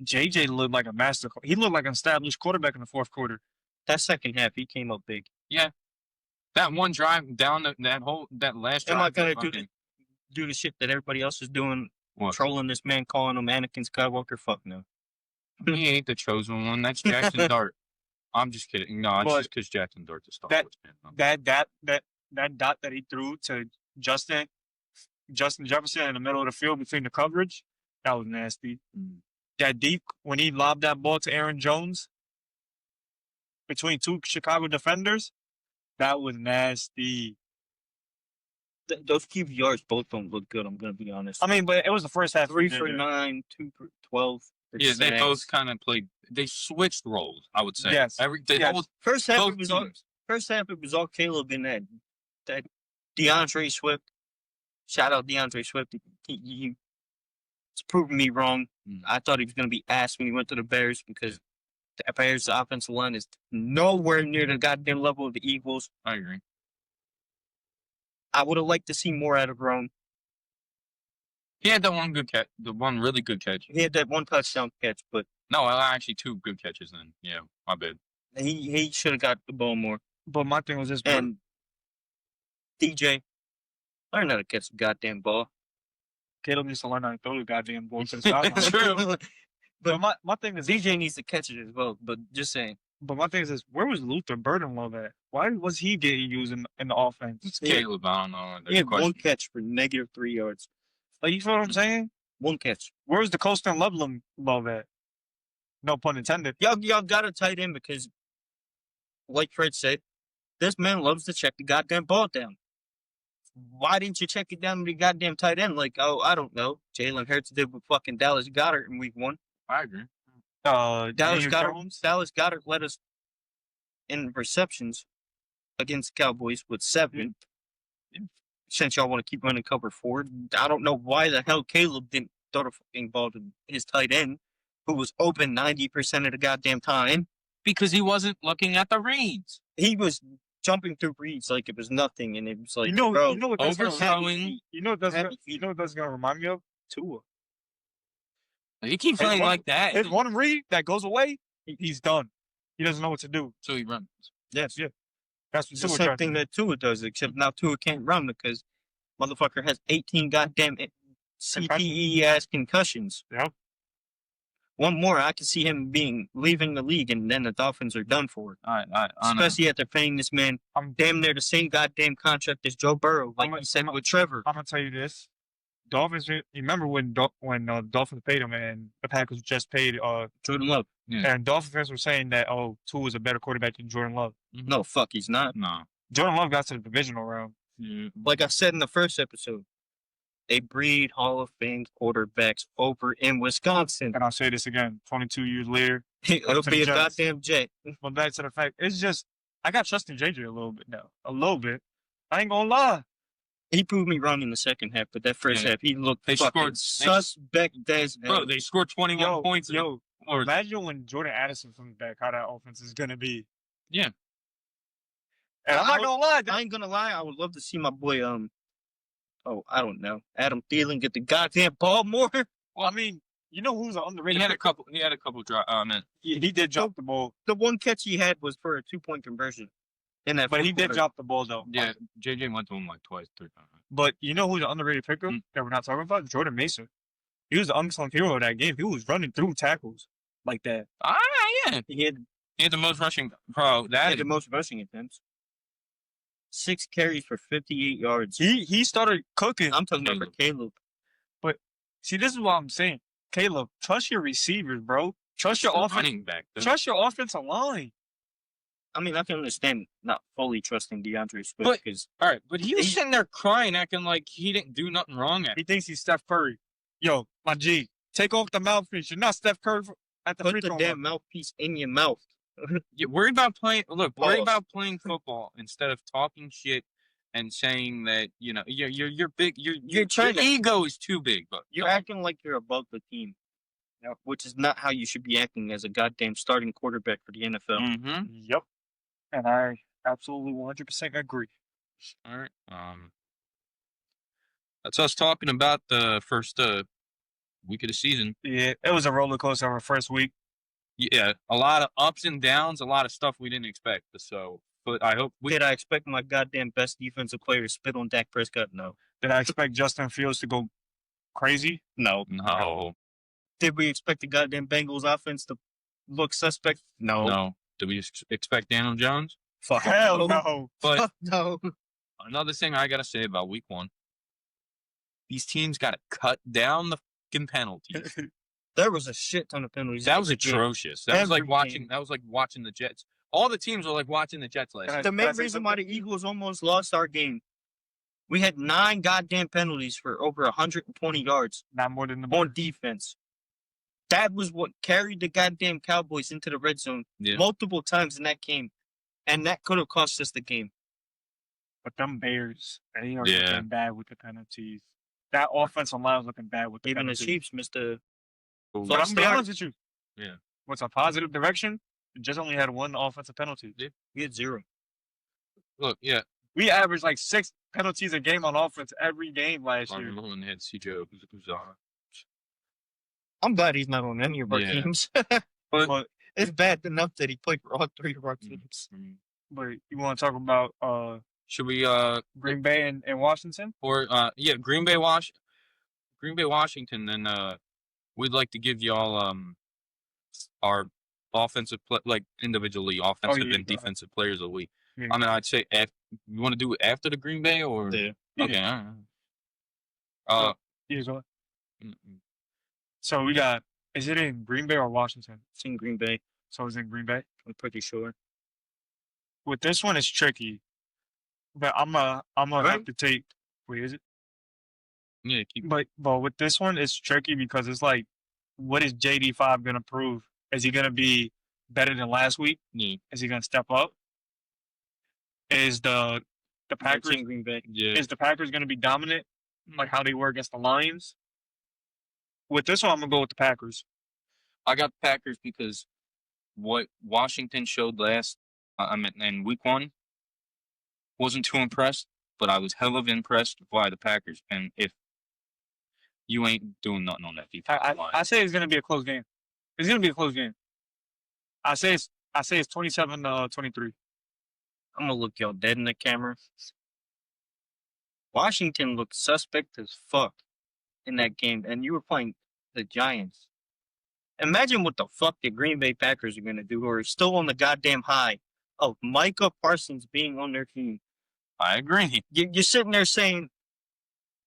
JJ looked like a master. He looked like an established quarterback in the fourth quarter. That second half, he came up big. That one drive down that last drive. Am I gonna fucking- do the shit that everybody else is doing, What? trolling this man, calling him Anakin Skywalker? Fuck no. He ain't the chosen one. That's Jackson Dart. I'm just kidding. No, it's But just because Jackson Dart's a Star that- Wars fan. That dot that he threw to Justin Jefferson in the middle of the field between the coverage, that was nasty. Mm. That deep when he lobbed that ball to Aaron Jones between two Chicago defenders, that was nasty. Those QBRs both don't look good. I'm gonna be honest. I mean, but it was the first half. 3 for 9, 2 for 12. Yeah, they 6. both kind of played. They switched roles, I would say. Yes. Yes. Both First half, it was all, teams. first half it was all Caleb in that DeAndre Swift. Shout out DeAndre Swift. He's proving me wrong. Mm. I thought he was gonna be ass when he went to the Bears because the Bears' offensive line is nowhere near the goddamn level of the Eagles. I agree. I would have liked to see more out of Rome. He had that one good catch, the one really good catch. He had that one touchdown catch, but No, actually two good catches then. Yeah, my bad. he should have got the ball more. But my thing was this. And DJ, learn how to catch the goddamn ball. Caleb needs to learn how to throw the goddamn ball to the sideline. True. But my thing is, DJ needs to catch it as well. But just saying, but my thing is this: where was Luther Burdenlove at? Why was he getting used in the offense? It's Yeah. Caleb, I don't know. he had one catch for -3 yards. Like, you feel what I'm saying? One catch. Where's the Colston Ludlam love at? No pun intended. Y'all got to tight end because, like Fred said, this man loves to check the goddamn ball down. Why didn't you check it down to the goddamn tight end? Like, oh, I don't know. Jalen Hurts did with fucking Dallas Goedert in week 1. I agree. Dallas Daniel Goedert, Jones? Dallas Goedert led us in receptions against the Cowboys with 7. Since y'all want to keep running cover 4, I don't know why the hell Caleb didn't throw the fucking ball to his tight end, who was open 90% of the goddamn time. Because he wasn't looking at the reads. He was jumping through reads like it was nothing, and it was like, You know bro, what that's gonna overthrowing. you know what that's Happy gonna remind me of? Tua. He keep His playing one- like that. His one read that goes away, he's done. He doesn't know what to do. So he runs. yes, Yeah. That's what it's the Tua same tries to thing do. that Tua does, except now Tua can't run because motherfucker has 18 goddamn CTE ass concussions. Yeah. One more, I could see him leaving the league, and then the Dolphins are done for. I know. Especially after paying this man I'm damn near the same goddamn contract as Joe Burrow, like you said with Trevor. I'm gonna tell you this. Dolphins. You remember when Dolphins paid him and the Packers just paid Jordan Love. and Dolphins fans were saying that Tua is a better quarterback than Jordan Love. No, fuck, he's not. No. Jordan Love got to the divisional round. Yeah. Like I said in the first episode, they breed Hall of Fame quarterbacks over in Wisconsin. And I'll say this again, 22 years later. It'll to be the a Jets. goddamn jet. But back to the fact, it's just I got trust in JJ a little bit now. A little bit. I ain't gonna lie. He proved me wrong in the second half, but that first Yeah. half, he looked They fucking scored- suspect as hell. Bro, they scored 21 points. Or Imagine when Jordan Addison comes back, how that offense is gonna be. Yeah. And I'm not gonna lie. I ain't gonna lie, I would love to see my boy, I don't know, Adam Thielen get the goddamn ball more. Well, I mean, you know who's an he underrated? had a couple. He had a couple. He did drop the ball, The one catch he had was for a 2-point conversion. In that but he fourth did quarter. drop the ball though. Yeah, JJ went to him like twice, 3 times. But you know who's an underrated pickup that we're not talking about? Jordan Mason. He was the unsung hero of that game. He was running through tackles like that. Yeah. He had He had the most rushing. Bro, He that had the most rushing attempts. 6 carries for 58 yards. He started cooking. I'm talking about for Caleb. See, this is what I'm saying. Caleb, trust your receivers, bro. Trust your offense. running back. though. Trust your offensive line. I mean, I can understand not fully trusting DeAndre Swift But- because All right, but he was sitting there crying, acting like he didn't do nothing wrong. He thinks he's Steph Curry. Yo, my G, take off the mouthpiece. You're not Steph Curry at the free put the throw damn line. mouthpiece in your mouth. Yeah, worry about playing. Look, worry Pause. about playing football instead of talking shit and saying that you're big. Your trying to- ego is too big. But You're acting like you're above the team, which is not how you should be acting as a goddamn starting quarterback for the NFL. Mm-hmm. Yep. And I absolutely 100% agree. All right. That's us talking about the first week of the season. Yeah, it was a roller coaster our first week. Yeah, a lot of ups and downs, a lot of stuff we didn't expect. So, but I hope we. Did I expect my goddamn best defensive player to spit on Dak Prescott? No. Did I expect Justin Fields to go crazy? No. No, Did we expect the goddamn Bengals offense to look suspect? No. no. Did we expect Daniel Jones? Fuck Hell no. But Fuck no. another thing I gotta say about Week 1, these teams gotta cut down the fucking penalties. There was a shit ton of penalties. That was every game. atrocious. That was like Every watching. game. That was like watching the Jets. All the teams were like watching the Jets last. Can I- year. The main say reason why the something? Eagles almost lost our game, we had 9 goddamn penalties for over 120 yards Not more than the on defense. That was what carried the goddamn Cowboys into the red zone Yeah. multiple times in that game. And that could have cost us the game. But them Bears, they are Yeah. looking bad with the penalties. That offensive line is looking bad with the Even the penalties. Chiefs missed a Ooh. But I'm gonna be start. honest with you. Yeah. What's a positive direction? We just only had one offensive penalty. we had 0. Look, yeah. We averaged like 6 penalties a game on offense every game last year. Marvin Mullen had CJ Uzomah. I'm glad he's not on any of our Yeah. teams. But It's bad enough that he played for all 3 of our Mm. teams. but you want to talk about Should we Green Bay and Washington? or Green Bay Washington, then we'd like to give y'all our offensive like individually offensive yeah, and go ahead. defensive players of the week. Yeah. I mean, I'd say you want to do it after the Green Bay or Yeah. okay. All right. Yeah, go ahead. Mm-mm. So we got. Is it in Green Bay or Washington? It's in Green Bay. So it's in Green Bay. I'm pretty sure. With this one, it's tricky. But I'm gonna have Right. to take. Wait, is it? Yeah, keep But with this one, it's tricky because it's like, what is JD5 gonna prove? Is he gonna be better than last week? yeah. Is he gonna step up? Is the It's Packers in Green Bay. Yeah. is the Packers gonna be dominant like how they were against the Lions? With this one, I'm gonna go with the Packers. I got Packers because what Washington showed in week 1 Wasn't too impressed, but I was hell of impressed by the Packers. And if you ain't doing nothing on that defense line, I say it's gonna be a close game. It's gonna be a close game. I say it's 27-23. I'm gonna look y'all dead in the camera. Washington looked suspect as fuck in that game, and you were playing the Giants. Imagine what the fuck the Green Bay Packers are gonna do, or still on the goddamn high of Micah Parsons being on their team. I agree. You're sitting there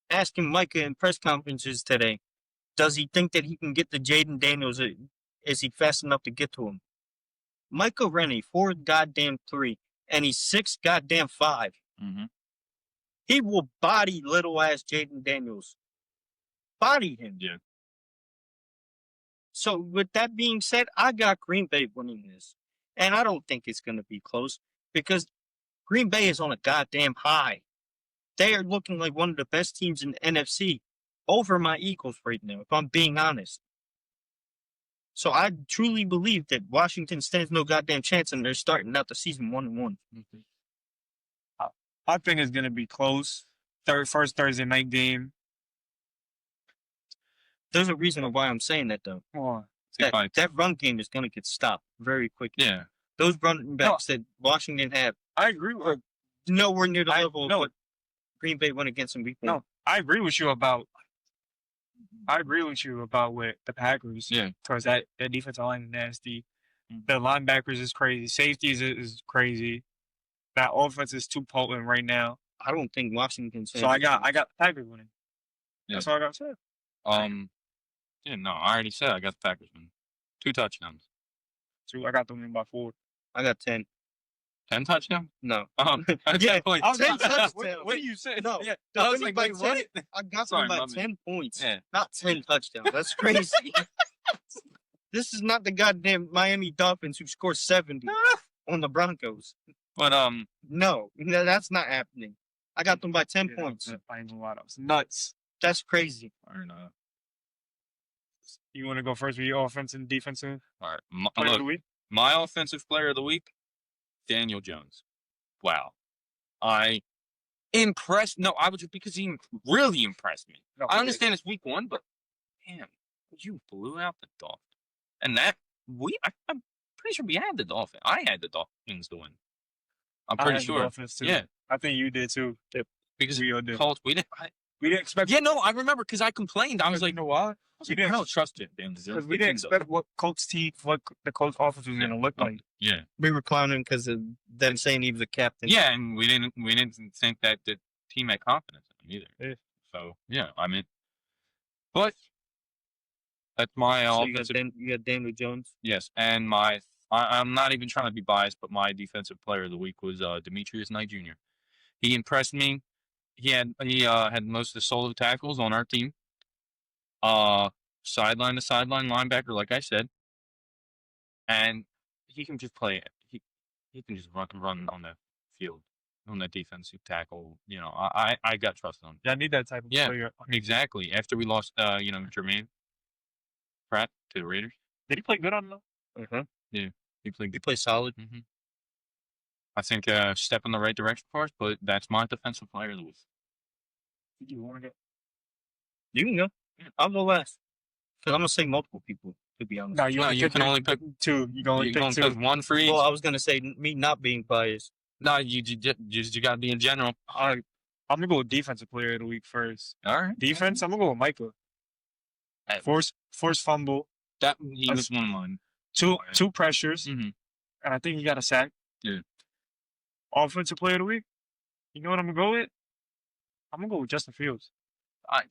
asking Micah in press conferences today, does he think that he can get to Jaden Daniels? Is he fast enough to get to him? Micah ran a 4-3, and he's 6-5. Mm-hmm. He will body little ass Jaden Daniels. Body him. Yeah. So with that being said, I got Green Bay winning this. And I don't think it's going to be close because Green Bay is on a goddamn high. They are looking like one of the best teams in the NFC over my Eagles right now, if I'm being honest. So I truly believe that Washington stands no goddamn chance and they're starting out the season 1-1. I think it's gonna be close. First Thursday night game. There's a reason why I'm saying that, though. Come on. That run game is going to get stopped very quickly. Yeah. Those running backs that Washington have I agree with nowhere near the level no. of what Green Bay went against in week 1. No, I agree with you about with the Packers. Yeah. Because that defensive line is nasty. Mm-hmm. The linebackers is crazy. Safeties is crazy. That offense is too potent right now. I don't think Washington. So I got the Packers winning. Yeah. That's all I got to say. Yeah, no, I already said I got the Packers winning. 2 touchdowns. So I got them winning by 4. I got 10. 10 touchdowns? No. Yeah, I was 10 about to ask, touchdowns. what you said? No. Yeah. I I was like, wait, what? I got Sorry, them by my bad. 10 points. Yeah. Not 10 touchdowns. That's crazy. This is not the goddamn Miami Dolphins who score 70 on the Broncos. But, No, that's not happening. I got them by 10 Yeah, points. I ain't gonna lie, that was nuts. That's crazy. I don't know. You want to go first with your offensive and defensive All right. player of Look, the week? my offensive player of the week, Daniel Jones. Wow. I impressed. No, I was because he really impressed me. No, I understand it's week 1, but damn, you blew out the Dolphins. And that I'm pretty sure we had the Dolphins. I had the Dolphins to win. I'm I pretty had the sure. Dolphins too. Yeah, I think you did too. because We all did. Colts. We didn't expect. Yeah, no, I remember because I complained. I was like, you know why? I don't trust it. Because we didn't expect what the Colts offense was going to look like. Yeah, We were clowning because of them saying he was a captain. yeah, and we didn't think that the team had confidence in him either. Yeah. So yeah, I mean, but that's my So offensive. you got Daniel Jones. Yes, and I'm not even trying to be biased, but my defensive player of the week was Demetrius Knight Jr. He impressed me. He had most of the solo tackles on our team. Sideline to sideline linebacker, like I said, and he can just play it. He can just run on the field, on that defensive tackle. You know, I got trust on him. Yeah, I need that type of player. Exactly. After we lost, Jermaine Pratt to the Raiders. Did he play good on them? Uh-huh. He played He plays solid. Mm-hmm. I think step in the right direction for us, but that's my defensive player of the week. You want to go? You can go. I'll go last. Because I'm going to say multiple people, to be honest. No, You can only pick 2. You can only you pick can 2. pick one for each. Well, I was going to say me not being biased. No, you got to be in general. I'm going to go with defensive player of the week first. All right. Defense, I'm going to go with Micah. Forced fumble. That he was one of mine. Two pressures. Mm-hmm. And I think he got a sack. Yeah. Offensive player of the week. You know what I'm going to go with? I'm going to go with Justin Fields.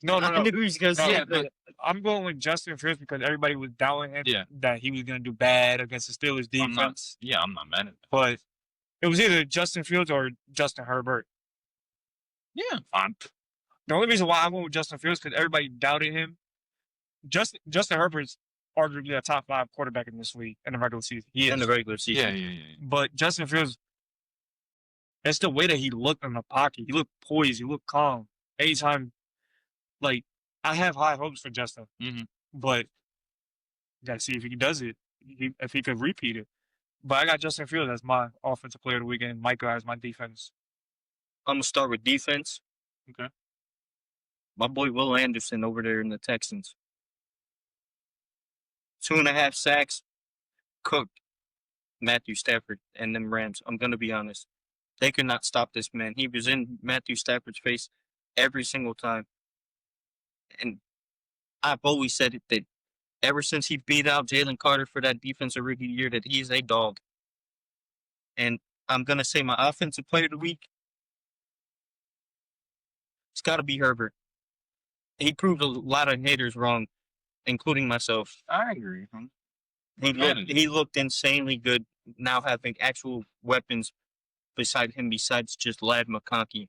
No. I knew he was going to No, say yeah, that. I'm going with Justin Fields because everybody was doubting him Yeah. that he was going to do bad against the Steelers defense. I'm not mad at that. But it was either Justin Fields or Justin Herbert. Yeah. The only reason why I went with Justin Fields because everybody doubted him. Justin Herbert's arguably a top 5 quarterback in this league in the regular season. He is. In the regular season. Yeah. But Justin Fields, it's the way that he looked in the pocket. He looked poised. He looked calm. Anytime, like, I have high hopes for Justin. Mhm. But you got to see if he does it, if he could repeat it. But I got Justin Fields as my offensive player of the weekend, Micah as my defense. I'm gonna start with defense. Okay. My boy Will Anderson over there in the Texans. 2.5 sacks, cooked Matthew Stafford and them Rams. I'm gonna be honest. They could not stop this man. He was in Matthew Stafford's face every single time. And I've always said it that ever since he beat out Jalen Carter for that defensive rookie year, that he's a dog. And I'm gonna say my offensive player of the week. It's got to be Herbert. He proved a lot of haters wrong, including myself. I agree. He looked insanely good now having actual weapons beside him, besides just Lad McConkey.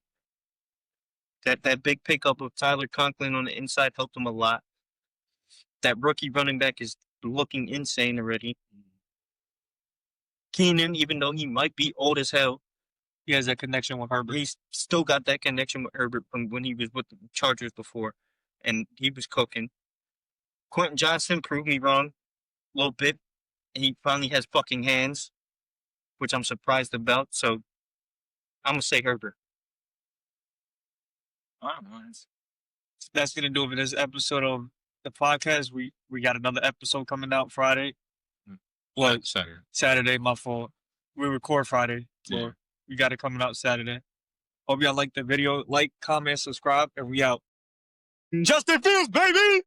That big pickup of Tyler Conklin on the inside helped him a lot. That rookie running back is looking insane already. Keenan, even though he might be old as hell, He has that connection with Herbert. he's still got that connection with Herbert from when he was with the Chargers before, and he was cooking. Quentin Johnson proved me wrong a little bit. He finally has fucking hands, which I'm surprised about. So I'm gonna say Herbert. I don't know. That's gonna do it for this episode of the podcast. We got another episode coming out Friday. What? Saturday. Saturday, my fault. We record Friday, so Yeah. we got it coming out Saturday. Hope y'all like the video. Like, comment, subscribe, and we out. Justin Fields, baby!